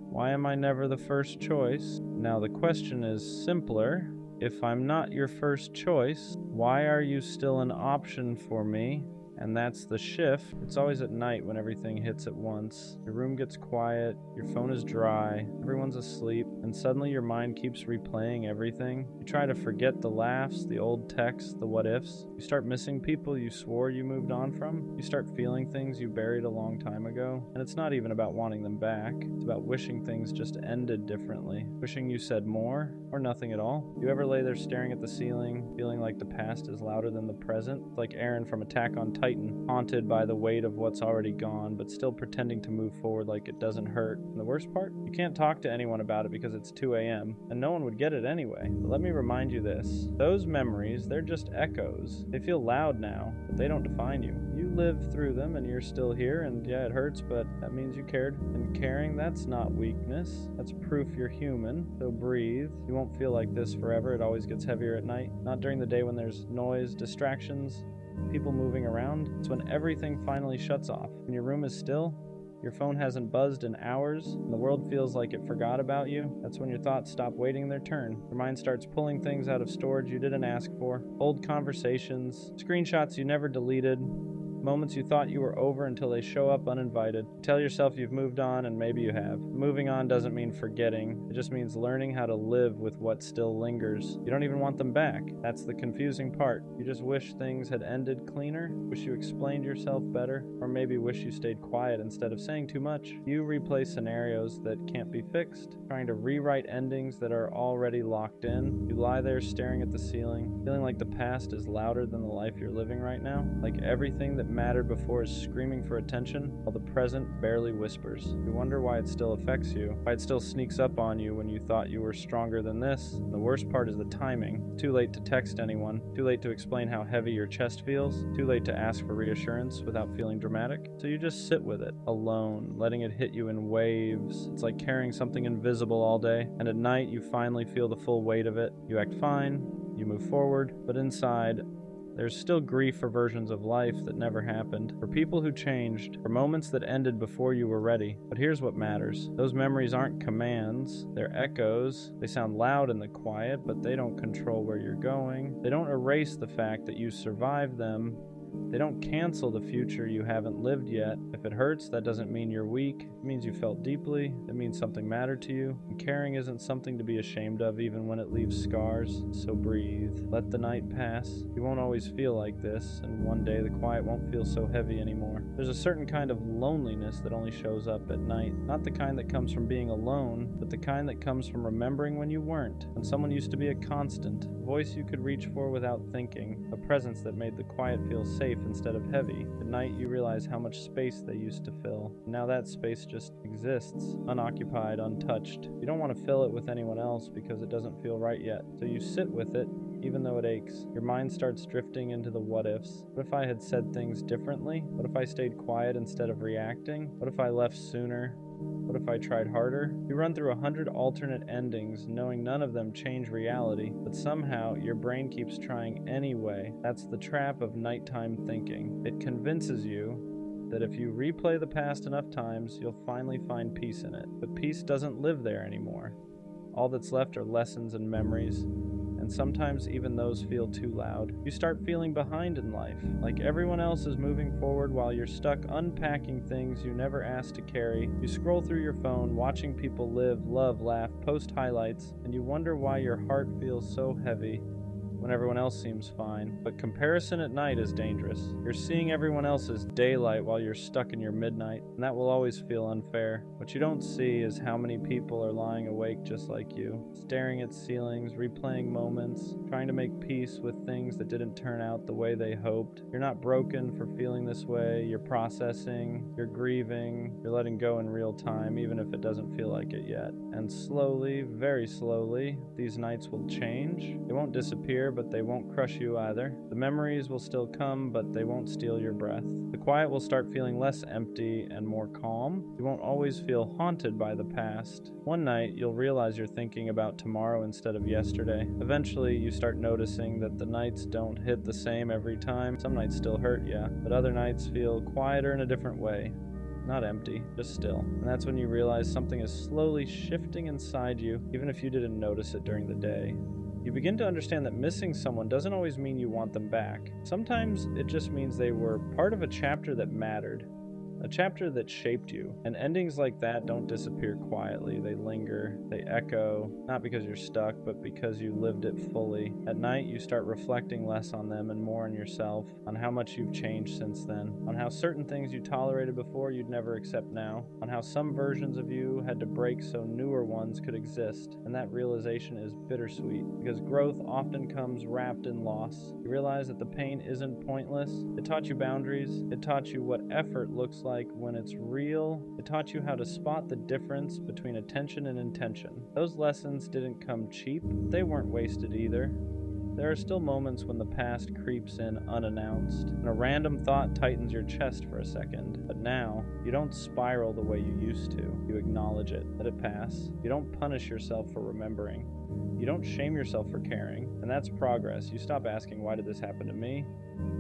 why am I never the first choice? Now the question is simpler. If I'm not your first choice, why are you still an option for me? And that's the shift. It's always at night when everything hits at once. Your room gets quiet, your phone is dry, everyone's asleep, and suddenly your mind keeps replaying everything. You try to forget the laughs, the old texts, the what ifs. You start missing people you swore you moved on from. You start feeling things you buried a long time ago. And it's not even about wanting them back. It's about wishing things just ended differently. Wishing you said more or nothing at all. You ever lay there staring at the ceiling, feeling like the past is louder than the present? It's like Aaron from Attack on Titan, haunted by the weight of what's already gone, but still pretending to move forward like it doesn't hurt. And the worst part? You can't talk to anyone about it because it's 2 a.m., and no one would get it anyway. But let me remind you this. Those memories, they're just echoes. They feel loud now, but they don't define you. You lived through them and you're still here, and yeah, it hurts, but that means you cared. And caring, that's not weakness. That's proof you're human. So breathe. You won't feel like this forever. It always gets heavier at night. Not during the day when there's noise, distractions, people moving around. It's when everything finally shuts off. When your room is still, your phone hasn't buzzed in hours, and the world feels like it forgot about you. That's when your thoughts stop waiting their turn. Your mind starts pulling things out of storage you didn't ask for. Old conversations, screenshots you never deleted, moments you thought you were over until they show up uninvited. Tell yourself you've moved on, and maybe you have. Moving on doesn't mean forgetting. It just means learning how to live with what still lingers. You don't even want them back. That's the confusing part. You just wish things had ended cleaner, wish you explained yourself better, or maybe wish you stayed quiet instead of saying too much. You replay scenarios that can't be fixed, trying to rewrite endings that are already locked in. You lie there staring at the ceiling, feeling like the past is louder than the life you're living right now, like everything that mattered before is screaming for attention, while the present barely whispers. You wonder why it still affects you, why it still sneaks up on you when you thought you were stronger than this. And the worst part is the timing. Too late to text anyone, too late to explain how heavy your chest feels, too late to ask for reassurance without feeling dramatic. So you just sit with it, alone, letting it hit you in waves. It's like carrying something invisible all day, and at night you finally feel the full weight of it. You act fine, you move forward, but inside, there's still grief for versions of life that never happened, for people who changed, for moments that ended before you were ready. But here's what matters. Those memories aren't commands, they're echoes. They sound loud in the quiet, but they don't control where you're going. They don't erase the fact that you survived them. They don't cancel the future you haven't lived yet. If it hurts, that doesn't mean you're weak. It means you felt deeply. It means something mattered to you. And caring isn't something to be ashamed of even when it leaves scars. So breathe. Let the night pass. You won't always feel like this, and one day the quiet won't feel so heavy anymore. There's a certain kind of loneliness that only shows up at night. Not the kind that comes from being alone, but the kind that comes from remembering when you weren't. When someone used to be a constant, a voice you could reach for without thinking, a presence that made the quiet feel safe instead of heavy. At night you realize how much space they used to fill. Now that space just exists, unoccupied, untouched. You don't want to fill it with anyone else because it doesn't feel right yet. So you sit with it, even though it aches. Your mind starts drifting into the what ifs. What if I had said things differently? What if I stayed quiet instead of reacting? What if I left sooner? What if I tried harder? You run through 100 alternate endings, knowing none of them change reality, but somehow your brain keeps trying anyway. That's the trap of nighttime thinking. It convinces you that if you replay the past enough times, you'll finally find peace in it. But peace doesn't live there anymore. All that's left are lessons and memories, and sometimes even those feel too loud. You start feeling behind in life, like everyone else is moving forward while you're stuck unpacking things you never asked to carry. You scroll through your phone, watching people live, love, laugh, post highlights, and you wonder why your heart feels so heavy when everyone else seems fine. But comparison at night is dangerous. You're seeing everyone else's daylight while you're stuck in your midnight, and that will always feel unfair. What you don't see is how many people are lying awake just like you, staring at ceilings, replaying moments, trying to make peace with things that didn't turn out the way they hoped. You're not broken for feeling this way. You're processing, you're grieving, you're letting go in real time, even if it doesn't feel like it yet. And slowly, very slowly, these nights will change. They won't disappear, there, but they won't crush you either. The memories will still come, but they won't steal your breath. The quiet will start feeling less empty and more calm. You won't always feel haunted by the past. One night, you'll realize you're thinking about tomorrow instead of yesterday. Eventually, you start noticing that the nights don't hit the same every time. Some nights still hurt, yeah, but other nights feel quieter in a different way. Not empty, just still. And that's when you realize something is slowly shifting inside you, even if you didn't notice it during the day. You begin to understand that missing someone doesn't always mean you want them back. Sometimes it just means they were part of a chapter that mattered. A chapter that shaped you. And endings like that don't disappear quietly. They linger, they echo, not because you're stuck, but because you lived it fully. At night, you start reflecting less on them and more on yourself, on how much you've changed since then, on how certain things you tolerated before you'd never accept now, on how some versions of you had to break so newer ones could exist. And that realization is bittersweet, because growth often comes wrapped in loss. You realize that the pain isn't pointless. It taught you boundaries. It taught you what effort looks like when it's real. It taught you how to spot the difference between attention and intention. Those lessons didn't come cheap. They weren't wasted either. There are still moments when the past creeps in unannounced, and a random thought tightens your chest for a second. But now, you don't spiral the way you used to. You acknowledge it, let it pass. You don't punish yourself for remembering. You don't shame yourself for caring, and that's progress. You stop asking, why did this happen to me?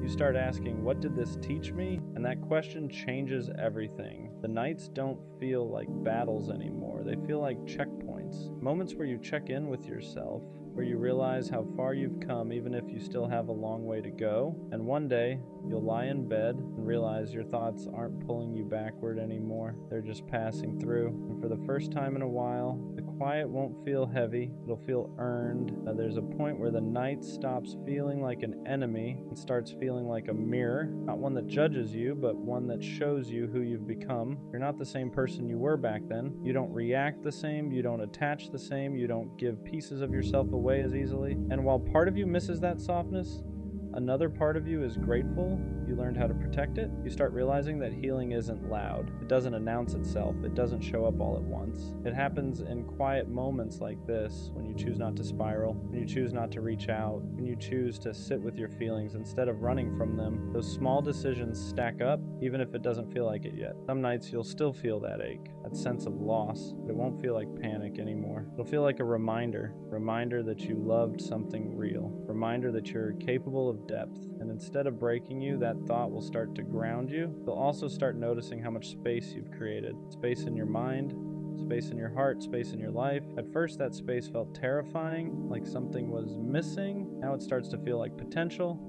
You start asking, what did this teach me? And that question changes everything. The nights don't feel like battles anymore. They feel like checkpoints. Moments where you check in with yourself, where you realize how far you've come even if you still have a long way to go. And one day, you'll lie in bed and realize your thoughts aren't pulling you backward anymore. They're just passing through. And for the first time in a while, the quiet won't feel heavy. It'll feel earned. There's a point where the night stops feeling like an enemy and starts feeling like a mirror. Not one that judges you, but one that shows you who you've become. You're not the same person you were back then. You don't react the same. You don't attach the same. You don't give pieces of yourself away as easily. And while part of you misses that softness, another part of you is grateful you learned how to protect it. You start realizing that healing isn't loud. It doesn't announce itself. It doesn't show up all at once. It happens in quiet moments like this, when you choose not to spiral, when you choose not to reach out, when you choose to sit with your feelings instead of running from them. Those small decisions stack up, even if it doesn't feel like it yet. Some nights you'll still feel that ache, that sense of loss, but it won't feel like panic anymore. It'll feel like a reminder that you loved something real, reminder that you're capable of depth. And instead of breaking you, that thought will start to ground you. You'll also start noticing how much space you've created. Space in your mind, space in your heart, space in your life. At first, that space felt terrifying, like something was missing. Now it starts to feel like potential,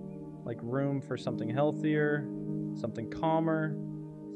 like room for something healthier, something calmer,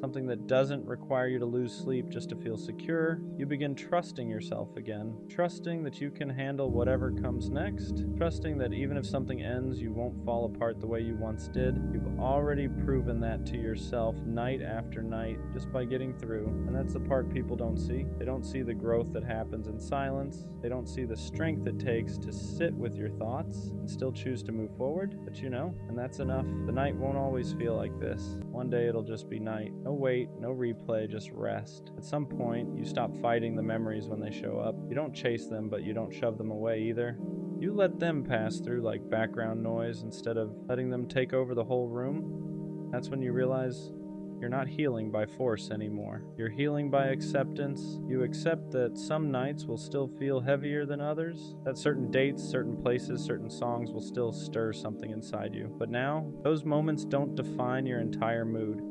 something that doesn't require you to lose sleep just to feel secure. You begin trusting yourself again, trusting that you can handle whatever comes next, trusting that even if something ends, you won't fall apart the way you once did. You've already proven that to yourself night after night just by getting through. And that's the part people don't see. They don't see the growth that happens in silence. They don't see the strength it takes to sit with your thoughts and still choose to move forward. But you know, and that's enough. The night won't always feel like this. One day it'll just be night. No wait, no replay, just rest. At some point, you stop fighting the memories when they show up. You don't chase them, but you don't shove them away either. You let them pass through like background noise instead of letting them take over the whole room. That's when you realize you're not healing by force anymore. You're healing by acceptance. You accept that some nights will still feel heavier than others, that certain dates, certain places, certain songs will still stir something inside you. But now, those moments don't define your entire mood.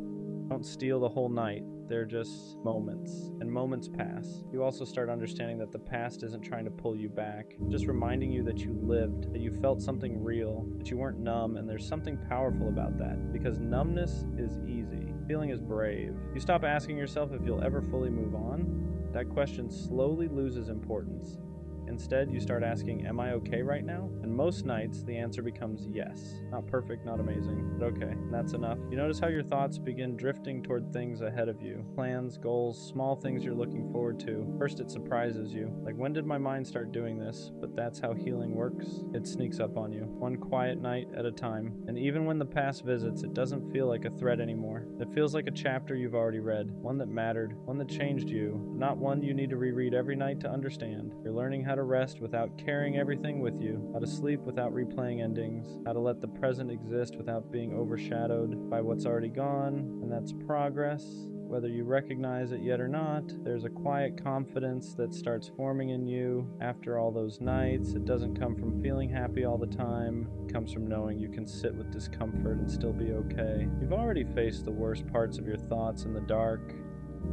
Don't steal the whole night. They're just moments, and moments pass. You also start understanding that the past isn't trying to pull you back, just reminding you that you lived, that you felt something real, that you weren't numb, and there's something powerful about that, because numbness is easy. Feeling is brave. You stop asking yourself if you'll ever fully move on. That question slowly loses importance. Instead, you start asking, am I okay right now? And most nights, the answer becomes yes. Not perfect, not amazing, but okay. And that's enough. You notice how your thoughts begin drifting toward things ahead of you. Plans, goals, small things you're looking forward to. First, it surprises you. Like, when did my mind start doing this? But that's how healing works. It sneaks up on you, one quiet night at a time. And even when the past visits, it doesn't feel like a threat anymore. It feels like a chapter you've already read. One that mattered. One that changed you. Not one you need to reread every night to understand. You're learning how to rest without carrying everything with you, how to sleep without replaying endings, how to let the present exist without being overshadowed by what's already gone, and that's progress. Whether you recognize it yet or not, there's a quiet confidence that starts forming in you after all those nights. It doesn't come from feeling happy all the time. It comes from knowing you can sit with discomfort and still be okay. You've already faced the worst parts of your thoughts in the dark,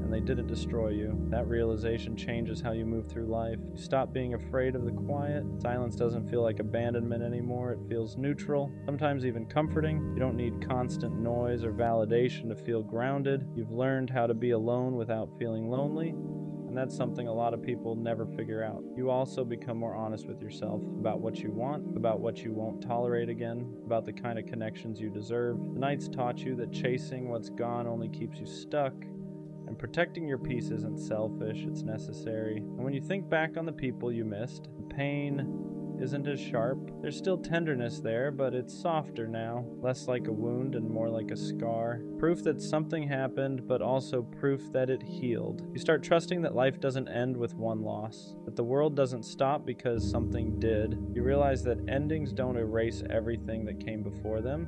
and they didn't destroy you. That realization changes how you move through life. You stop being afraid of the quiet. Silence doesn't feel like abandonment anymore. It feels neutral, sometimes even comforting. You don't need constant noise or validation to feel grounded. You've learned how to be alone without feeling lonely, and that's something a lot of people never figure out. You also become more honest with yourself about what you want, about what you won't tolerate again, about the kind of connections you deserve. The nights taught you that chasing what's gone only keeps you stuck, and protecting your peace isn't selfish, it's necessary. And when you think back on the people you missed, the pain isn't as sharp. There's still tenderness there, but it's softer now, less like a wound and more like a scar. Proof that something happened, but also proof that it healed. You start trusting that life doesn't end with one loss, that the world doesn't stop because something did. You realize that endings don't erase everything that came before them,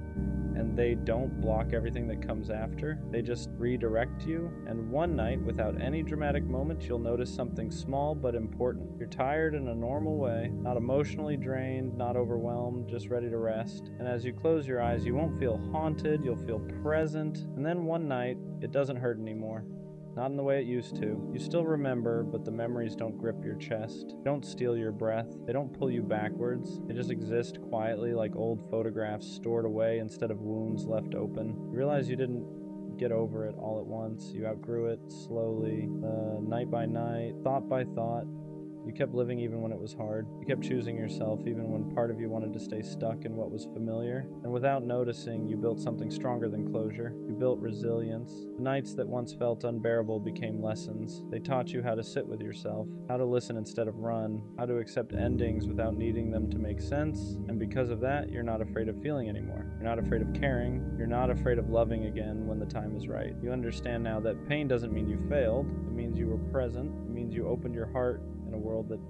and they don't block everything that comes after. They just redirect you, and one night, without any dramatic moment, you'll notice something small but important. You're tired in a normal way, not emotionally drained, not overwhelmed, just ready to rest. And as you close your eyes, you won't feel haunted, you'll feel present. And then one night, it doesn't hurt anymore. Not in the way it used to. You still remember, but the memories don't grip your chest. They don't steal your breath. They don't pull you backwards. They just exist quietly like old photographs stored away instead of wounds left open. You realize you didn't get over it all at once. You outgrew it slowly, night by night, thought by thought. You kept living even when it was hard. You kept choosing yourself even when part of you wanted to stay stuck in what was familiar. And without noticing, you built something stronger than closure. You built resilience. The nights that once felt unbearable became lessons. They taught you how to sit with yourself, how to listen instead of run, how to accept endings without needing them to make sense. And because of that, you're not afraid of feeling anymore. You're not afraid of caring. You're not afraid of loving again when the time is right. You understand now that pain doesn't mean you failed. It means you were present. It means you opened your heart in a world that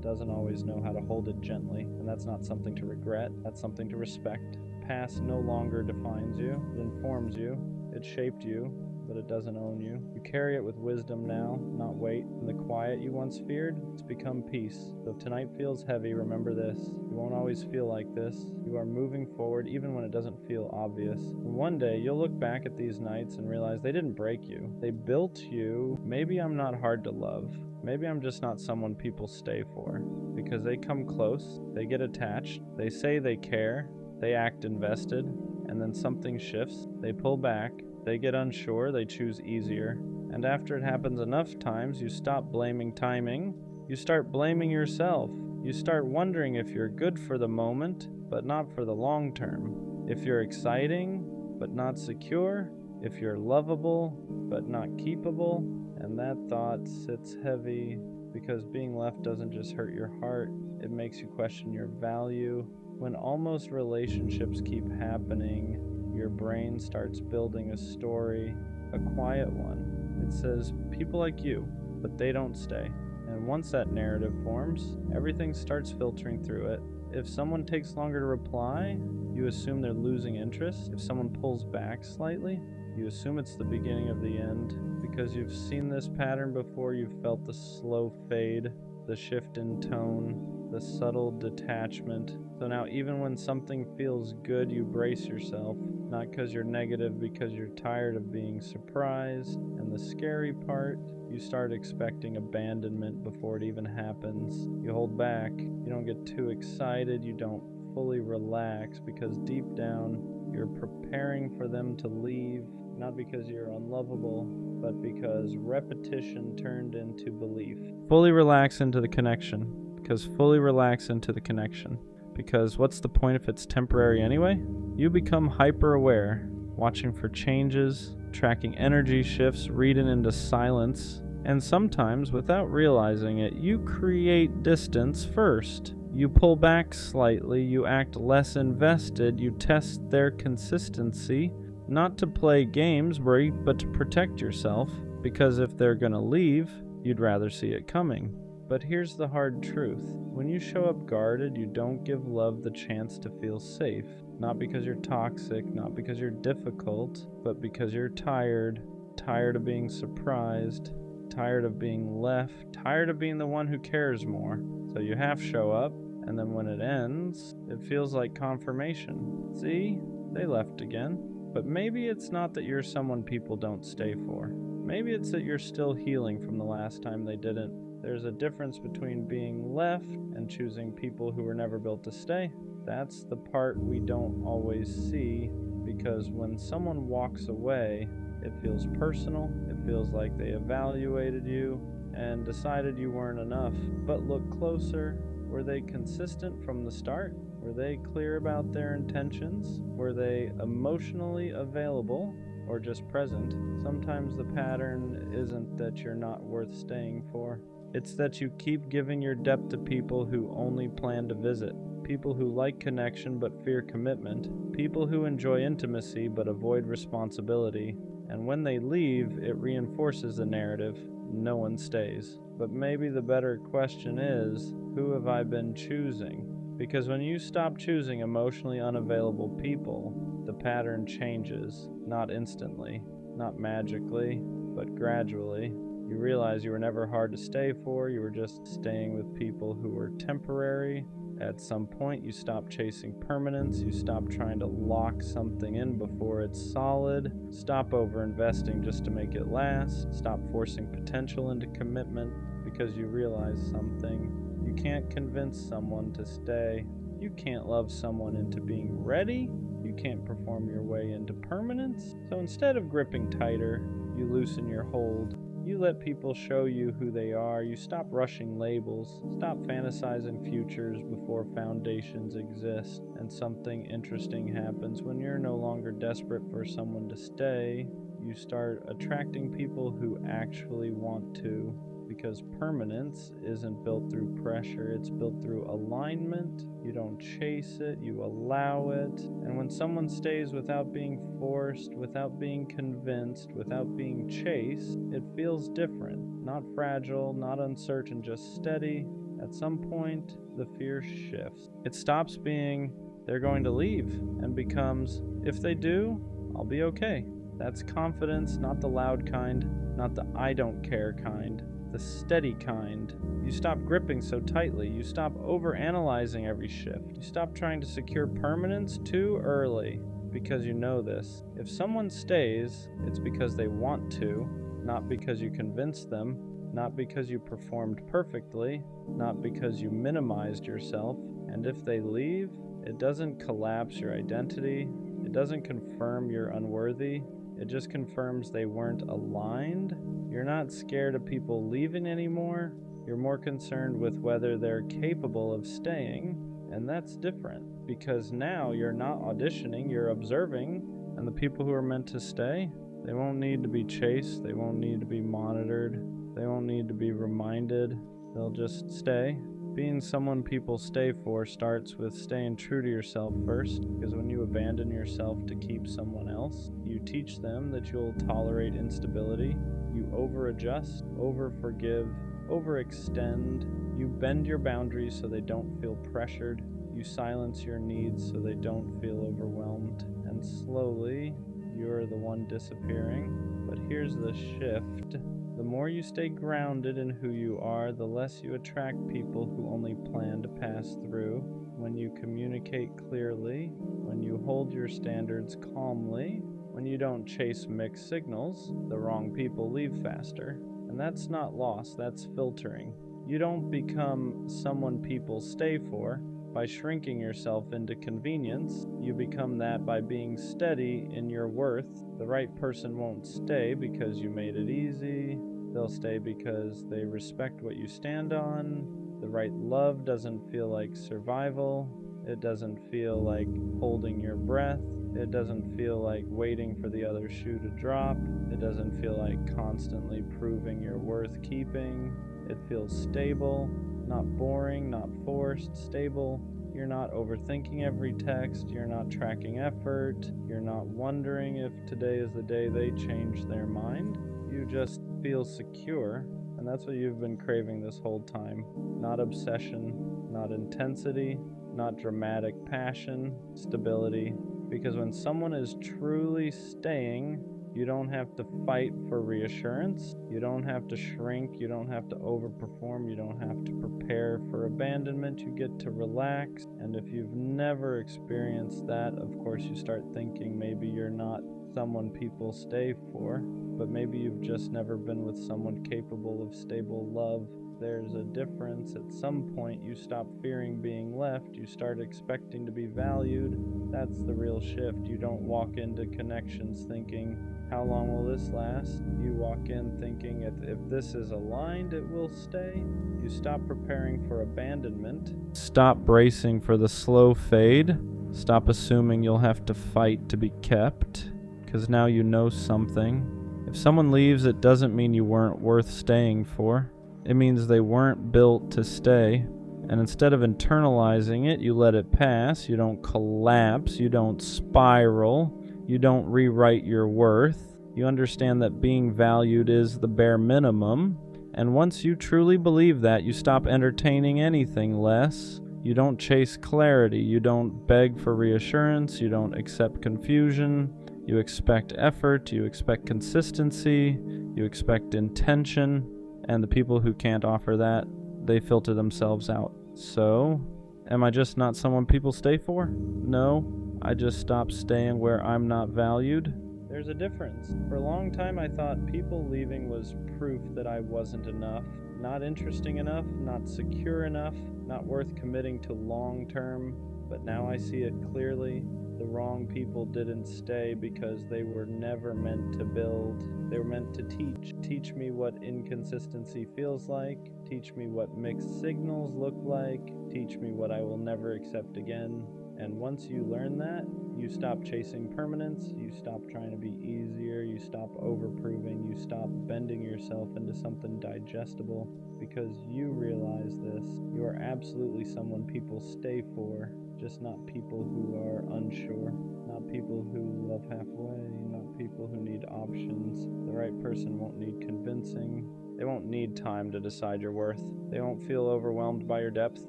doesn't always know how to hold it gently, and that's not something to regret, that's something to respect. Past no longer defines you, it informs you, it shaped you, but it doesn't own you. You carry it with wisdom now, not weight. In the quiet you once feared, it's become peace. So if tonight feels heavy, remember this. You won't always feel like this. You are moving forward even when it doesn't feel obvious. And one day you'll look back at these nights and realize they didn't break you. They built you. Maybe I'm not hard to love. Maybe I'm just not someone people stay for. Because they come close, they get attached, they say they care, they act invested, and then something shifts. They pull back. They get unsure, they choose easier. And after it happens enough times, you stop blaming timing. You start blaming yourself. You start wondering if you're good for the moment, but not for the long term. If you're exciting, but not secure. If you're lovable, but not keepable. And that thought sits heavy because being left doesn't just hurt your heart, it makes you question your value. When almost relationships keep happening, your brain starts building a story, a quiet one. It says, people like you, but they don't stay. And once that narrative forms, everything starts filtering through it. If someone takes longer to reply, you assume they're losing interest. If someone pulls back slightly, you assume it's the beginning of the end. Because you've seen this pattern before, you've felt the slow fade, the shift in tone, the subtle detachment. So now even when something feels good, you brace yourself. Not because you're negative, because you're tired of being surprised. And the scary part, you start expecting abandonment before it even happens. You hold back. You don't get too excited. You don't fully relax because deep down, you're preparing for them to leave. Not because you're unlovable, but because repetition turned into belief. Fully relax into the connection. Because fully relax into the connection. Because what's the point if it's temporary anyway? You become hyper-aware, watching for changes, tracking energy shifts, reading into silence, and sometimes, without realizing it, you create distance first. You pull back slightly, you act less invested, you test their consistency, not to play games, but to protect yourself, because if they're gonna leave, you'd rather see it coming. But here's the hard truth. When you show up guarded, you don't give love the chance to feel safe. Not because you're toxic, not because you're difficult, but because you're tired of being surprised, tired of being left, tired of being the one who cares more. So you half show up, and then when it ends, it feels like confirmation. See, they left again. But maybe it's not that you're someone people don't stay for. Maybe it's that you're still healing from the last time they didn't. There's a difference between being left and choosing people who were never built to stay. That's the part we don't always see, because when someone walks away, it feels personal. It feels like they evaluated you and decided you weren't enough. But look closer. Were they consistent from the start? Were they clear about their intentions? Were they emotionally available or just present? Sometimes the pattern isn't that you're not worth staying for. It's that you keep giving your depth to people who only plan to visit. People who like connection but fear commitment. People who enjoy intimacy but avoid responsibility. And when they leave, it reinforces the narrative. No one stays. But maybe the better question is, who have I been choosing? Because when you stop choosing emotionally unavailable people, the pattern changes. Not instantly, not magically, but gradually. You realize you were never hard to stay for. You were just staying with people who were temporary. At some point, you stop chasing permanence. You stop trying to lock something in before it's solid. Stop over-investing just to make it last. Stop forcing potential into commitment because you realize something. You can't convince someone to stay. You can't love someone into being ready. You can't perform your way into permanence. So instead of gripping tighter, you loosen your hold. You let people show you who they are. You stop rushing labels. Stop fantasizing futures before foundations exist. And something interesting happens when you're no longer desperate for someone to stay. You start attracting people who actually want to. Because permanence isn't built through pressure, it's built through alignment. You don't chase it, you allow it. And when someone stays without being forced, without being convinced, without being chased, it feels different. Not fragile, not uncertain, just steady. At some point, the fear shifts. It stops being, they're going to leave, and becomes, if they do, I'll be okay. That's confidence, not the loud kind, not the I don't care kind. The steady kind. You stop gripping so tightly. You stop overanalyzing every shift. You stop trying to secure permanence too early, because you know this. If someone stays, it's because they want to, not because you convinced them, not because you performed perfectly, not because you minimized yourself. And if they leave, it doesn't collapse your identity. It doesn't confirm you're unworthy. It just confirms they weren't aligned. You're not scared of people leaving anymore. You're more concerned with whether they're capable of staying. And that's different, because now you're not auditioning, you're observing. And the people who are meant to stay, they won't need to be chased. They won't need to be monitored. They won't need to be reminded. They'll just stay. Being someone people stay for starts with staying true to yourself first, because when you abandon yourself to keep someone else, you teach them that you'll tolerate instability. You over-adjust, over-forgive, overextend. You bend your boundaries so they don't feel pressured. You silence your needs so they don't feel overwhelmed. And slowly, you're the one disappearing. But here's the shift. The more you stay grounded in who you are, the less you attract people who only plan to pass through. When you communicate clearly, when you hold your standards calmly, when you don't chase mixed signals, the wrong people leave faster. And that's not loss, that's filtering. You don't become someone people stay for by shrinking yourself into convenience. You become that by being steady in your worth. The right person won't stay because you made it easy. They'll stay because they respect what you stand on. The right love doesn't feel like survival. It doesn't feel like holding your breath. It doesn't feel like waiting for the other shoe to drop. It doesn't feel like constantly proving you're worth keeping. It feels stable, not boring, not forced, stable. You're not overthinking every text. You're not tracking effort. You're not wondering if today is the day they change their mind. You just feel secure. And that's what you've been craving this whole time. Not obsession, not intensity, not dramatic passion, stability. Because when someone is truly staying, you don't have to fight for reassurance. You don't have to shrink. You don't have to overperform. You don't have to prepare for abandonment. You get to relax. And if you've never experienced that, of course, you start thinking maybe you're not someone people stay for, but maybe you've just never been with someone capable of stable love. There's a difference. At some point, you stop fearing being left. You start expecting to be valued. That's the real shift. You don't walk into connections thinking, how long will this last? You walk in thinking, if this is aligned, it will stay. You stop preparing for abandonment. Stop bracing for the slow fade. Stop assuming you'll have to fight to be kept, because now you know something. If someone leaves, it doesn't mean you weren't worth staying for. It means they weren't built to stay. And instead of internalizing it, you let it pass. You don't collapse. You don't spiral. You don't rewrite your worth. You understand that being valued is the bare minimum. And once you truly believe that, you stop entertaining anything less. You don't chase clarity. You don't beg for reassurance. You don't accept confusion. You expect effort. You expect consistency. You expect intention. And the people who can't offer that, they filter themselves out. So, am I just not someone people stay for? No, I just stopped staying where I'm not valued. There's a difference. For a long time, I thought people leaving was proof that I wasn't enough, not interesting enough, not secure enough, not worth committing to long term. But now I see it clearly. The wrong people didn't stay because they were never meant to build. They were meant to teach. Teach me what inconsistency feels like. Teach me what mixed signals look like. Teach me what I will never accept again. And once you learn that, you stop chasing permanence. You stop trying to be easier. You stop overproving. You stop bending yourself into something digestible, because you realize this. You are absolutely someone people stay for, just not people who are unsure, not people who love halfway, not people who need options. The right person won't need convincing. They won't need time to decide your worth. They won't feel overwhelmed by your depth.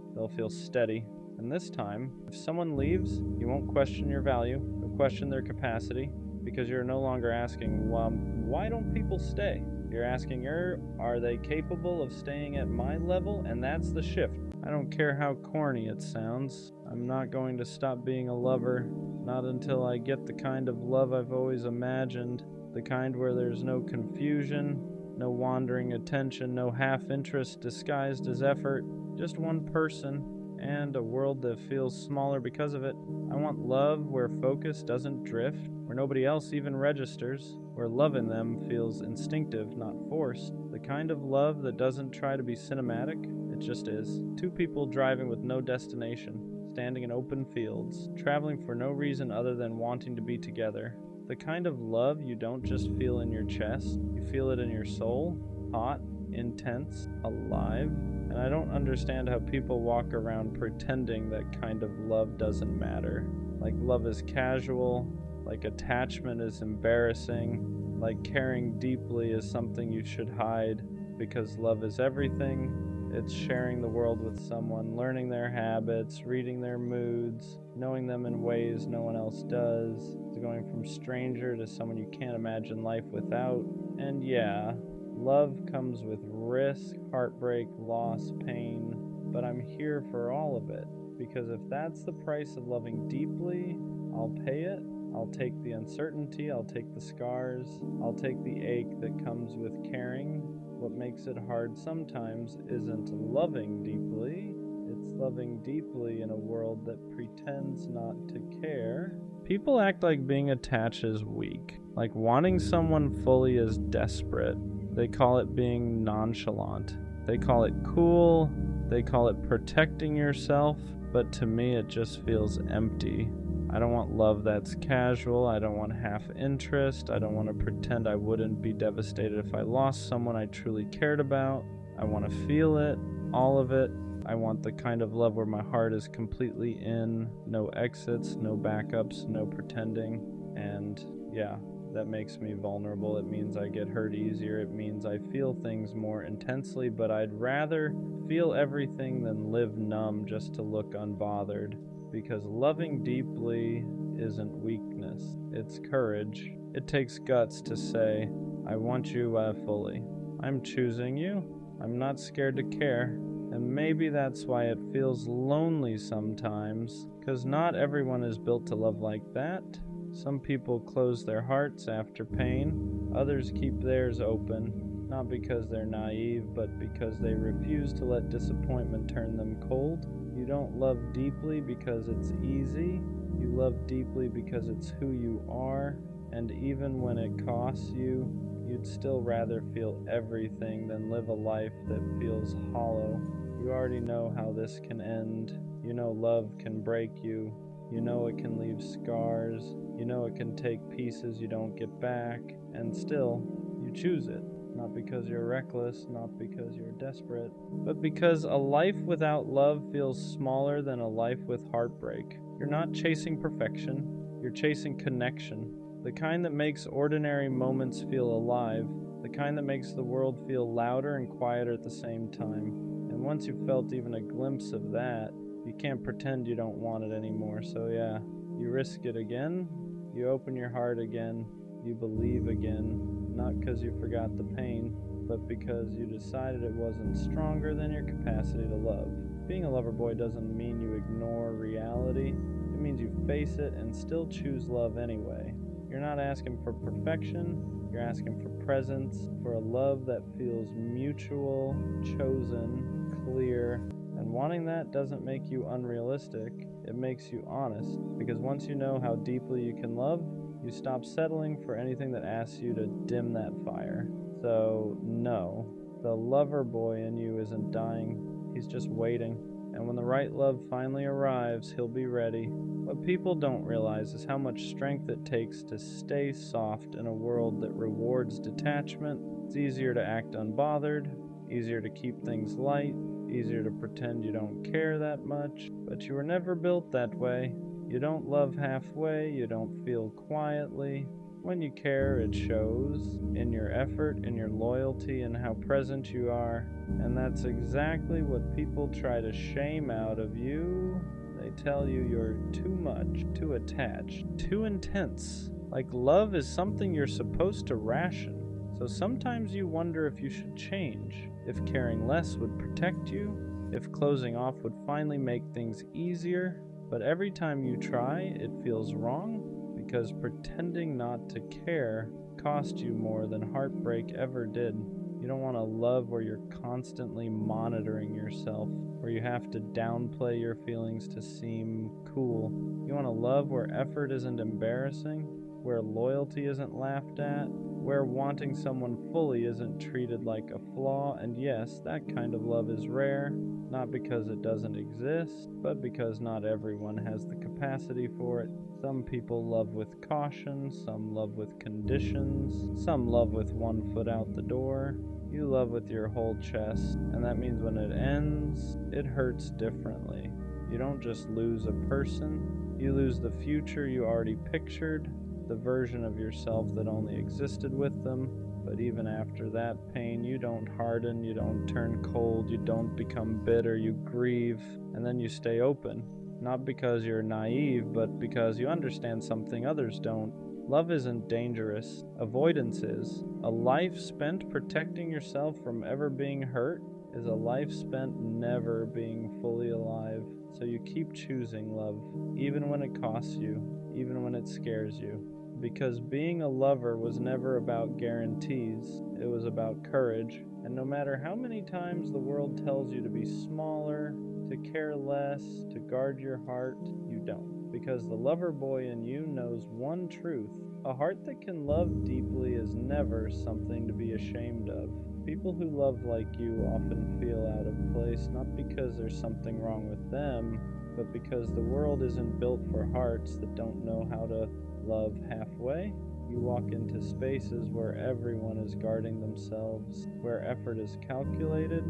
They'll feel steady. And this time, if someone leaves, you won't question your value. You'll question their capacity, because you're no longer asking, well, why don't people stay? You're asking, are they capable of staying at my level? And that's the shift. I don't care how corny it sounds. I'm not going to stop being a lover, not until I get the kind of love I've always imagined, the kind where there's no confusion, no wandering attention, no half-interest disguised as effort, just one person, and a world that feels smaller because of it. I want love where focus doesn't drift, where nobody else even registers, where loving them feels instinctive, not forced. The kind of love that doesn't try to be cinematic, it just is. Two people driving with no destination, standing in open fields, traveling for no reason other than wanting to be together. The kind of love you don't just feel in your chest, you feel it in your soul, hot, intense, alive. And I don't understand how people walk around pretending that kind of love doesn't matter. Like love is casual, like attachment is embarrassing, like caring deeply is something you should hide, because love is everything. It's sharing the world with someone, learning their habits, reading their moods, knowing them in ways no one else does. It's going from stranger to someone you can't imagine life without. And yeah, love comes with risk, heartbreak, loss, pain, but I'm here for all of it, because if that's the price of loving deeply, I'll pay it. I'll take the uncertainty, I'll take the scars, I'll take the ache that comes with caring. What makes it hard sometimes isn't loving deeply, it's loving deeply in a world that pretends not to care. People act like being attached is weak, like wanting someone fully is desperate. They call it being nonchalant. They call it cool. They call it protecting yourself. But to me, it just feels empty. I don't want love that's casual. I don't want half interest. I don't want to pretend I wouldn't be devastated if I lost someone I truly cared about. I want to feel it, all of it. I want the kind of love where my heart is completely in, no exits, no backups, no pretending. And yeah, that makes me vulnerable. It means I get hurt easier. It means I feel things more intensely, but I'd rather feel everything than live numb just to look unbothered. Because loving deeply isn't weakness, it's courage. It takes guts to say, I want you fully. I'm choosing you. I'm not scared to care. And maybe that's why it feels lonely sometimes, because not everyone is built to love like that. Some people close their hearts after pain. Others keep theirs open, not because they're naive, but because they refuse to let disappointment turn them cold. You don't love deeply because it's easy. You love deeply because it's who you are. And even when it costs you, you'd still rather feel everything than live a life that feels hollow. You already know how this can end. You know love can break you. You know it can leave scars. You know it can take pieces you don't get back. And still, you choose it. Not because you're reckless, not because you're desperate, but because a life without love feels smaller than a life with heartbreak. You're not chasing perfection. You're chasing connection. The kind that makes ordinary moments feel alive. The kind that makes the world feel louder and quieter at the same time. And once you've felt even a glimpse of that, you can't pretend you don't want it anymore. So yeah, you risk it again, you open your heart again, you believe again, not because you forgot the pain, but because you decided it wasn't stronger than your capacity to love. Being a lover boy doesn't mean you ignore reality. It means you face it and still choose love anyway. You're not asking for perfection, you're asking for presence, for a love that feels mutual, chosen, clear, and wanting that doesn't make you unrealistic, it makes you honest, because once you know how deeply you can love, you stop settling for anything that asks you to dim that fire. So, no, the lover boy in you isn't dying, he's just waiting. And when the right love finally arrives, he'll be ready. What people don't realize is how much strength it takes to stay soft in a world that rewards detachment. It's easier to act unbothered, easier to keep things light, easier to pretend you don't care that much, but you were never built that way. You don't love halfway, you don't feel quietly. When you care, it shows in your effort, in your loyalty, and how present you are. And that's exactly what people try to shame out of you. They tell you you're too much, too attached, too intense. Like love is something you're supposed to ration. So sometimes you wonder if you should change, if caring less would protect you, if closing off would finally make things easier. But every time you try, it feels wrong. Because pretending not to care cost you more than heartbreak ever did. You don't want a love where you're constantly monitoring yourself, where you have to downplay your feelings to seem cool. You want a love where effort isn't embarrassing, where loyalty isn't laughed at, where wanting someone fully isn't treated like a flaw. And yes, that kind of love is rare, not because it doesn't exist, but because not everyone has the capacity for it. Some people love with caution, some love with conditions, some love with one foot out the door. You love with your whole chest, and that means when it ends, it hurts differently. You don't just lose a person, you lose the future you already pictured, the version of yourself that only existed with them. But even after that pain, you don't harden, you don't turn cold, you don't become bitter, you grieve, and then you stay open. Not because you're naive, but because you understand something others don't. Love isn't dangerous. Avoidance is. A life spent protecting yourself from ever being hurt is a life spent never being fully alive. So you keep choosing love, even when it costs you, even when it scares you. Because being a lover was never about guarantees. It was about courage. And no matter how many times the world tells you to be smaller, to care less, to guard your heart, you don't. Because the lover boy in you knows one truth. A heart that can love deeply is never something to be ashamed of. People who love like you often feel out of place, not because there's something wrong with them, but because the world isn't built for hearts that don't know how to love halfway. You walk into spaces where everyone is guarding themselves, where effort is calculated,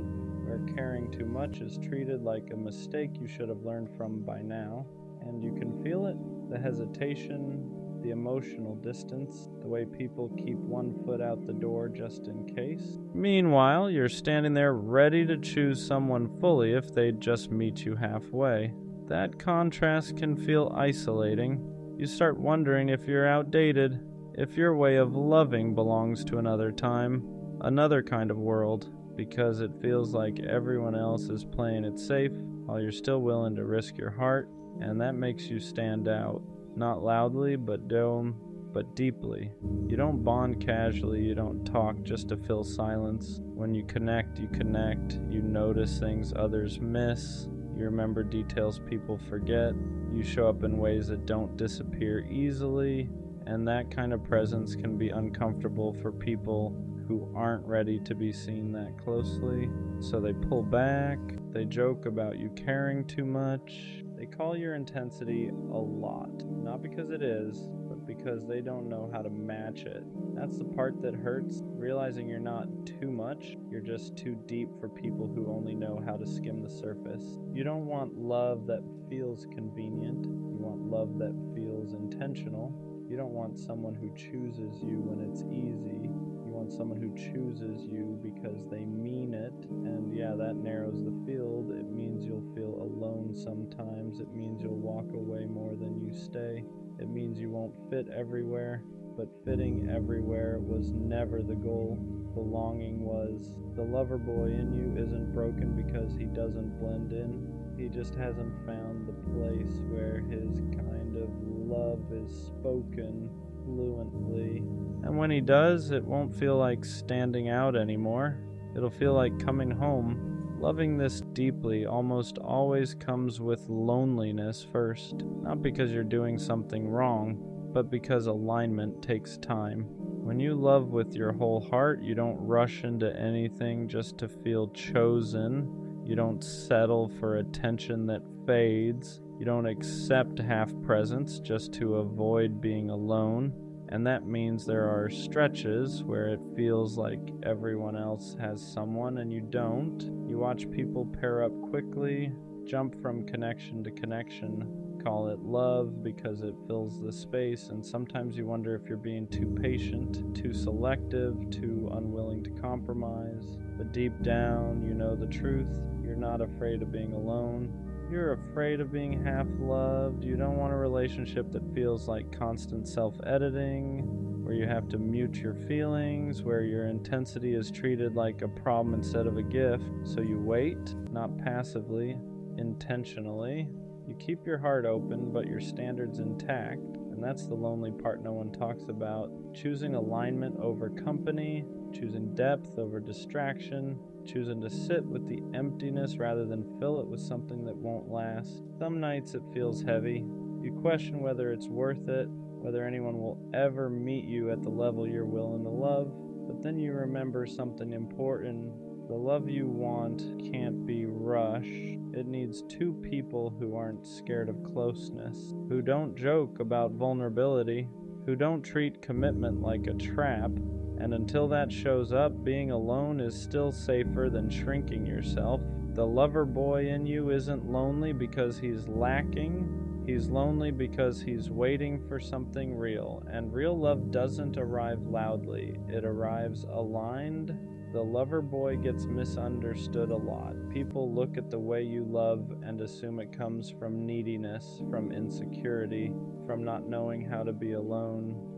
where caring too much is treated like a mistake you should have learned from by now. And you can feel it, the hesitation, the emotional distance, the way people keep one foot out the door just in case. Meanwhile, you're standing there ready to choose someone fully if they'd just meet you halfway. That contrast can feel isolating. You start wondering if you're outdated, if your way of loving belongs to another time, another kind of world, because it feels like everyone else is playing it safe while you're still willing to risk your heart, and that makes you stand out. Not loudly, but deeply. You don't bond casually, you don't talk just to fill silence. When you connect, you notice things others miss, you remember details people forget, you show up in ways that don't disappear easily, and that kind of presence can be uncomfortable for people who aren't ready to be seen that closely. So they pull back, they joke about you caring too much, they call your intensity a lot. Not because it is, but because they don't know how to match it. That's the part that hurts, realizing you're not too much, you're just too deep for people who only know how to skim the surface. You don't want love that feels convenient, you want love that feels intentional. You don't want someone who chooses you when it's easy. You want someone who chooses you because they mean it. And yeah, that narrows the field. It means you'll feel alone sometimes. It means you'll walk away more than you stay. It means you won't fit everywhere. But fitting everywhere was never the goal. The longing was. The lover boy in you isn't broken because he doesn't blend in. He just hasn't found the place where his kind of love is spoken fluently. And when he does, it won't feel like standing out anymore. It'll feel like coming home. Loving this deeply almost always comes with loneliness first. Not because you're doing something wrong, but because alignment takes time. When you love with your whole heart, you don't rush into anything just to feel chosen. You don't settle for attention that fades. You don't accept half presence just to avoid being alone. And that means there are stretches where it feels like everyone else has someone and you don't. You watch people pair up quickly, jump from connection to connection, call it love because it fills the space, and sometimes you wonder if you're being too patient, too selective, too unwilling to compromise. But deep down, you know the truth. You're not afraid of being alone. You're afraid of being half-loved. You don't want a relationship that feels like constant self-editing, where you have to mute your feelings, where your intensity is treated like a problem instead of a gift. So you wait, not passively, intentionally. You keep your heart open, but your standards intact. And that's the lonely part no one talks about. Choosing alignment over company, choosing depth over distraction, choosing to sit with the emptiness rather than fill it with something that won't last. Some nights it feels heavy. You question whether it's worth it, whether anyone will ever meet you at the level you're willing to love. But then you remember something important. The love you want can't be rushed. It needs two people who aren't scared of closeness, who don't joke about vulnerability, who don't treat commitment like a trap. And until that shows up, being alone is still safer than shrinking yourself. The lover boy in you isn't lonely because he's lacking. He's lonely because he's waiting for something real. And real love doesn't arrive loudly. It arrives aligned. The lover boy gets misunderstood a lot. People look at the way you love and assume it comes from neediness, from insecurity, from not knowing how to be alone.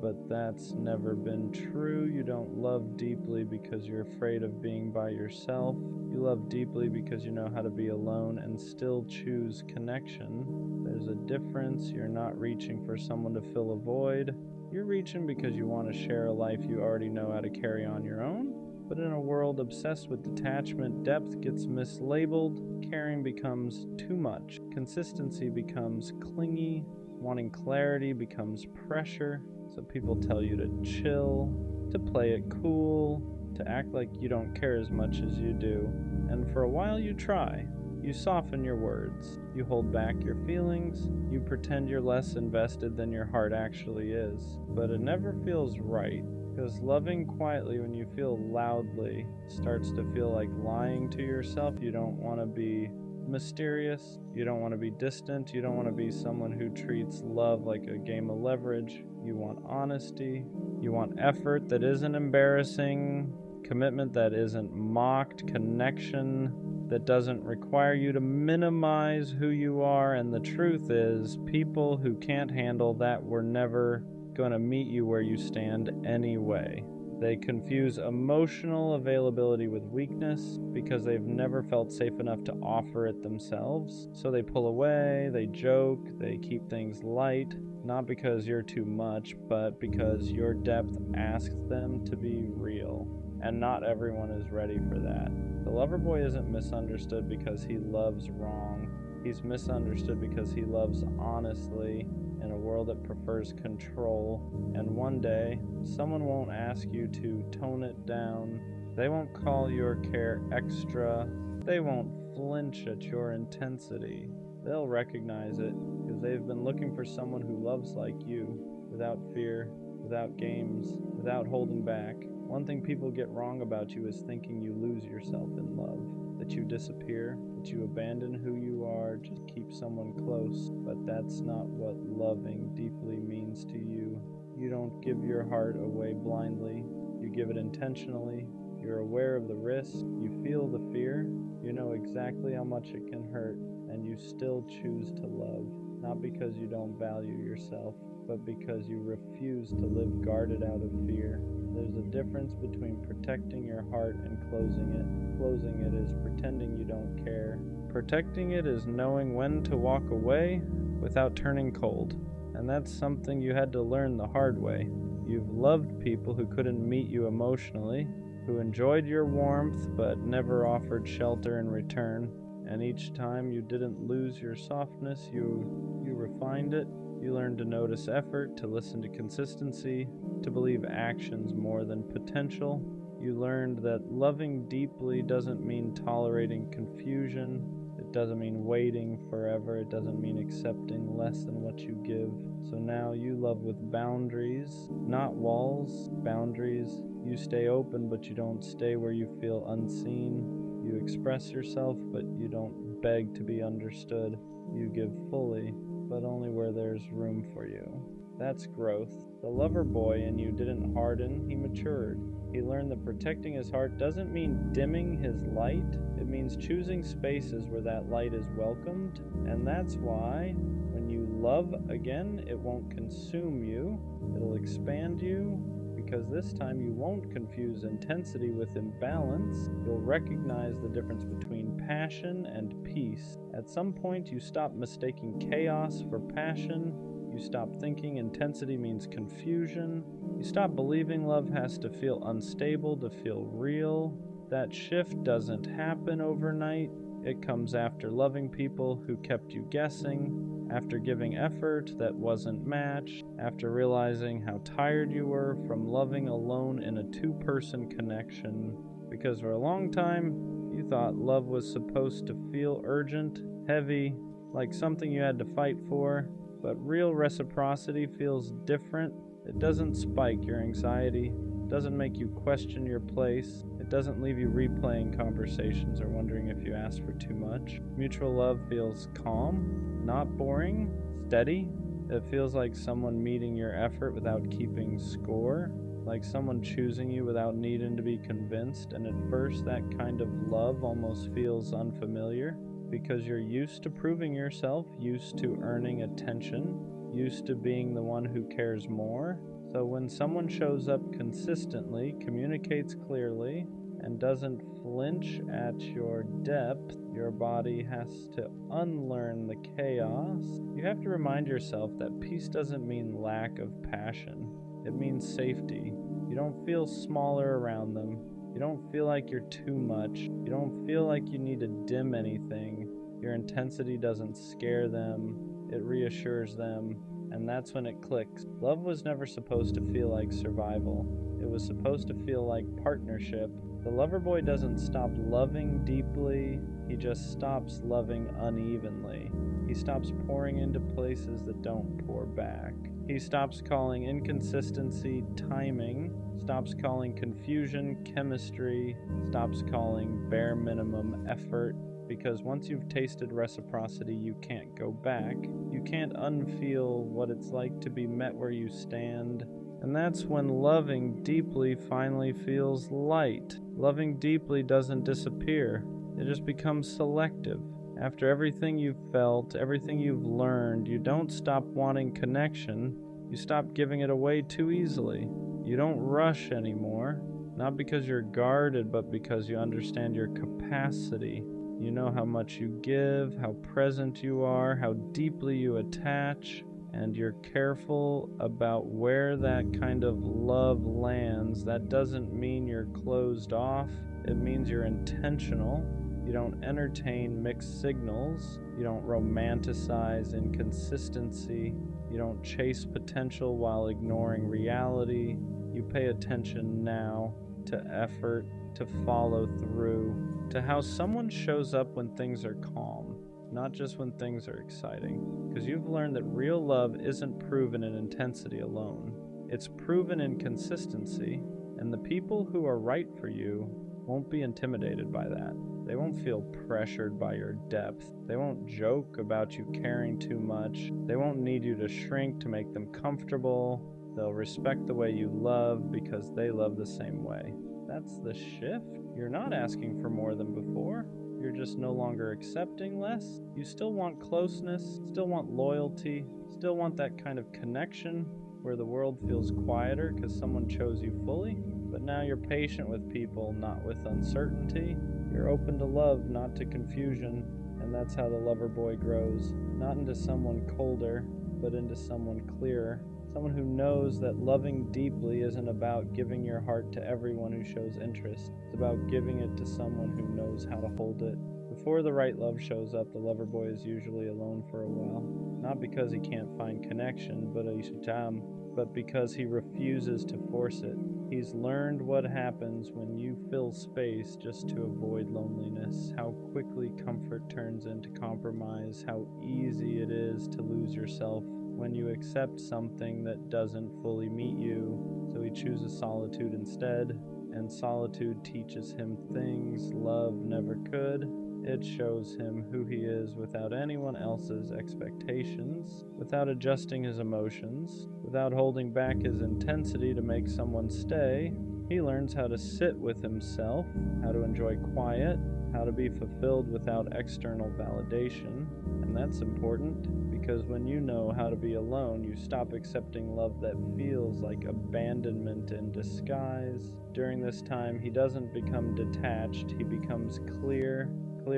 But that's never been true. You don't love deeply because you're afraid of being by yourself. You love deeply because you know how to be alone and still choose connection. There's a difference. You're not reaching for someone to fill a void. You're reaching because you want to share a life you already know how to carry on your own. But in a world obsessed with detachment, depth gets mislabeled, caring becomes too much, consistency becomes clingy, wanting clarity becomes pressure. So people tell you to chill, to play it cool, to act like you don't care as much as you do. And for a while you try. You soften your words. You hold back your feelings. You pretend you're less invested than your heart actually is. But it never feels right. Because loving quietly when you feel loudly starts to feel like lying to yourself. You don't want to be mysterious. You don't want to be distant. You don't want to be someone who treats love like a game of leverage. You want honesty. You want effort that isn't embarrassing, commitment that isn't mocked, connection that doesn't require you to minimize who you are. And the truth is, people who can't handle that were never going to meet you where you stand anyway. They confuse emotional availability with weakness because they've never felt safe enough to offer it themselves. So they pull away, they joke, they keep things light, not because you're too much, but because your depth asks them to be real. And not everyone is ready for that. The lover boy isn't misunderstood because he loves wrong. He's misunderstood because he loves honestly in a world that prefers control. And one day, someone won't ask you to tone it down. They won't call your care extra. They won't flinch at your intensity. They'll recognize it because they've been looking for someone who loves like you, without fear, without games, without holding back. One thing people get wrong about you is thinking you lose yourself in love, that you disappear, that you abandon who you are, just keep someone close. But that's not what loving deeply means to you. You don't give your heart away blindly. You give it intentionally. You're aware of the risk. You feel the fear. You know exactly how much it can hurt, and you still choose to love, not because you don't value yourself, but because you refuse to live guarded out of fear. There's a difference between protecting your heart and closing it. Closing it is pretending you don't care. Protecting it is knowing when to walk away without turning cold. And that's something you had to learn the hard way. You've loved people who couldn't meet you emotionally, who enjoyed your warmth but never offered shelter in return. And each time you didn't lose your softness, you refined it. You learned to notice effort, to listen to consistency, to believe actions more than potential. You learned that loving deeply doesn't mean tolerating confusion. It doesn't mean waiting forever. It doesn't mean accepting less than what you give. So now you love with boundaries, not walls, boundaries. You stay open, but you don't stay where you feel unseen. You express yourself, but you don't beg to be understood. You give fully, but only where there's room for you. That's growth. The lover boy in you didn't harden, he matured. He learned that protecting his heart doesn't mean dimming his light. It means choosing spaces where that light is welcomed. And that's why when you love again, it won't consume you. It'll expand you, because this time you won't confuse intensity with imbalance. You'll recognize the difference between passion and peace. At some point, you stop mistaking chaos for passion. You stop thinking intensity means confusion. You stop believing love has to feel unstable to feel real. That shift doesn't happen overnight. It comes after loving people who kept you guessing, after giving effort that wasn't matched, after realizing how tired you were from loving alone in a two-person connection. Because for a long time, you thought love was supposed to feel urgent, heavy, like something you had to fight for. But real reciprocity feels different. It doesn't spike your anxiety. It doesn't make you question your place. It doesn't leave you replaying conversations or wondering if you asked for too much. Mutual love feels calm, not boring, steady. It feels like someone meeting your effort without keeping score, like someone choosing you without needing to be convinced. And at first, that kind of love almost feels unfamiliar because you're used to proving yourself, used to earning attention, used to being the one who cares more. So when someone shows up consistently, communicates clearly, and doesn't flinch at your depth, your body has to unlearn the chaos. You have to remind yourself that peace doesn't mean lack of passion. It means safety. You don't feel smaller around them. You don't feel like you're too much. You don't feel like you need to dim anything. Your intensity doesn't scare them. It reassures them. And that's when it clicks. Love was never supposed to feel like survival. It was supposed to feel like partnership. The lover boy doesn't stop loving deeply. He just stops loving unevenly. He stops pouring into places that don't pour back. He stops calling inconsistency timing, stops calling confusion chemistry, stops calling bare minimum effort. because once you've tasted reciprocity, you can't go back. You can't unfeel what it's like to be met where you stand. And that's when loving deeply finally feels light. Loving deeply doesn't disappear. It just becomes selective. After everything you've felt, everything you've learned, you don't stop wanting connection. You stop giving it away too easily. You don't rush anymore. Not because you're guarded, but because you understand your capacity. You know how much you give, how present you are, how deeply you attach, and you're careful about where that kind of love lands. That doesn't mean you're closed off. It means you're intentional. You don't entertain mixed signals. You don't romanticize inconsistency. You don't chase potential while ignoring reality. You pay attention now to effort, to follow through, to how someone shows up when things are calm, not just when things are exciting. Because you've learned that real love isn't proven in intensity alone. It's proven in consistency, and the people who are right for you won't be intimidated by that. They won't feel pressured by your depth. They won't joke about you caring too much. They won't need you to shrink to make them comfortable. They'll respect the way you love because they love the same way. That's the shift. You're not asking for more than before. You're just no longer accepting less. You still want closeness, still want loyalty, still want that kind of connection where the world feels quieter because someone chose you fully. But now you're patient with people, not with uncertainty. You're open to love, not to confusion. And that's how the lover boy grows. Not into someone colder, but into someone clearer. Someone who knows that loving deeply isn't about giving your heart to everyone who shows interest. It's about giving it to someone who knows how to hold it. Before the right love shows up, the lover boy is usually alone for a while. Not because he can't find connection, but because he refuses to force it. He's learned what happens when you fill space just to avoid loneliness, how quickly comfort turns into compromise, how easy it is to lose yourself when you accept something that doesn't fully meet you. So he chooses solitude instead, and solitude teaches him things love never could. It shows him who he is without anyone else's expectations, without adjusting his emotions, without holding back his intensity to make someone stay. He learns how to sit with himself, how to enjoy quiet, how to be fulfilled without external validation. And that's important, because when you know how to be alone, you stop accepting love that feels like abandonment in disguise. During this time, he doesn't become detached, he becomes clear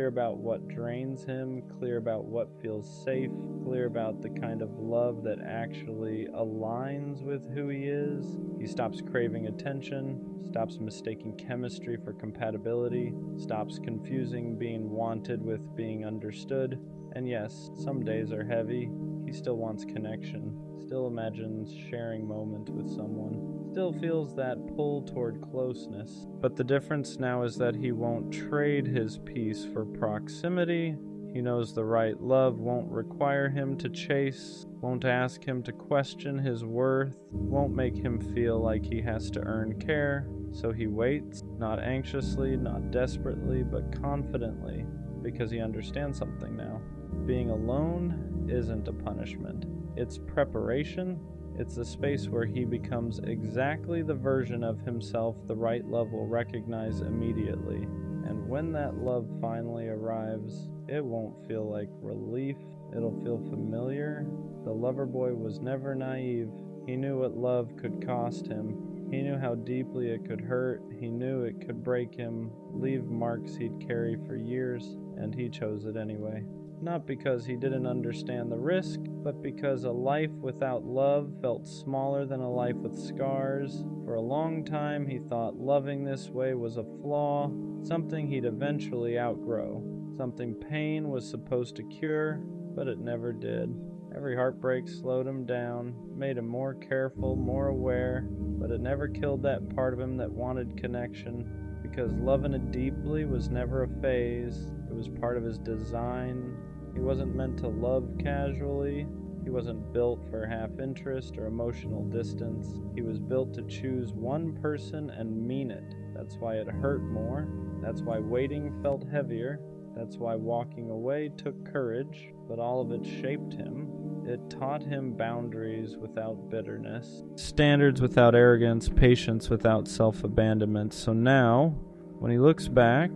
about what drains him, clear about what feels safe, clear about the kind of love that actually aligns with who he is. He stops craving attention, stops mistaking chemistry for compatibility, stops confusing being wanted with being understood. And yes, some days are heavy. He still wants connection, still imagines sharing moments with someone, still feels that pull toward closeness. But the difference now is that he won't trade his peace for proximity. He knows the right love won't require him to chase, won't ask him to question his worth, won't make him feel like he has to earn care. So he waits, not anxiously, not desperately, but confidently, because he understands something now. Being alone isn't a punishment. It's preparation. It's the space where he becomes exactly the version of himself the right love will recognize immediately. And when that love finally arrives, it won't feel like relief. It'll feel familiar. The lover boy was never naive. He knew what love could cost him. He knew how deeply it could hurt. He knew it could break him, leave marks he'd carry for years, and he chose it anyway. Not because he didn't understand the risk, but because a life without love felt smaller than a life with scars. For a long time, he thought loving this way was a flaw, something he'd eventually outgrow, something pain was supposed to cure, but it never did. Every heartbreak slowed him down, made him more careful, more aware, but it never killed that part of him that wanted connection, because loving it deeply was never a phase. It was part of his design. He wasn't meant to love casually. He wasn't built for half interest or emotional distance. He was built to choose one person and mean it. That's why it hurt more. That's why waiting felt heavier. That's why walking away took courage, but all of it shaped him. It taught him boundaries without bitterness, standards without arrogance, patience without self-abandonment. So now, when he looks back,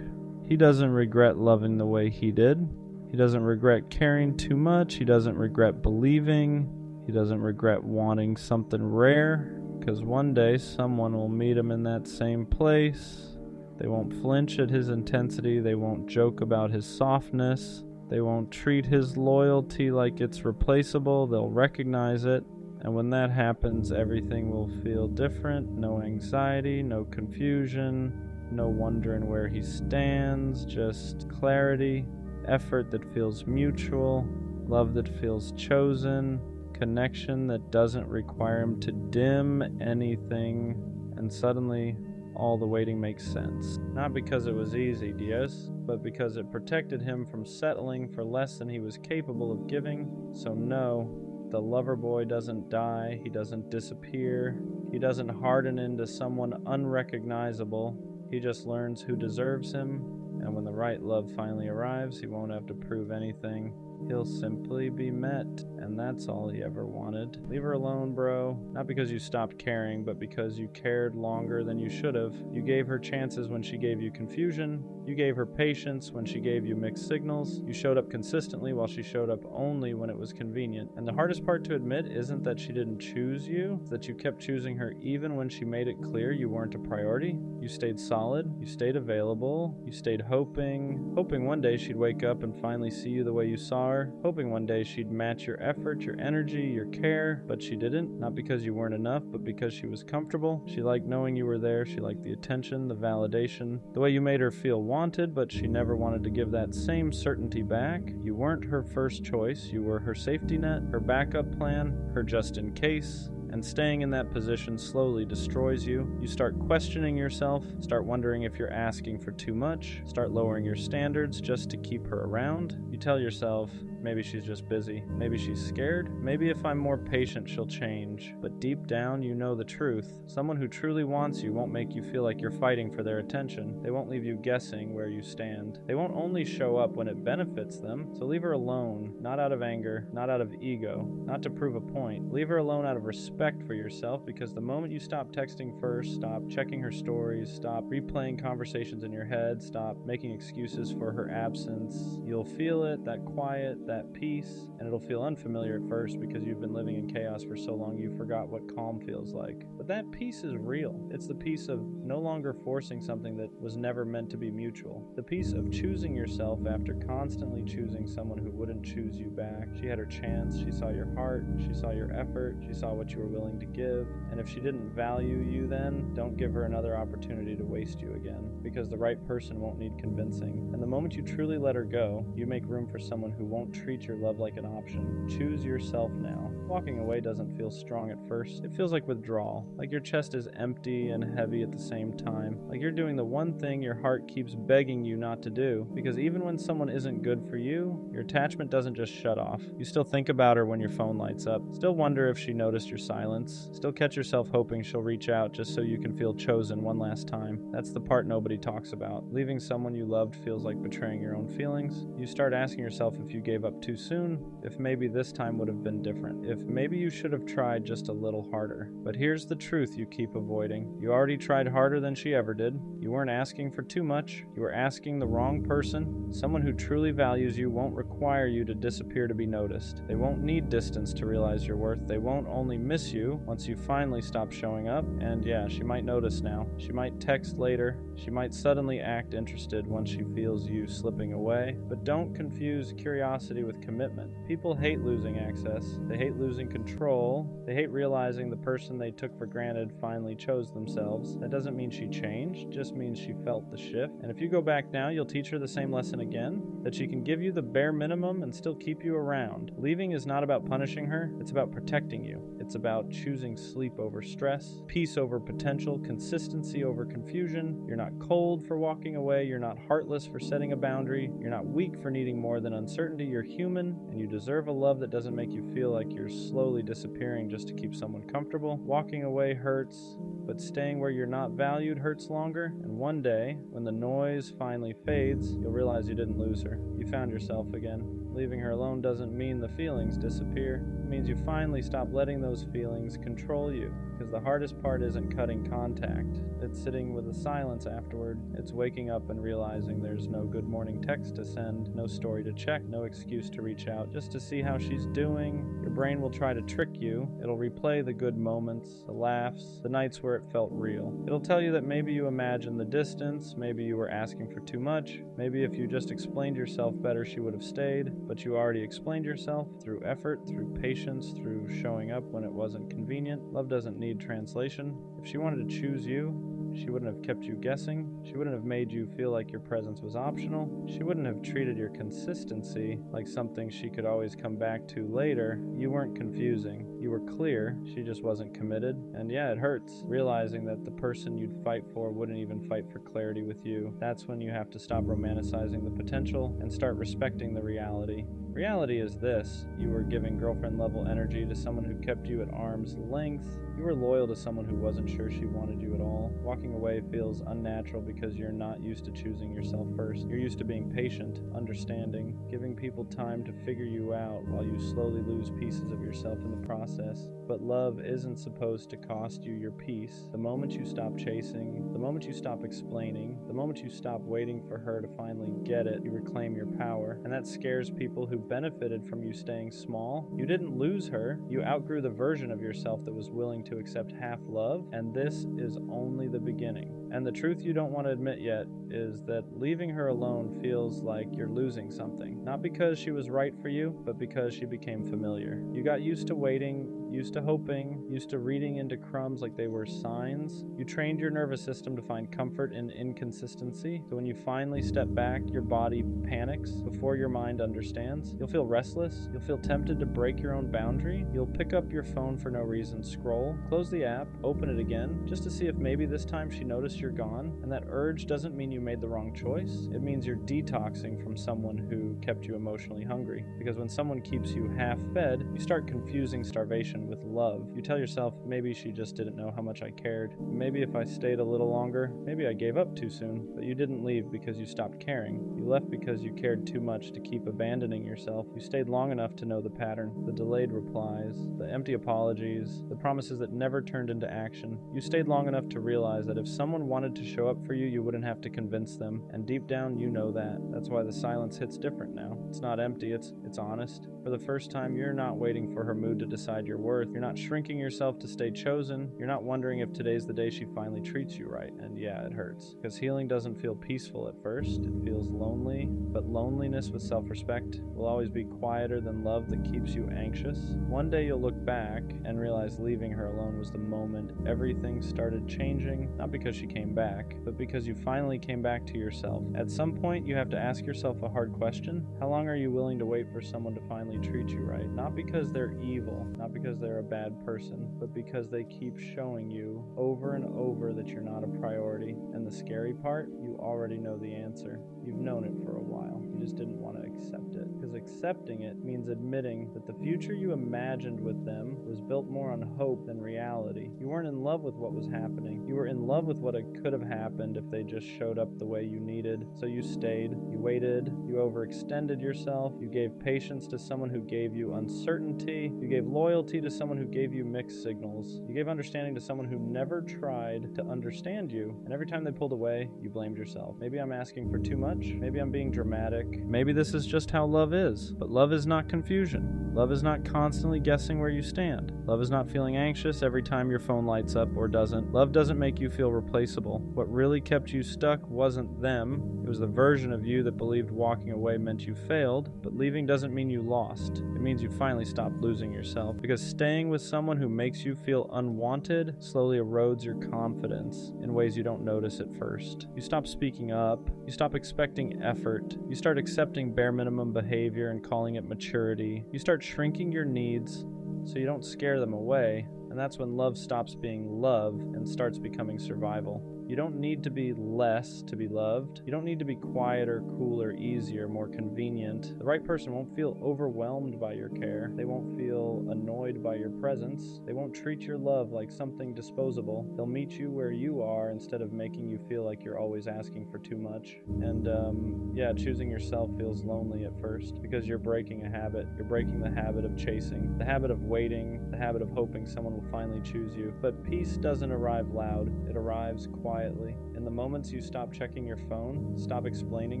he doesn't regret loving the way he did. He doesn't regret caring too much. He doesn't regret believing. He doesn't regret wanting something rare, because one day someone will meet him in that same place. They won't flinch at his intensity. They won't joke about his softness. They won't treat his loyalty like it's replaceable. They'll recognize it. And when that happens, everything will feel different. No anxiety, no confusion, no wondering where he stands, just clarity, effort that feels mutual, love that feels chosen, connection that doesn't require him to dim anything. And suddenly, all the waiting makes sense. Not because it was easy, Dios, but because it protected him from settling for less than he was capable of giving. So no, the lover boy doesn't die, he doesn't disappear, he doesn't harden into someone unrecognizable. He just learns who deserves him, and when the right love finally arrives, he won't have to prove anything. He'll simply be met, and that's all he ever wanted. Leave her alone, bro. Not because you stopped caring, but because you cared longer than you should have. You gave her chances when she gave you confusion. You gave her patience when she gave you mixed signals. You showed up consistently while she showed up only when it was convenient. And the hardest part to admit isn't that she didn't choose you, it's that you kept choosing her even when she made it clear you weren't a priority. You stayed solid, you stayed available, you stayed hoping one day she'd wake up and finally see you the way you saw her, hoping one day she'd match your effort, your energy, your care, but she didn't, not because you weren't enough, but because she was comfortable. She liked knowing you were there, she liked the attention, the validation, the way you made her feel wanted, but she never wanted to give that same certainty back. You weren't her first choice, you were her safety net, her backup plan, her just in case. And staying in that position slowly destroys you. You start questioning yourself, start wondering if you're asking for too much, start lowering your standards just to keep her around. You tell yourself, maybe she's just busy, maybe she's scared, maybe if I'm more patient she'll change. But deep down you know the truth. Someone who truly wants you won't make you feel like you're fighting for their attention. They won't leave you guessing where you stand. They won't only show up when it benefits them. So leave her alone, not out of anger, not out of ego, not to prove a point. Leave her alone out of respect for yourself, because the moment you stop texting first, stop checking her stories, stop replaying conversations in your head, stop making excuses for her absence, you'll feel it, that quiet, that peace, and it'll feel unfamiliar at first because you've been living in chaos for so long you forgot what calm feels like. But that peace is real. It's the peace of no longer forcing something that was never meant to be mutual. The peace of choosing yourself after constantly choosing someone who wouldn't choose you back. She had her chance, she saw your heart, she saw your effort, she saw what you were willing to give, and if she didn't value you then, don't give her another opportunity to waste you again, because the right person won't need convincing. And the moment you truly let her go, you make room for someone who won't treat your love like an option. Choose yourself now. Walking away doesn't feel strong at first. It feels like withdrawal, like your chest is empty and heavy at the same time, like you're doing the one thing your heart keeps begging you not to do, because even when someone isn't good for you, your attachment doesn't just shut off. You still think about her when your phone lights up, still wonder if she noticed your silence, still catch yourself hoping she'll reach out just so you can feel chosen one last time. That's the part nobody talks about. Leaving someone you loved feels like betraying your own feelings. You start asking yourself if you gave up too soon, if maybe this time would have been different, if maybe you should have tried just a little harder. But here's the truth you keep avoiding. You already tried harder than she ever did. You weren't asking for too much. You were asking the wrong person. Someone who truly values you won't require you to disappear to be noticed. They won't need distance to realize your worth. They won't only miss you once you finally stop showing up. And yeah, she might notice now. She might text later. She might suddenly act interested once she feels you slipping away. But don't confuse curiosity with commitment. People hate losing access. They hate losing control. They hate realizing the person they took for granted finally chose themselves. That doesn't mean she changed, just means she felt the shift. And if you go back now, you'll teach her the same lesson again, that she can give you the bare minimum and still keep you around. Leaving is not about punishing her, it's about protecting you. It's about choosing sleep over stress, peace over potential, consistency over confusion. You're not cold for walking away, you're not heartless for setting a boundary, you're not weak for needing more than uncertainty, you're human, and you deserve a love that doesn't make you feel like you're slowly disappearing just to keep someone comfortable. Walking away hurts, but staying where you're not valued hurts longer, and one day, when the noise finally fades, you'll realize you didn't lose her. You found yourself again. Leaving her alone doesn't mean the feelings disappear. It means you finally stop letting those feelings control you. Because the hardest part isn't cutting contact. It's sitting with the silence afterward. It's waking up and realizing there's no good morning text to send, no story to check, no excuse to reach out, just to see how she's doing. Your brain will try to trick you. It'll replay the good moments, the laughs, the nights where it felt real. It'll tell you that maybe you imagined the distance, maybe you were asking for too much, maybe if you just explained yourself better she would have stayed, but you already explained yourself through effort, through patience, through showing up when it wasn't convenient. Love doesn't need translation. If she wanted to choose you, she wouldn't have kept you guessing. She wouldn't have made you feel like your presence was optional. She wouldn't have treated your consistency like something she could always come back to later. You weren't confusing. You were clear. She just wasn't committed. And yeah, it hurts, realizing that the person you'd fight for wouldn't even fight for clarity with you. That's when you have to stop romanticizing the potential and start respecting the reality. Reality is this: you were giving girlfriend level energy to someone who kept you at arm's length. You were loyal to someone who wasn't sure she wanted you at all. Walking away feels unnatural because you're not used to choosing yourself first. You're used to being patient, understanding, giving people time to figure you out while you slowly lose pieces of yourself in the process. But love isn't supposed to cost you your peace. The moment you stop chasing, the moment you stop explaining, the moment you stop waiting for her to finally get it, you reclaim your power. And that scares people who benefited from you staying small. You didn't lose her. You outgrew the version of yourself that was willing to accept half love, and this is only the beginning. And the truth you don't want to admit yet is that leaving her alone feels like you're losing something. Not because she was right for you, but because she became familiar. You got used to waiting, used to hoping, used to reading into crumbs like they were signs. You trained your nervous system to find comfort in inconsistency. So when you finally step back, your body panics before your mind understands. You'll feel restless. You'll feel tempted to break your own boundary. You'll pick up your phone for no reason, scroll, close the app, open it again, just to see if maybe this time she noticed you're gone. And that urge doesn't mean you made the wrong choice. It means you're detoxing from someone who kept you emotionally hungry. Because when someone keeps you half-fed, you start confusing starvation with love. You tell yourself, maybe she just didn't know how much I cared. Maybe if I stayed a little longer, maybe I gave up too soon. But you didn't leave because you stopped caring. You left because you cared too much to keep abandoning yourself. You stayed long enough to know the pattern, the delayed replies, the empty apologies, the promises that never turned into action. You stayed long enough to realize that if someone wanted to show up for you, you wouldn't have to convince them. And deep down, you know that. That's why the silence hits different now. It's not empty, it's honest. For the first time, you're not waiting for her mood to decide your worth. You're not shrinking yourself to stay chosen. You're not wondering if today's the day she finally treats you right. And yeah, it hurts. Because healing doesn't feel peaceful at first. It feels lonely. But loneliness with self-respect will always be quieter than love that keeps you anxious. One day you'll look back and realize leaving her alone was the moment everything started changing. Not because she came back, but because you finally came back to yourself. At some point, you have to ask yourself a hard question. How long are you willing to wait for someone to finally treat you right? Not because they're evil, not because they're a bad person, but because they keep showing you over and over that you're not a priority. And the scary part, you already know the answer. You've known it for a while. You just didn't want to accept it. Because accepting it means admitting that the future you imagined with them was built more on hope than reality. You weren't in love with what was happening. You were in love with what could have happened if they just showed up the way you needed. So you stayed, you waited, you overextended yourself, you gave patience to someone who gave you uncertainty, you gave loyalty to someone who gave you mixed signals, you gave understanding to someone who never tried to understand you, and every time they pulled away, you blamed yourself. Maybe I'm asking for too much, maybe I'm being dramatic, maybe this is just how love is, but love is not confusion. Love is not constantly guessing where you stand. Love is not feeling anxious every time your phone lights up or doesn't. Love doesn't make you feel replaceable. What really kept you stuck wasn't them. It was the version of you that believed walking away meant you failed, but leaving doesn't mean you lost. It means you finally stopped losing yourself, because staying with someone who makes you feel unwanted slowly erodes your confidence in ways you don't notice at first. You stop speaking up. You stop expecting effort. You start accepting bare minimum behavior and calling it maturity. You start shrinking your needs so you don't scare them away, and that's when love stops being love and starts becoming survival. You don't need to be less to be loved. You don't need to be quieter, cooler, easier, more convenient. The right person won't feel overwhelmed by your care. They won't feel annoyed by your presence. They won't treat your love like something disposable. They'll meet you where you are instead of making you feel like you're always asking for too much. And yeah, choosing yourself feels lonely at first because you're breaking a habit. You're breaking the habit of chasing, the habit of waiting, the habit of hoping someone will finally choose you. But peace doesn't arrive loud. It arrives quietly. In the moments you stop checking your phone, stop explaining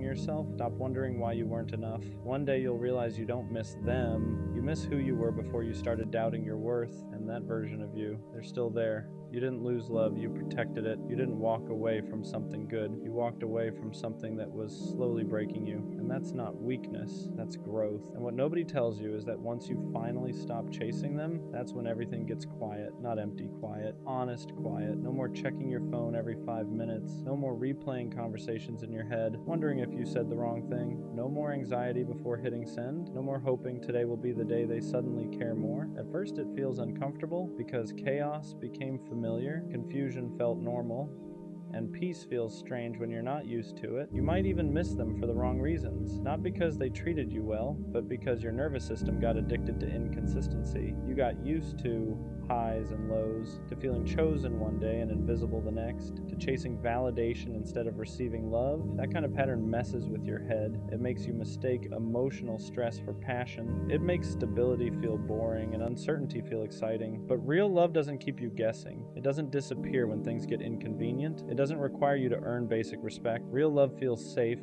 yourself, stop wondering why you weren't enough, one day you'll realize you don't miss them. You miss who you were before you started doubting your worth, and that version of you, they're still there. You didn't lose love, you protected it. You didn't walk away from something good. You walked away from something that was slowly breaking you. And that's not weakness, that's growth. And what nobody tells you is that once you finally stop chasing them, that's when everything gets quiet. Not empty quiet, honest quiet. No more checking your phone every 5 minutes. No more replaying conversations in your head, wondering if you said the wrong thing. No more anxiety before hitting send. No more hoping today will be the day they suddenly care more. At first it feels uncomfortable because chaos became familiar, confusion felt normal, and peace feels strange when you're not used to it. You might even miss them for the wrong reasons. Not because they treated you well, but because your nervous system got addicted to inconsistency. You got used to highs and lows, to feeling chosen one day and invisible the next, to chasing validation instead of receiving love. That kind of pattern messes with your head. It makes you mistake emotional stress for passion. It makes stability feel boring and uncertainty feel exciting. But real love doesn't keep you guessing. It doesn't disappear when things get inconvenient. It doesn't require you to earn basic respect. Real love feels safe.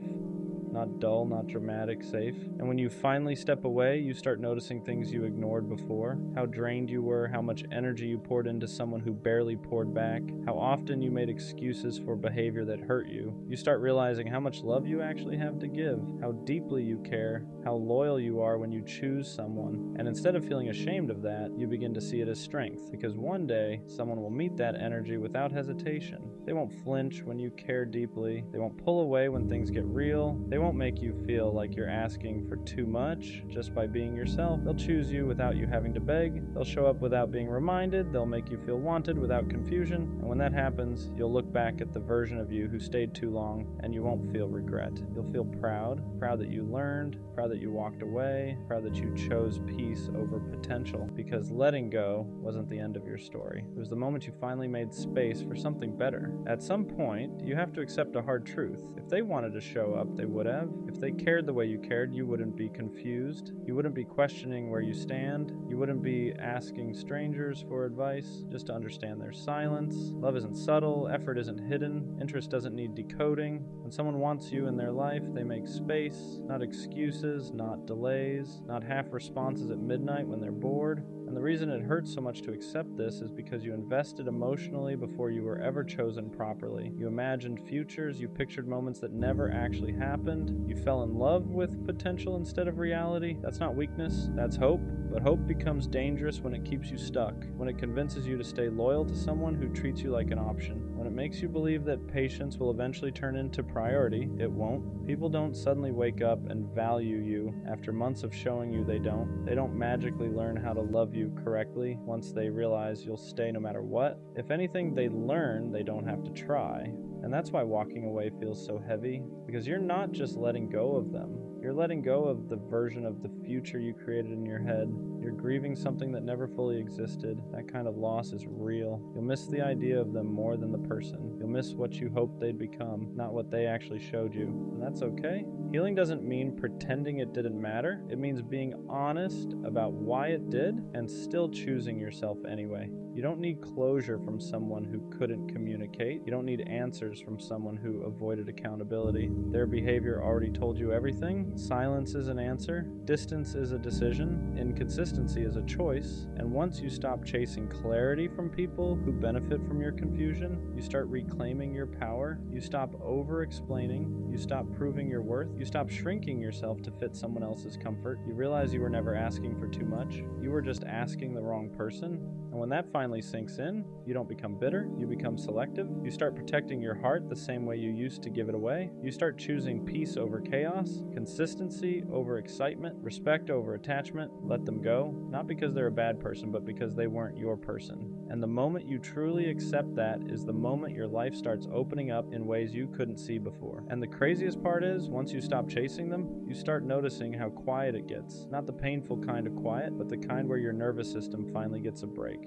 Not dull, not dramatic, safe. And when you finally step away, you start noticing things you ignored before. How drained you were, how much energy you poured into someone who barely poured back, how often you made excuses for behavior that hurt you. You start realizing how much love you actually have to give, how deeply you care, how loyal you are when you choose someone. And instead of feeling ashamed of that, you begin to see it as strength, because one day, someone will meet that energy without hesitation. They won't flinch when you care deeply. They won't pull away when things get real. They won't make you feel like you're asking for too much just by being yourself. They'll choose you without you having to beg. They'll show up without being reminded. They'll make you feel wanted without confusion. And when that happens, you'll look back at the version of you who stayed too long, and you won't feel regret. You'll feel proud that you learned, proud that you walked away, proud that you chose peace over potential, because letting go wasn't the end of your story. It was the moment you finally made space for something better. At some point, you have to accept a hard truth. If they wanted to show up, they would have. If they cared the way you cared, you wouldn't be confused. You wouldn't be questioning where you stand. You wouldn't be asking strangers for advice just to understand their silence. Love isn't subtle. Effort isn't hidden. Interest doesn't need decoding. When someone wants you in their life, they make space, not excuses, not delays, not half responses at midnight when they're bored. And the reason it hurts so much to accept this is because you invested emotionally before you were ever chosen properly. You imagined futures, you pictured moments that never actually happened. You fell in love with potential instead of reality. That's not weakness, that's hope. But hope becomes dangerous when it keeps you stuck, when it convinces you to stay loyal to someone who treats you like an option, when it makes you believe that patience will eventually turn into priority. It won't. People don't suddenly wake up and value you after months of showing you they don't. They don't magically learn how to love you correctly once they realize you'll stay no matter what. If anything, they learn they don't have to try. And that's why walking away feels so heavy, because you're not just letting go of them. You're letting go of the version of the future you created in your head. You're grieving something that never fully existed. That kind of loss is real. You'll miss the idea of them more than the person. You'll miss what you hoped they'd become, not what they actually showed you. And that's okay. Healing doesn't mean pretending it didn't matter. It means being honest about why it did and still choosing yourself anyway. You don't need closure from someone who couldn't communicate. You don't need answers from someone who avoided accountability. Their behavior already told you everything. Silence is an answer. Distance is a decision. Inconsistency is a choice. And once you stop chasing clarity from people who benefit from your confusion, you start reclaiming your power. You stop over-explaining. You stop proving your worth. You stop shrinking yourself to fit someone else's comfort. You realize you were never asking for too much. You were just asking the wrong person. And when that finally sinks in, you don't become bitter, you become selective. You start protecting your heart the same way you used to give it away. You start choosing peace over chaos, consistency over excitement, respect over attachment. Let them go, not because they're a bad person, but because they weren't your person. And the moment you truly accept that is the moment your life starts opening up in ways you couldn't see before. And the craziest part is, once you stop chasing them, you start noticing how quiet it gets. Not the painful kind of quiet, but the kind where your nervous system finally gets a break.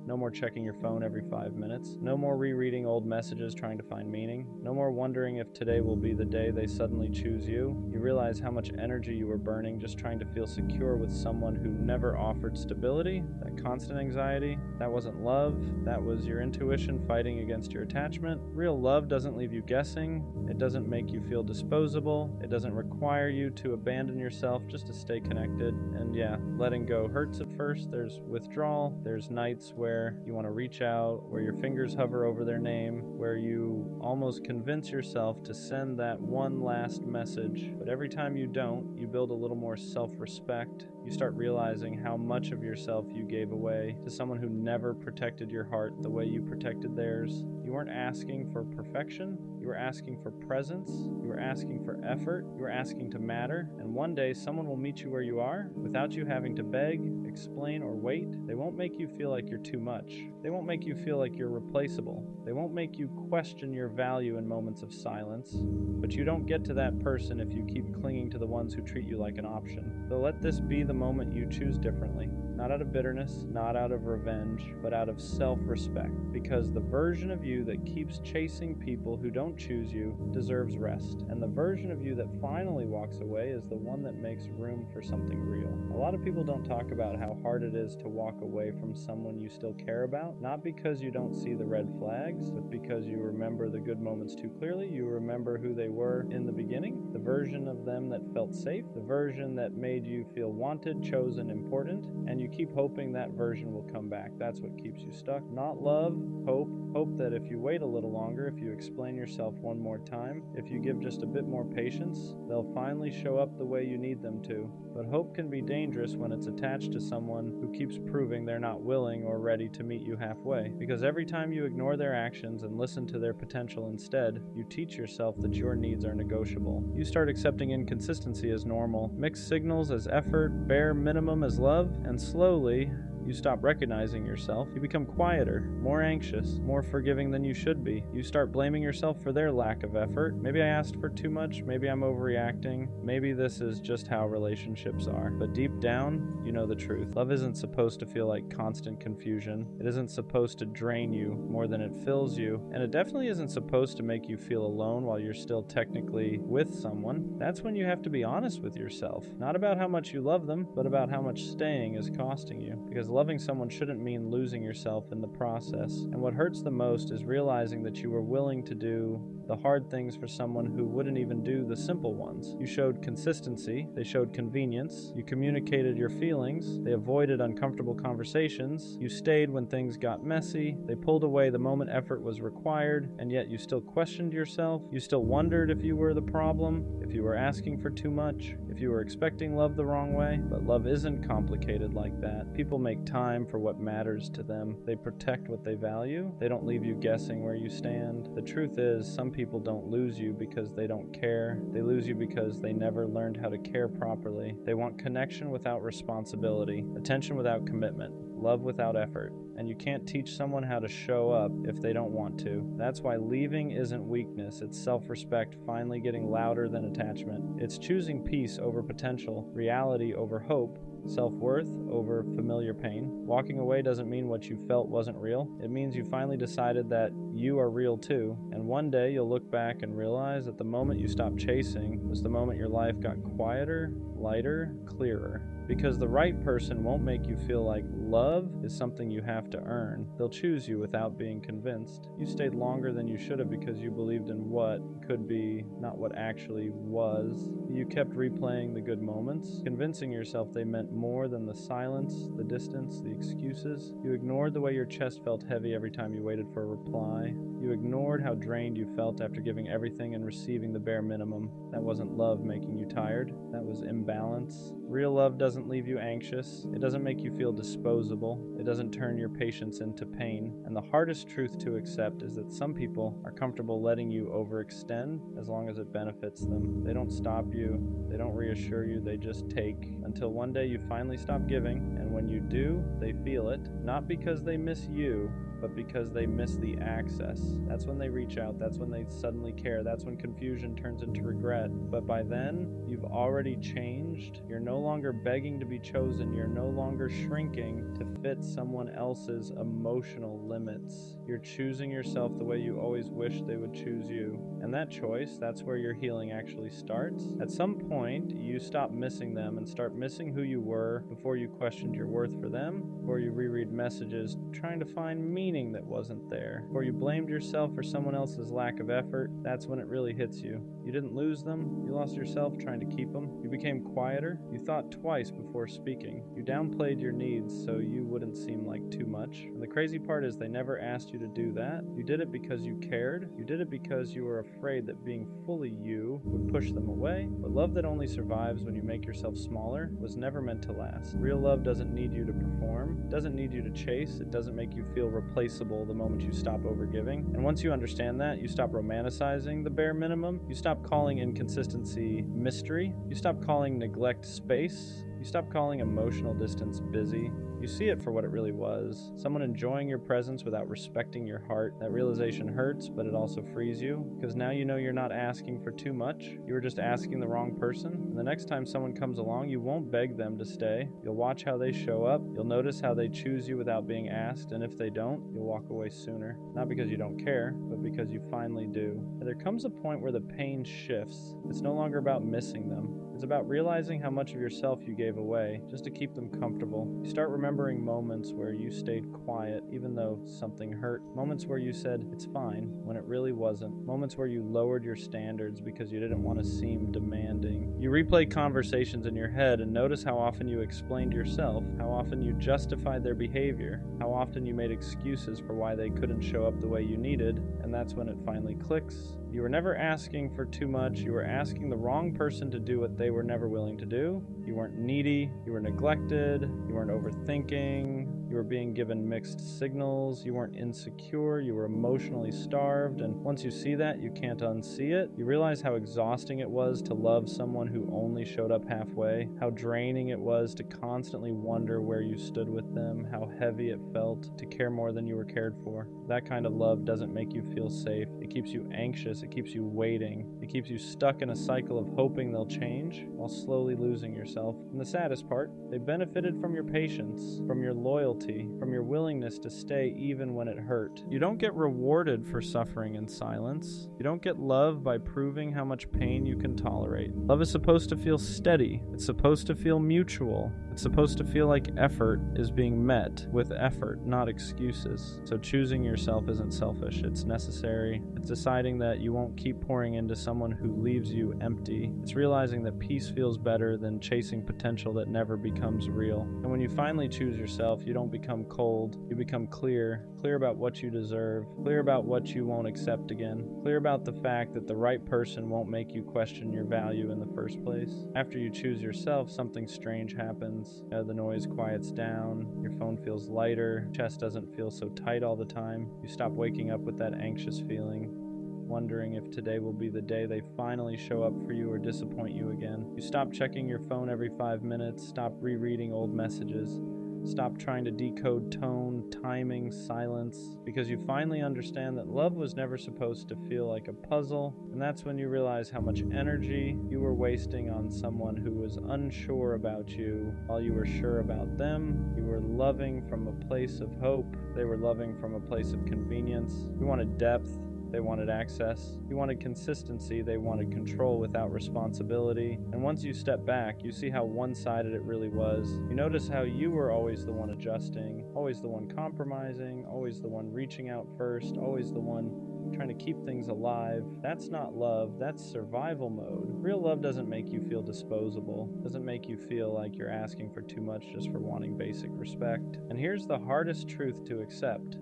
No more checking your phone every 5 minutes. No more rereading old messages trying to find meaning. No more wondering if today will be the day they suddenly choose you. You realize how much energy you were burning just trying to feel secure with someone who never offered stability. That constant anxiety, that wasn't love. That was your intuition fighting against your attachment. Real love doesn't leave you guessing. It doesn't make you feel disposable. It doesn't require you to abandon yourself just to stay connected. And yeah, letting go hurts at first. There's withdrawal. There's nights where you want to reach out, where your fingers hover over their name, where you almost convince yourself to send that one last message. But every time you don't, you build a little more self-respect. You start realizing how much of yourself you gave away to someone who never protected your heart the way you protected theirs. You weren't asking for perfection. You were asking for presence. You were asking for effort. You were asking to matter. And one day someone will meet you where you are without you having to beg, explain, or wait. They won't make you feel like you're too much. They won't make you feel like you're replaceable. They won't make you question your value in moments of silence. But you don't get to that person if you keep clinging to the ones who treat you like an option. So let this be the moment you choose differently. Not out of bitterness, not out of revenge, but out of self-respect. Because the version of you that keeps chasing people who don't choose you deserves rest. And the version of you that finally walks away is the one that makes room for something real. A lot of people don't talk about how hard it is to walk away from someone you still care about, not because you don't see the red flags, but because you remember the good moments too clearly. You remember who they were in the beginning, the version of them that felt safe, the version that made you feel wanted, chosen, important, and you keep hoping that version will come back. That's what keeps you stuck. Not love, hope. Hope that if you wait a little longer, if you explain yourself one more time, if you give just a bit more patience, they'll finally show up the way you need them to. But hope can be dangerous when it's attached to someone who keeps proving they're not willing or ready to meet you halfway. Because every time you ignore their actions and listen to their potential instead, you teach yourself that your needs are negotiable. You start accepting inconsistency as normal, mixed signals as effort, bare minimum as love, and slowly, you stop recognizing yourself. You become quieter, more anxious, more forgiving than you should be. You start blaming yourself for their lack of effort. Maybe I asked for too much. Maybe I'm overreacting. Maybe this is just how relationships are. But deep down, you know the truth. Love isn't supposed to feel like constant confusion. It isn't supposed to drain you more than it fills you. And it definitely isn't supposed to make you feel alone while you're still technically with someone. That's when you have to be honest with yourself. Not about how much you love them, but about how much staying is costing you. Because loving someone shouldn't mean losing yourself in the process. And what hurts the most is realizing that you were willing to do the hard things for someone who wouldn't even do the simple ones. You showed consistency, they showed convenience, you communicated your feelings, they avoided uncomfortable conversations, you stayed when things got messy, they pulled away the moment effort was required, and yet you still questioned yourself, you still wondered if you were the problem, if you were asking for too much, if you were expecting love the wrong way. But love isn't complicated like that. People make time for what matters to them. They protect what they value. They don't leave you guessing where you stand. The truth is, some people don't lose you because they don't care. They lose you because they never learned how to care properly. They want connection without responsibility, attention without commitment, love without effort. And you can't teach someone how to show up if they don't want to. That's why leaving isn't weakness. It's self-respect finally getting louder than attachment. It's choosing peace over potential, reality over hope, self-worth over familiar pain. Walking away doesn't mean what you felt wasn't real. It means you finally decided that you are real too. And one day you'll look back and realize that the moment you stopped chasing was the moment your life got quieter, lighter, clearer. Because the right person won't make you feel like love is something you have to earn. They'll choose you without being convinced. You stayed longer than you should have because you believed in what could be, not what actually was. You kept replaying the good moments, convincing yourself they meant more than the silence, the distance, the excuses. You ignored the way your chest felt heavy every time you waited for a reply. You ignored how drained you felt after giving everything and receiving the bare minimum. That wasn't love making you tired. That was imbalance. Real love doesn't doesn't leave you anxious. It doesn't make you feel disposable. It doesn't turn your patience into pain. And the hardest truth to accept is that some people are comfortable letting you overextend as long as it benefits them. They don't stop you. They don't reassure you. They just take until one day you finally stop giving. And when you do, they feel it. Not because they miss you, but because they miss the access. That's when they reach out. That's when they suddenly care. That's when confusion turns into regret. But by then, you've already changed. You're no longer begging to be chosen. You're no longer shrinking to fit someone else's emotional limits. You're choosing yourself the way you always wished they would choose you. And that choice, that's where your healing actually starts. At some point, you stop missing them and start missing who you were before you questioned your worth for them, before you reread messages trying to find meaning that wasn't there, before you blamed yourself for someone else's lack of effort. That's when it really hits you. You didn't lose them. You lost yourself trying to keep them. You became quieter. You thought twice before speaking. You downplayed your needs so you wouldn't seem like too much. And the crazy part is they never asked you to do that. You did it because you cared. You did it because you were afraid that being fully you would push them away. But love that only survives when you make yourself smaller was never meant to last. Real love doesn't need you to perform. It doesn't need you to chase. It doesn't make you feel replaceable the moment you stop overgiving. And once you understand that, you stop romanticizing the bare minimum. You stop calling inconsistency mystery. You stop calling neglect space. You stop calling emotional distance busy. You see it for what it really was. Someone enjoying your presence without respecting your heart. That realization hurts, but it also frees you, because now you know you're not asking for too much. You were just asking the wrong person. And the next time someone comes along, you won't beg them to stay. You'll watch how they show up. You'll notice how they choose you without being asked. And if they don't, you'll walk away sooner. Not because you don't care, but because you finally do. And there comes a point where the pain shifts. It's no longer about missing them. It's about realizing how much of yourself you gave away just to keep them comfortable. You start remembering moments where you stayed quiet even though something hurt. Moments where you said, it's fine, when it really wasn't. Moments where you lowered your standards because you didn't want to seem demanding. You replay conversations in your head and notice how often you explained yourself, how often you justified their behavior, how often you made excuses for why they couldn't show up the way you needed, and that's when it finally clicks. You were never asking for too much. You were asking the wrong person to do what they were never willing to do. You weren't needy. You were neglected. You weren't overthinking. You were being given mixed signals. You weren't insecure. You were emotionally starved. And once you see that, you can't unsee it. You realize how exhausting it was to love someone who only showed up halfway, how draining it was to constantly wonder where you stood with them, how heavy it felt to care more than you were cared for. That kind of love doesn't make you feel safe. It keeps you anxious. It keeps you waiting. It keeps you stuck in a cycle of hoping they'll change while slowly losing yourself. And the saddest part, they benefited from your patience, from your loyalty, from your willingness to stay even when it hurt. You don't get rewarded for suffering in silence. You don't get love by proving how much pain you can tolerate. Love is supposed to feel steady. It's supposed to feel mutual. It's supposed to feel like effort is being met with effort, not excuses. So choosing yourself isn't selfish. It's necessary. It's deciding that you won't keep pouring into someone who leaves you empty. It's realizing that peace feels better than chasing potential that never becomes real. And when you finally choose yourself, you don't become cold. You become clear. Clear about what you deserve. Clear about what you won't accept again. Clear about the fact that the right person won't make you question your value in the first place. After you choose yourself, something strange happens. The noise quiets down. Your phone feels lighter. Chest doesn't feel so tight all the time. You stop waking up with that anxious feeling, wondering if today will be the day they finally show up for you or disappoint you again. You stop checking your phone every 5 minutes, stop rereading old messages, stop trying to decode tone, timing, silence, because you finally understand that love was never supposed to feel like a puzzle, and that's when you realize how much energy you were wasting on someone who was unsure about you while you were sure about them. You were loving from a place of hope. They were loving from a place of convenience. You wanted depth. They wanted access. You wanted consistency. They wanted control without responsibility. And once you step back, you see how one-sided it really was. You notice how you were always the one adjusting, always the one compromising, always the one reaching out first, always the one trying to keep things alive. That's not love. That's survival mode. Real love doesn't make you feel disposable. Doesn't make you feel like you're asking for too much just for wanting basic respect. And here's the hardest truth to accept.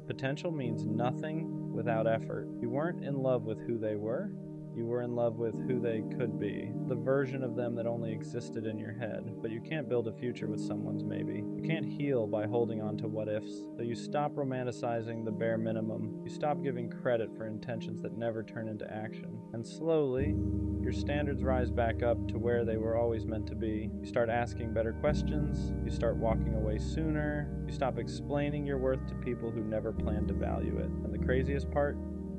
Potential means nothing without effort. You weren't in love with who they were. You were in love with who they could be, the version of them that only existed in your head. But you can't build a future with someone's maybe. You can't heal by holding on to what ifs. So you stop romanticizing the bare minimum. You stop giving credit for intentions that never turn into action. And slowly, your standards rise back up to where they were always meant to be. You start asking better questions. You start walking away sooner. You stop explaining your worth to people who never planned to value it. And the craziest part,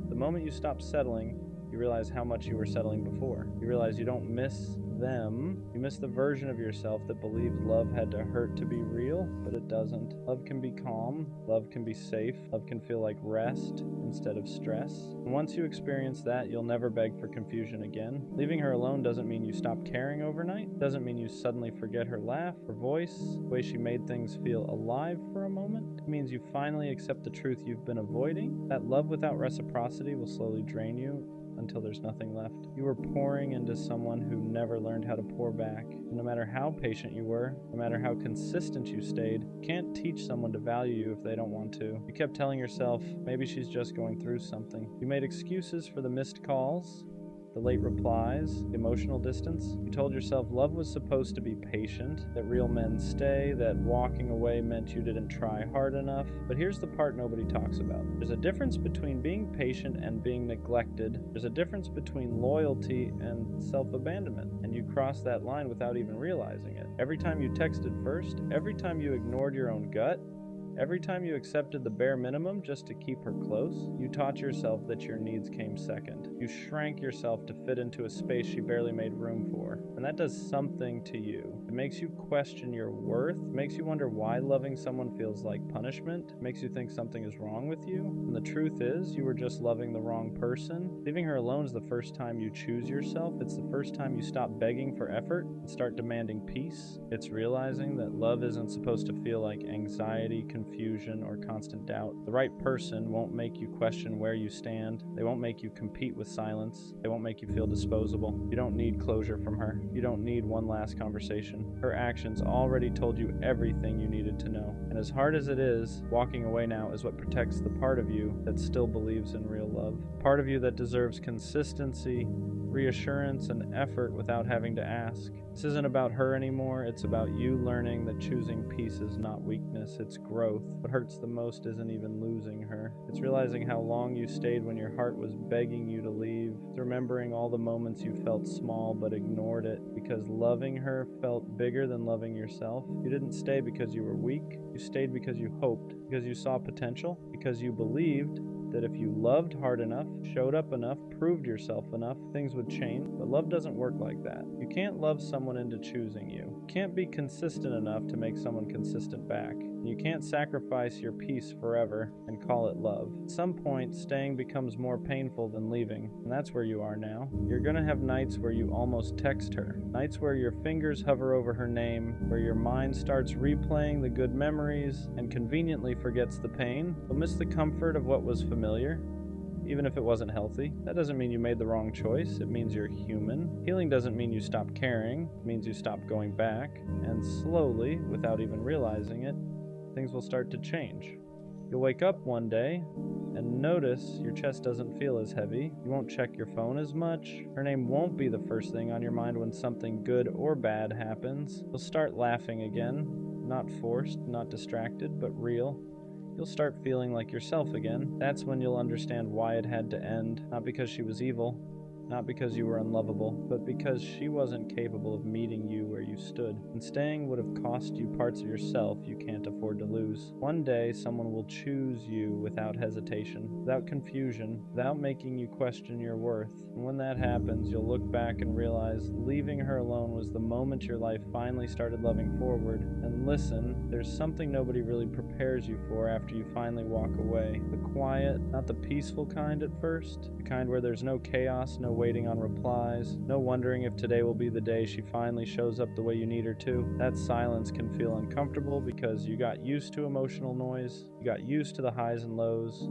the moment you stop settling, you realize how much you were settling before. You realize you don't miss them. You miss the version of yourself that believed love had to hurt to be real, but it doesn't. Love can be calm. Love can be safe. Love can feel like rest instead of stress. And once you experience that, you'll never beg for confusion again. Leaving her alone doesn't mean you stop caring overnight. Doesn't mean you suddenly forget her laugh, her voice, the way she made things feel alive for a moment. It means you finally accept the truth you've been avoiding. That love without reciprocity will slowly drain you until there's nothing left. You were pouring into someone who never learned how to pour back. And no matter how patient you were, no matter how consistent you stayed, you can't teach someone to value you if they don't want to. You kept telling yourself, maybe she's just going through something. You made excuses for the missed calls, the late replies, the emotional distance. You told yourself love was supposed to be patient, that real men stay, that walking away meant you didn't try hard enough. But here's the part nobody talks about. There's a difference between being patient and being neglected. There's a difference between loyalty and self-abandonment. And you cross that line without even realizing it. Every time you texted first, every time you ignored your own gut, every time you accepted the bare minimum just to keep her close, you taught yourself that your needs came second. You shrank yourself to fit into a space she barely made room for. And that does something to you. It makes you question your worth. It makes you wonder why loving someone feels like punishment. It makes you think something is wrong with you. And the truth is, you were just loving the wrong person. Leaving her alone is the first time you choose yourself. It's the first time you stop begging for effort and start demanding peace. It's realizing that love isn't supposed to feel like anxiety, confusion, or constant doubt. The right person won't make you question where you stand. They won't make you compete with silence. They won't make you feel disposable. You don't need closure from her. You don't need one last conversation. Her actions already told you everything you needed to know. And as hard as it is, walking away now is what protects the part of you that still believes in real love. Part of you that deserves consistency, reassurance, and effort without having to ask. This isn't about her anymore. It's about you learning that choosing peace is not weakness, it's growth. What hurts the most isn't even losing her. It's realizing how long you stayed when your heart was begging you to leave. It's remembering all the moments you felt small but ignored it because loving her felt bigger than loving yourself. You didn't stay because you were weak. You stayed because you hoped, because you saw potential, because you believed that if you loved hard enough, showed up enough, proved yourself enough, things would change. But love doesn't work like that. You can't love someone into choosing you. You can't be consistent enough to make someone consistent back. You can't sacrifice your peace forever and call it love. At some point, staying becomes more painful than leaving, and that's where you are now. You're gonna have nights where you almost text her, nights where your fingers hover over her name, where your mind starts replaying the good memories and conveniently forgets the pain. You'll miss the comfort of what was familiar, even if it wasn't healthy. That doesn't mean you made the wrong choice. It means you're human. Healing doesn't mean you stop caring. It means you stop going back. And slowly, without even realizing it, things will start to change. You'll wake up one day and notice your chest doesn't feel as heavy. You won't check your phone as much. Her name won't be the first thing on your mind when something good or bad happens. You'll start laughing again. Not forced, not distracted, but real. You'll start feeling like yourself again. That's when you'll understand why it had to end. Not because she was evil, not because you were unlovable, but because she wasn't capable of meeting you where you stood. And staying would have cost you parts of yourself you can't afford to lose. One day, someone will choose you without hesitation, without confusion, without making you question your worth. And when that happens, you'll look back and realize leaving her alone was the moment your life finally started loving forward. And listen, there's something nobody really prepares you for after you finally walk away. The quiet, not the peaceful kind at first, the kind where there's no chaos, no waiting on replies, no wondering if today will be the day she finally shows up the way you need her to. That silence can feel uncomfortable because you got used to emotional noise, you got used to the highs and lows,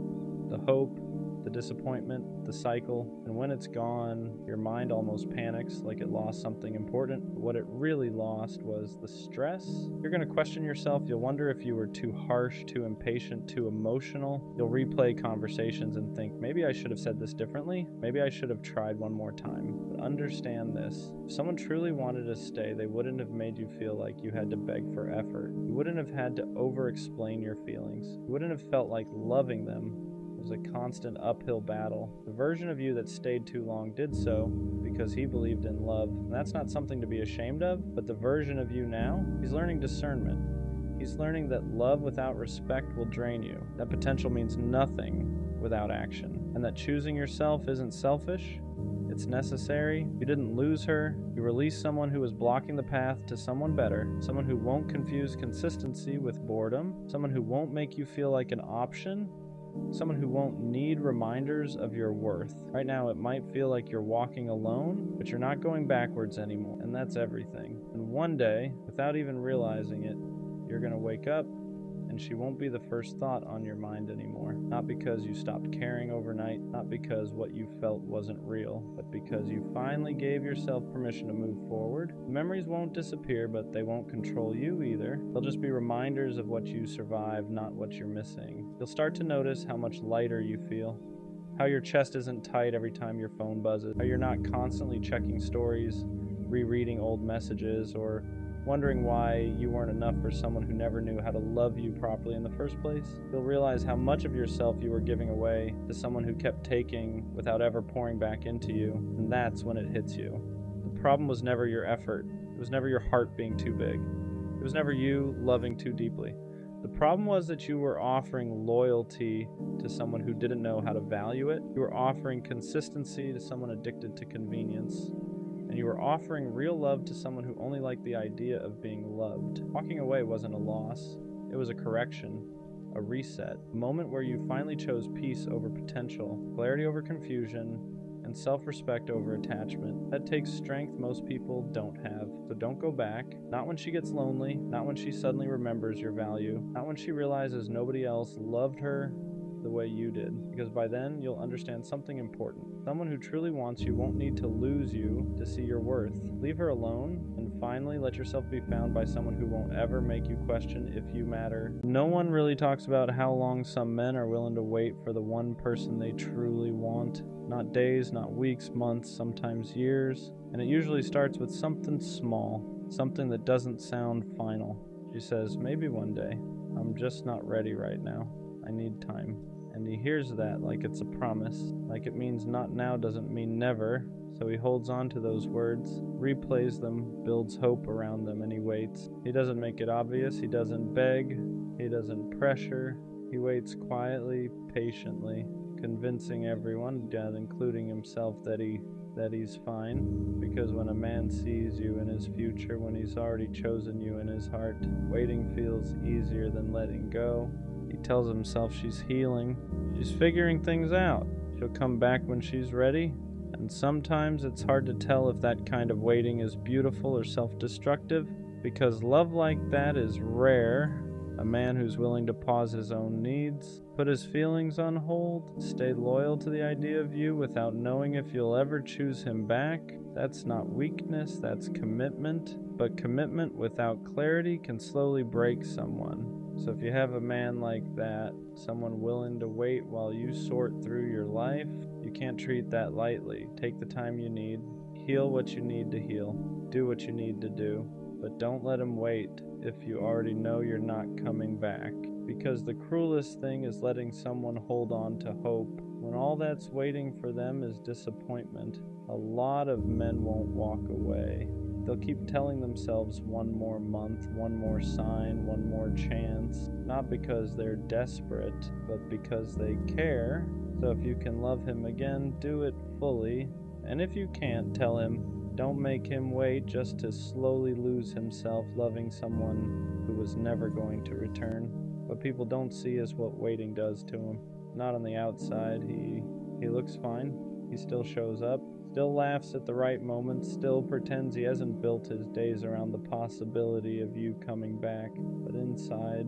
the hope, the disappointment, the cycle, and when it's gone, your mind almost panics like it lost something important. What it really lost was the stress. You're going to question yourself. You'll wonder if you were too harsh, too impatient, too emotional. You'll replay conversations and think, maybe I should have said this differently. Maybe I should have tried one more time. But understand this. If someone truly wanted to stay, they wouldn't have made you feel like you had to beg for effort. You wouldn't have had to over-explain your feelings. You wouldn't have felt like loving them was a constant uphill battle. The version of you that stayed too long did so because he believed in love. And that's not something to be ashamed of, but the version of you now, he's learning discernment. He's learning that love without respect will drain you. That potential means nothing without action. And that choosing yourself isn't selfish. It's necessary. You didn't lose her. You released someone who was blocking the path to someone better, someone who won't confuse consistency with boredom, someone who won't make you feel like an option, someone who won't need reminders of your worth. Right now, it might feel like you're walking alone, but you're not going backwards anymore, and that's everything. And one day, without even realizing it, you're going to wake up and she won't be the first thought on your mind anymore. Not because you stopped caring overnight, not because what you felt wasn't real, but because you finally gave yourself permission to move forward. The memories won't disappear, but they won't control you either. They'll just be reminders of what you survived, not what you're missing. You'll start to notice how much lighter you feel, how your chest isn't tight every time your phone buzzes, how you're not constantly checking stories, rereading old messages, or wondering why you weren't enough for someone who never knew how to love you properly in the first place. You'll realize how much of yourself you were giving away to someone who kept taking without ever pouring back into you, and that's when it hits you. The problem was never your effort. It was never your heart being too big. It was never you loving too deeply. The problem was that you were offering loyalty to someone who didn't know how to value it. You were offering consistency to someone addicted to convenience. And you were offering real love to someone who only liked the idea of being loved. Walking away wasn't a loss. It was a correction, a reset, a moment where you finally chose peace over potential, clarity over confusion, and self-respect over attachment. That takes strength most people don't have. So don't go back. Not when she gets lonely, not when she suddenly remembers your value, not when she realizes nobody else loved her the way you did, because by then you'll understand something important. Someone who truly wants you won't need to lose you to see your worth. Leave her alone, and finally let yourself be found by someone who won't ever make you question if you matter. No one really talks about how long some men are willing to wait for the one person they truly want. Not days, not weeks, months, sometimes years. And it usually starts with something small, something that doesn't sound final. She says, maybe one day. I'm just not ready right now. I need time. And he hears that like it's a promise, like it means not now doesn't mean never, so he holds on to those words, replays them, builds hope around them, and he waits. He doesn't make it obvious, he doesn't beg, he doesn't pressure, he waits quietly, patiently, convincing everyone, including himself, that he's fine, because when a man sees you in his future, when he's already chosen you in his heart, waiting feels easier than letting go. He tells himself she's healing, she's figuring things out, she'll come back when she's ready, and sometimes it's hard to tell if that kind of waiting is beautiful or self-destructive, because love like that is rare. A man who's willing to pause his own needs, put his feelings on hold, stay loyal to the idea of you without knowing if you'll ever choose him back. That's not weakness, that's commitment. But commitment without clarity can slowly break someone. So if you have a man like that, someone willing to wait while you sort through your life, you can't treat that lightly. Take the time you need, heal what you need to heal, do what you need to do, but don't let him wait if you already know you're not coming back. Because the cruelest thing is letting someone hold on to hope when all that's waiting for them is disappointment. A lot of men won't walk away. They'll keep telling themselves one more month, one more sign, one more chance, not because they're desperate, but because they care. So if you can love him again, do it fully. And if you can't, tell him, don't make him wait just to slowly lose himself loving someone who was never going to return. What people don't see is what waiting does to him. Not on the outside. He looks fine. He still shows up. Still laughs at the right moment, still pretends he hasn't built his days around the possibility of you coming back. But inside,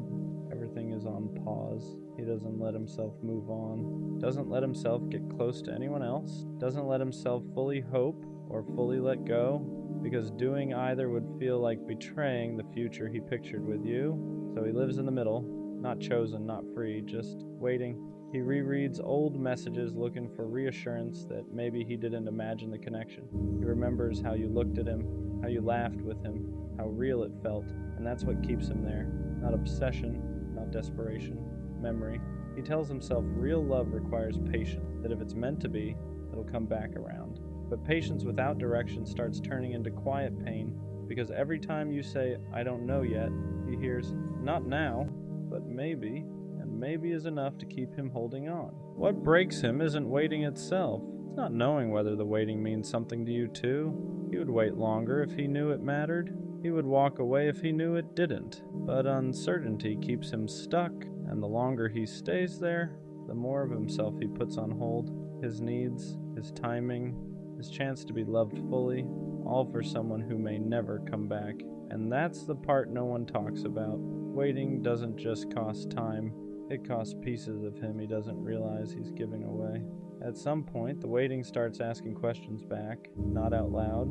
everything everything is on pause. He doesn't let himself move on, doesn't let himself get close to anyone else, doesn't let himself fully hope or fully let go, because doing either would feel like betraying the future he pictured with you. So he lives in the middle, not chosen, not free, just waiting. He rereads old messages looking for reassurance that maybe he didn't imagine the connection. He remembers how you looked at him, how you laughed with him, how real it felt, and that's what keeps him there. Not obsession, not desperation, memory. He tells himself real love requires patience, that if it's meant to be, it'll come back around. But patience without direction starts turning into quiet pain, because every time you say, "I don't know yet," he hears, "Not now, but maybe," and maybe is enough to keep him holding on. What breaks him isn't waiting itself. It's not knowing whether the waiting means something to you too. He would wait longer if he knew it mattered. He would walk away if he knew it didn't. But uncertainty keeps him stuck, and the longer he stays there, the more of himself he puts on hold. His needs, his timing, his chance to be loved fully, all for someone who may never come back. And that's the part no one talks about. Waiting doesn't just cost time, it costs pieces of him he doesn't realize he's giving away. At some point, the waiting starts asking questions back, not out loud,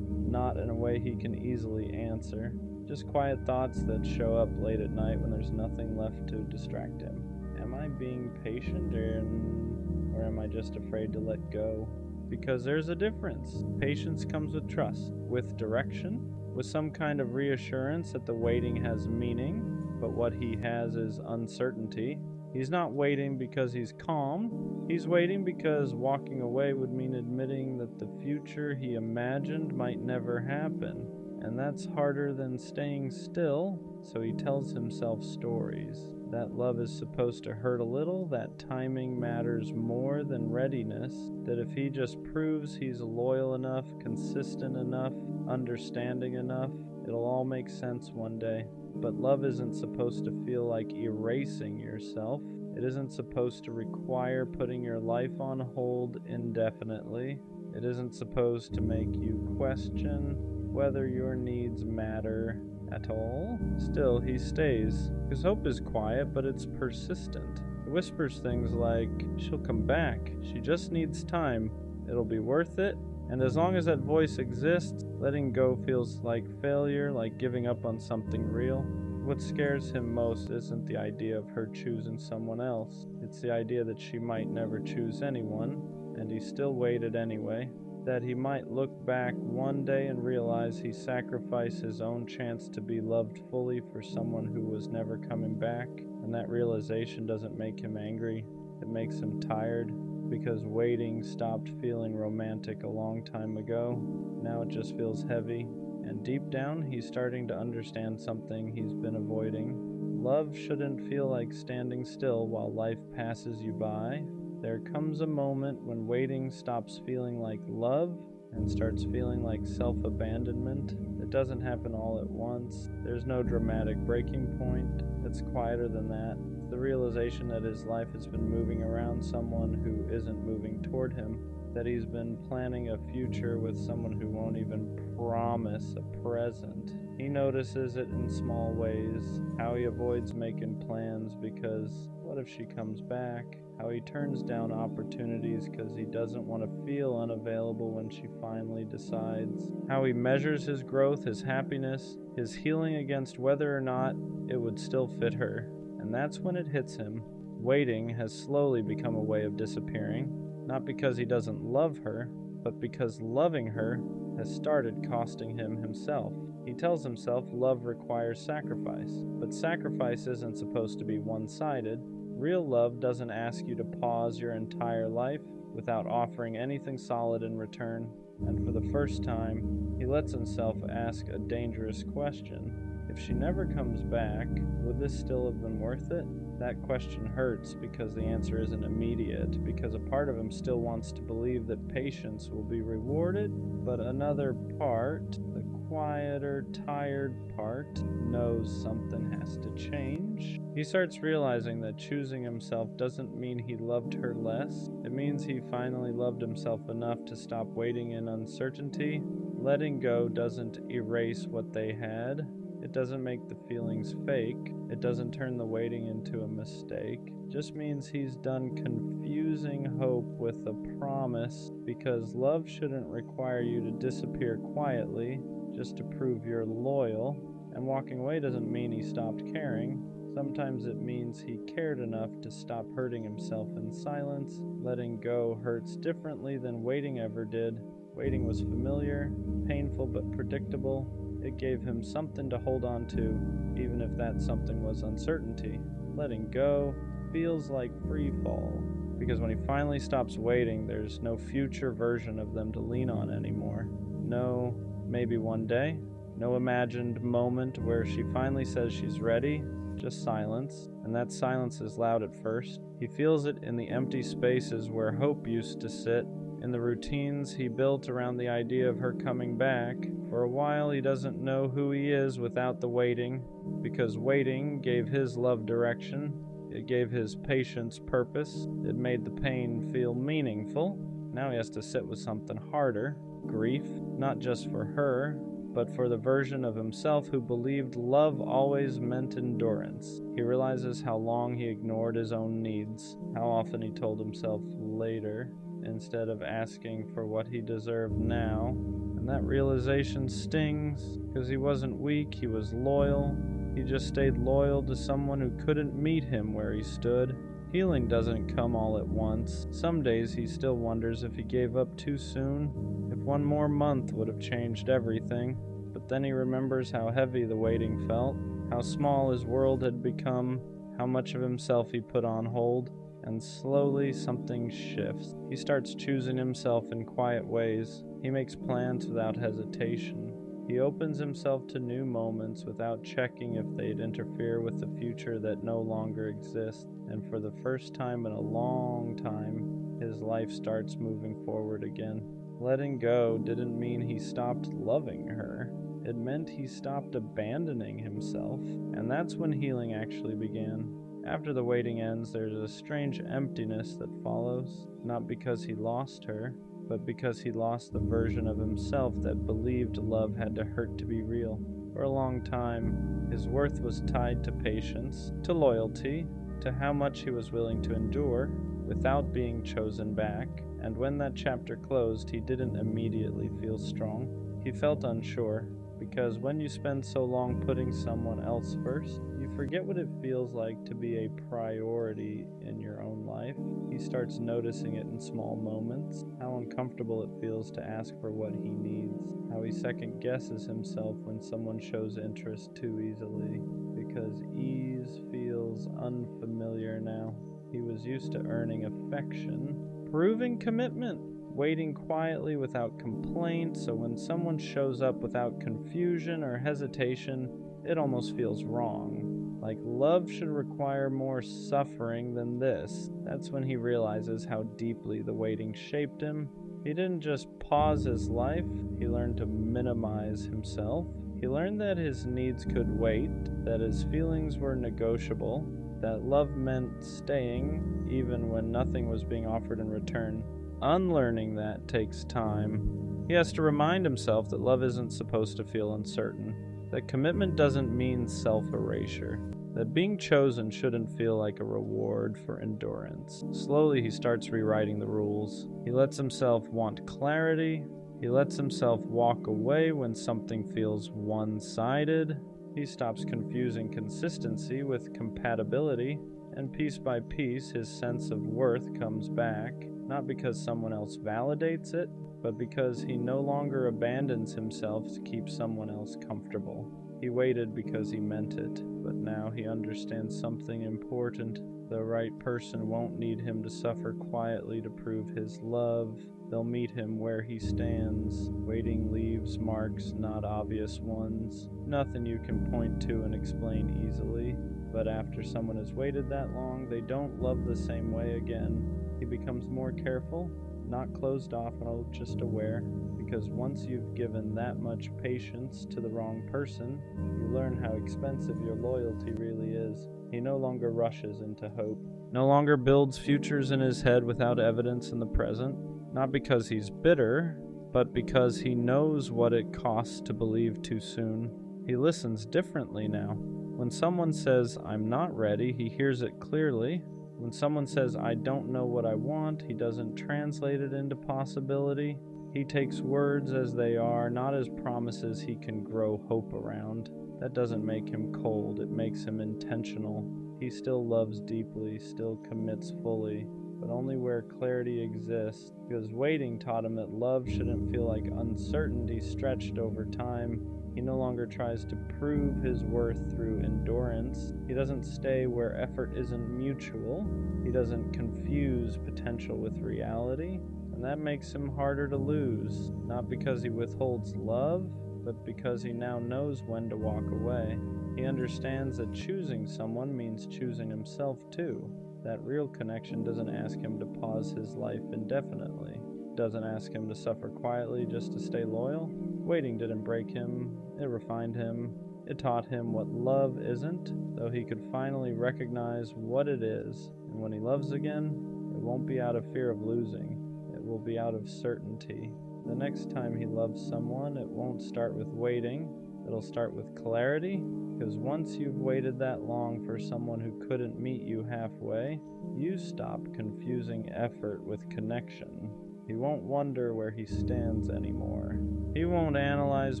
not in a way he can easily answer, just quiet thoughts that show up late at night when there's nothing left to distract him. Am I being patient, or am I just afraid to let go? Because there's a difference. Patience comes with trust, with direction, with some kind of reassurance that the waiting has meaning, but what he has is uncertainty. He's not waiting because he's calm. He's waiting because walking away would mean admitting that the future he imagined might never happen. And that's harder than staying still, so he tells himself stories. That love is supposed to hurt a little, that timing matters more than readiness, that if he just proves he's loyal enough, consistent enough, understanding enough, it'll all make sense one day. But love isn't supposed to feel like erasing yourself. It isn't supposed to require putting your life on hold indefinitely. It isn't supposed to make you question whether your needs matter at all. Still, he stays. His hope is quiet, but it's persistent. He whispers things like, "She'll come back. She just needs time. It'll be worth it." And as long as that voice exists, letting go feels like failure, like giving up on something real. What scares him most isn't the idea of her choosing someone else. It's the idea that she might never choose anyone, and he still waited anyway. That he might look back one day and realize he sacrificed his own chance to be loved fully for someone who was never coming back. And that realization doesn't make him angry. It makes him tired, because waiting stopped feeling romantic a long time ago. Now it just feels heavy. And deep down, he's starting to understand something he's been avoiding. Love shouldn't feel like standing still while life passes you by. There comes a moment when waiting stops feeling like love and starts feeling like self-abandonment. It doesn't happen all at once. There's no dramatic breaking point. It's quieter than that. It's the realization that his life has been moving around someone who isn't moving toward him, that he's been planning a future with someone who won't even promise a present. He notices it in small ways, how he avoids making plans because what if she comes back? How he turns down opportunities because he doesn't want to feel unavailable when she finally decides. How he measures his growth, his happiness, his healing against whether or not it would still fit her. And that's when it hits him. Waiting has slowly become a way of disappearing, not because he doesn't love her, but because loving her has started costing him himself. He tells himself love requires sacrifice, but sacrifice isn't supposed to be one-sided. Real love doesn't ask you to pause your entire life without offering anything solid in return. And for the first time, he lets himself ask a dangerous question. If she never comes back, would this still have been worth it? That question hurts because the answer isn't immediate, because a part of him still wants to believe that patience will be rewarded, but another part, the quieter, tired part, knows something has to change. He starts realizing that choosing himself doesn't mean he loved her less. It means he finally loved himself enough to stop waiting in uncertainty. Letting go doesn't erase what they had. It doesn't make the feelings fake. It doesn't turn the waiting into a mistake. It just means he's done confusing hope with a promise, because love shouldn't require you to disappear quietly just to prove you're loyal. And walking away doesn't mean he stopped caring. Sometimes it means he cared enough to stop hurting himself in silence. Letting go hurts differently than waiting ever did. Waiting was familiar, painful but predictable. It gave him something to hold on to, even if that something was uncertainty. Letting go feels like free fall, because when he finally stops waiting, there's no future version of them to lean on anymore. No, maybe one day. No imagined moment where she finally says she's ready. Just silence, and that silence is loud at first. He feels it in the empty spaces where hope used to sit, in the routines he built around the idea of her coming back. For a while he doesn't know who he is without the waiting, because waiting gave his love direction. It gave his patience purpose. It made the pain feel meaningful. Now he has to sit with something harder, grief, not just for her, but for the version of himself who believed love always meant endurance. He realizes how long he ignored his own needs, how often he told himself later, instead of asking for what he deserved now. And that realization stings, because he wasn't weak, he was loyal. He just stayed loyal to someone who couldn't meet him where he stood. Healing doesn't come all at once. Some days he still wonders if he gave up too soon, if one more month would have changed everything. But then he remembers how heavy the waiting felt, how small his world had become, how much of himself he put on hold, and slowly something shifts. He starts choosing himself in quiet ways. He makes plans without hesitation. He opens himself to new moments without checking if they'd interfere with the future that no longer exists. And for the first time in a long time, his life starts moving forward again. Letting go didn't mean he stopped loving her. It meant he stopped abandoning himself. And that's when healing actually began. After the waiting ends, there's a strange emptiness that follows, not because he lost her, but because he lost the version of himself that believed love had to hurt to be real. For a long time, his worth was tied to patience, to loyalty, to how much he was willing to endure without being chosen back. And when that chapter closed, he didn't immediately feel strong. He felt unsure, because when you spend so long putting someone else first, you forget what it feels like to be a priority in your own life. He starts noticing it in small moments, how uncomfortable it feels to ask for what he needs, how he second guesses himself when someone shows interest too easily, because ease feels unfamiliar now. He was used to earning affection, proving commitment, waiting quietly without complaint, so when someone shows up without confusion or hesitation, it almost feels wrong. Like love should require more suffering than this. That's when he realizes how deeply the waiting shaped him. He didn't just pause his life, he learned to minimize himself. He learned that his needs could wait, that his feelings were negotiable, that love meant staying even when nothing was being offered in return. Unlearning that takes time. He has to remind himself that love isn't supposed to feel uncertain, that commitment doesn't mean self-erasure, that being chosen shouldn't feel like a reward for endurance. Slowly he starts rewriting the rules. He lets himself want clarity. He lets himself walk away when something feels one-sided. He stops confusing consistency with compatibility, and piece by piece his sense of worth comes back. Not because someone else validates it, but because he no longer abandons himself to keep someone else comfortable. He waited because he meant it, but now he understands something important. The right person won't need him to suffer quietly to prove his love. They'll meet him where he stands. Waiting leaves marks, not obvious ones. Nothing you can point to and explain easily. But after someone has waited that long, they don't love the same way again. He becomes more careful, not closed off and just aware, because once you've given that much patience to the wrong person, you learn how expensive your loyalty really is. He no longer rushes into hope, no longer builds futures in his head without evidence in the present, not because he's bitter, but because he knows what it costs to believe too soon. He listens differently now. When someone says, "I'm not ready," he hears it clearly. When someone says, "I don't know what I want," he doesn't translate it into possibility. He takes words as they are, not as promises he can grow hope around. That doesn't make him cold, it makes him intentional. He still loves deeply, still commits fully, but only where clarity exists, because waiting taught him that love shouldn't feel like uncertainty stretched over time. He no longer tries to prove his worth through endurance. He doesn't stay where effort isn't mutual. He doesn't confuse potential with reality. And that makes him harder to lose, not because he withholds love, but because he now knows when to walk away. He understands that choosing someone means choosing himself too. That real connection doesn't ask him to pause his life indefinitely. It doesn't ask him to suffer quietly just to stay loyal. Waiting didn't break him, it refined him. It taught him what love isn't, though he could finally recognize what it is. And when he loves again, it won't be out of fear of losing. It will be out of certainty. The next time he loves someone, it won't start with waiting. It'll start with clarity, because once you've waited that long for someone who couldn't meet you halfway, you stop confusing effort with connection. He won't wonder where he stands anymore. He won't analyze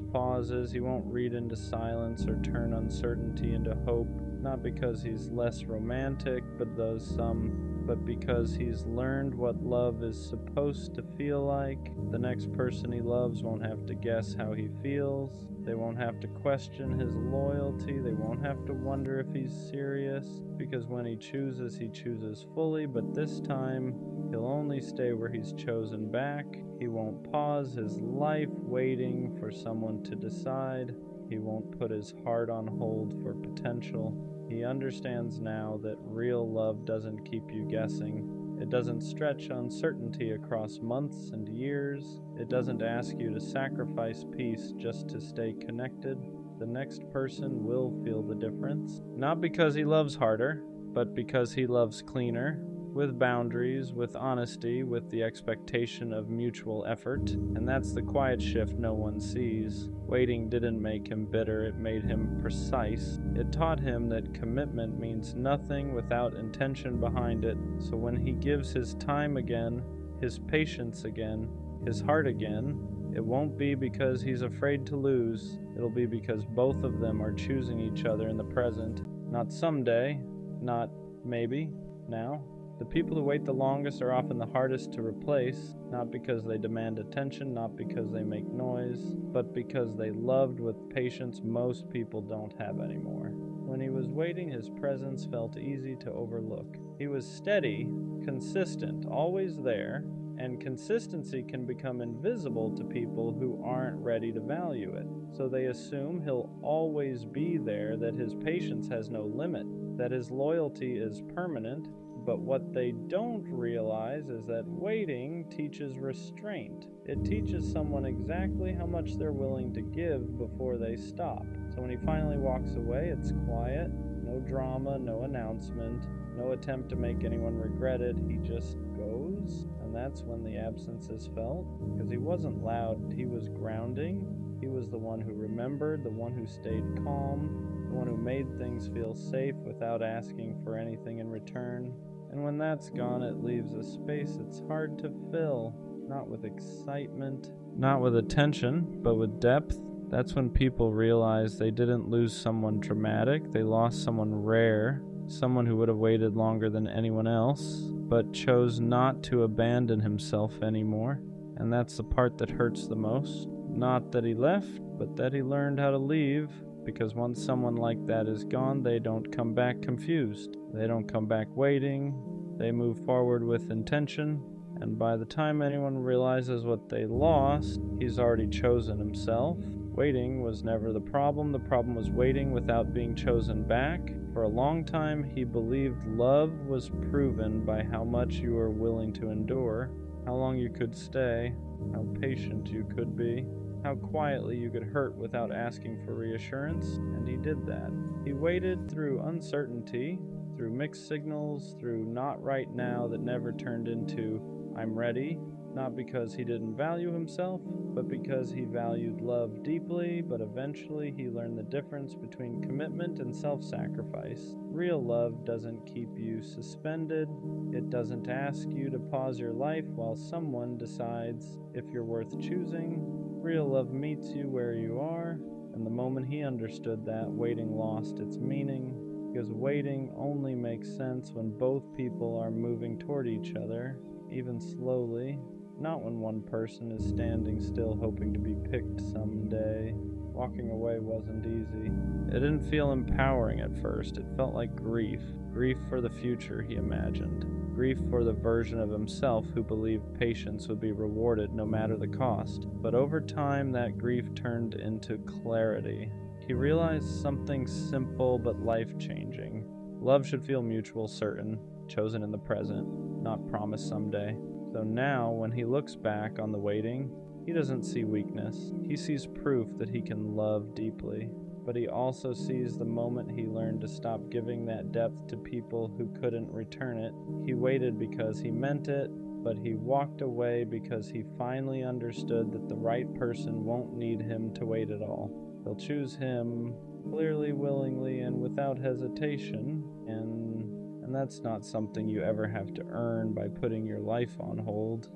pauses, he won't read into silence or turn uncertainty into hope, not because he's less romantic, but because he's learned what love is supposed to feel like. The next person he loves won't have to guess how he feels. They won't have to question his loyalty. They won't have to wonder if he's serious, because when he chooses fully, but this time he'll only stay where he's chosen back. He won't pause his life waiting for someone to decide. He won't put his heart on hold for potential. He understands now that real love doesn't keep you guessing. It doesn't stretch uncertainty across months and years. It doesn't ask you to sacrifice peace just to stay connected. The next person will feel the difference. Not because he loves harder, but because he loves cleaner, with boundaries, with honesty, with the expectation of mutual effort. And that's the quiet shift no one sees. Waiting didn't make him bitter, it made him precise. It taught him that commitment means nothing without intention behind it. So when he gives his time again, his patience again, his heart again, it won't be because he's afraid to lose. It'll be because both of them are choosing each other in the present. Not someday, not maybe, now. The people who wait the longest are often the hardest to replace, not because they demand attention, not because they make noise, but because they loved with patience most people don't have anymore. When he was waiting, his presence felt easy to overlook. He was steady, consistent, always there, and consistency can become invisible to people who aren't ready to value it. So they assume he'll always be there, that his patience has no limit, that his loyalty is permanent. But what they don't realize is that waiting teaches restraint. It teaches someone exactly how much they're willing to give before they stop. So when he finally walks away, it's quiet, no drama, no announcement, no attempt to make anyone regret it. He just goes, and that's when the absence is felt. Because he wasn't loud, he was grounding. He was the one who remembered, the one who stayed calm, the one who made things feel safe without asking for anything in return. And when that's gone, it leaves a space it's hard to fill, not with excitement, not with attention, but with depth. That's when people realize they didn't lose someone dramatic, they lost someone rare, someone who would have waited longer than anyone else, but chose not to abandon himself anymore. And that's the part that hurts the most. Not that he left, but that he learned how to leave. Because once someone like that is gone, they don't come back confused. They don't come back waiting. They move forward with intention. And by the time anyone realizes what they lost, he's already chosen himself. Waiting was never the problem. The problem was waiting without being chosen back. For a long time, he believed love was proven by how much you were willing to endure, how long you could stay, how patient you could be, how quietly you could hurt without asking for reassurance, and he did that. He waited through uncertainty, through mixed signals, through not right now that never turned into I'm ready. not because he didn't value himself, but because he valued love deeply, but eventually he learned the difference between commitment and self-sacrifice. Real love doesn't keep you suspended. It doesn't ask you to pause your life while someone decides if you're worth choosing. Real love meets you where you are, and the moment he understood that, waiting lost its meaning, because waiting only makes sense when both people are moving toward each other, even slowly, not when one person is standing still hoping to be picked someday. Walking away wasn't easy. It didn't feel empowering at first. It felt like grief. Grief for the future he imagined. Grief for the version of himself who believed patience would be rewarded no matter the cost. But over time, that grief turned into clarity. He realized something simple but life-changing. Love should feel mutual, certain, chosen in the present, not promised someday. So now, when he looks back on the waiting, he doesn't see weakness. He sees proof that he can love deeply. But he also sees the moment he learned to stop giving that depth to people who couldn't return it. He waited because he meant it, but he walked away because he finally understood that the right person won't need him to wait at all. They'll choose him clearly, willingly, and without hesitation, and that's not something you ever have to earn by putting your life on hold.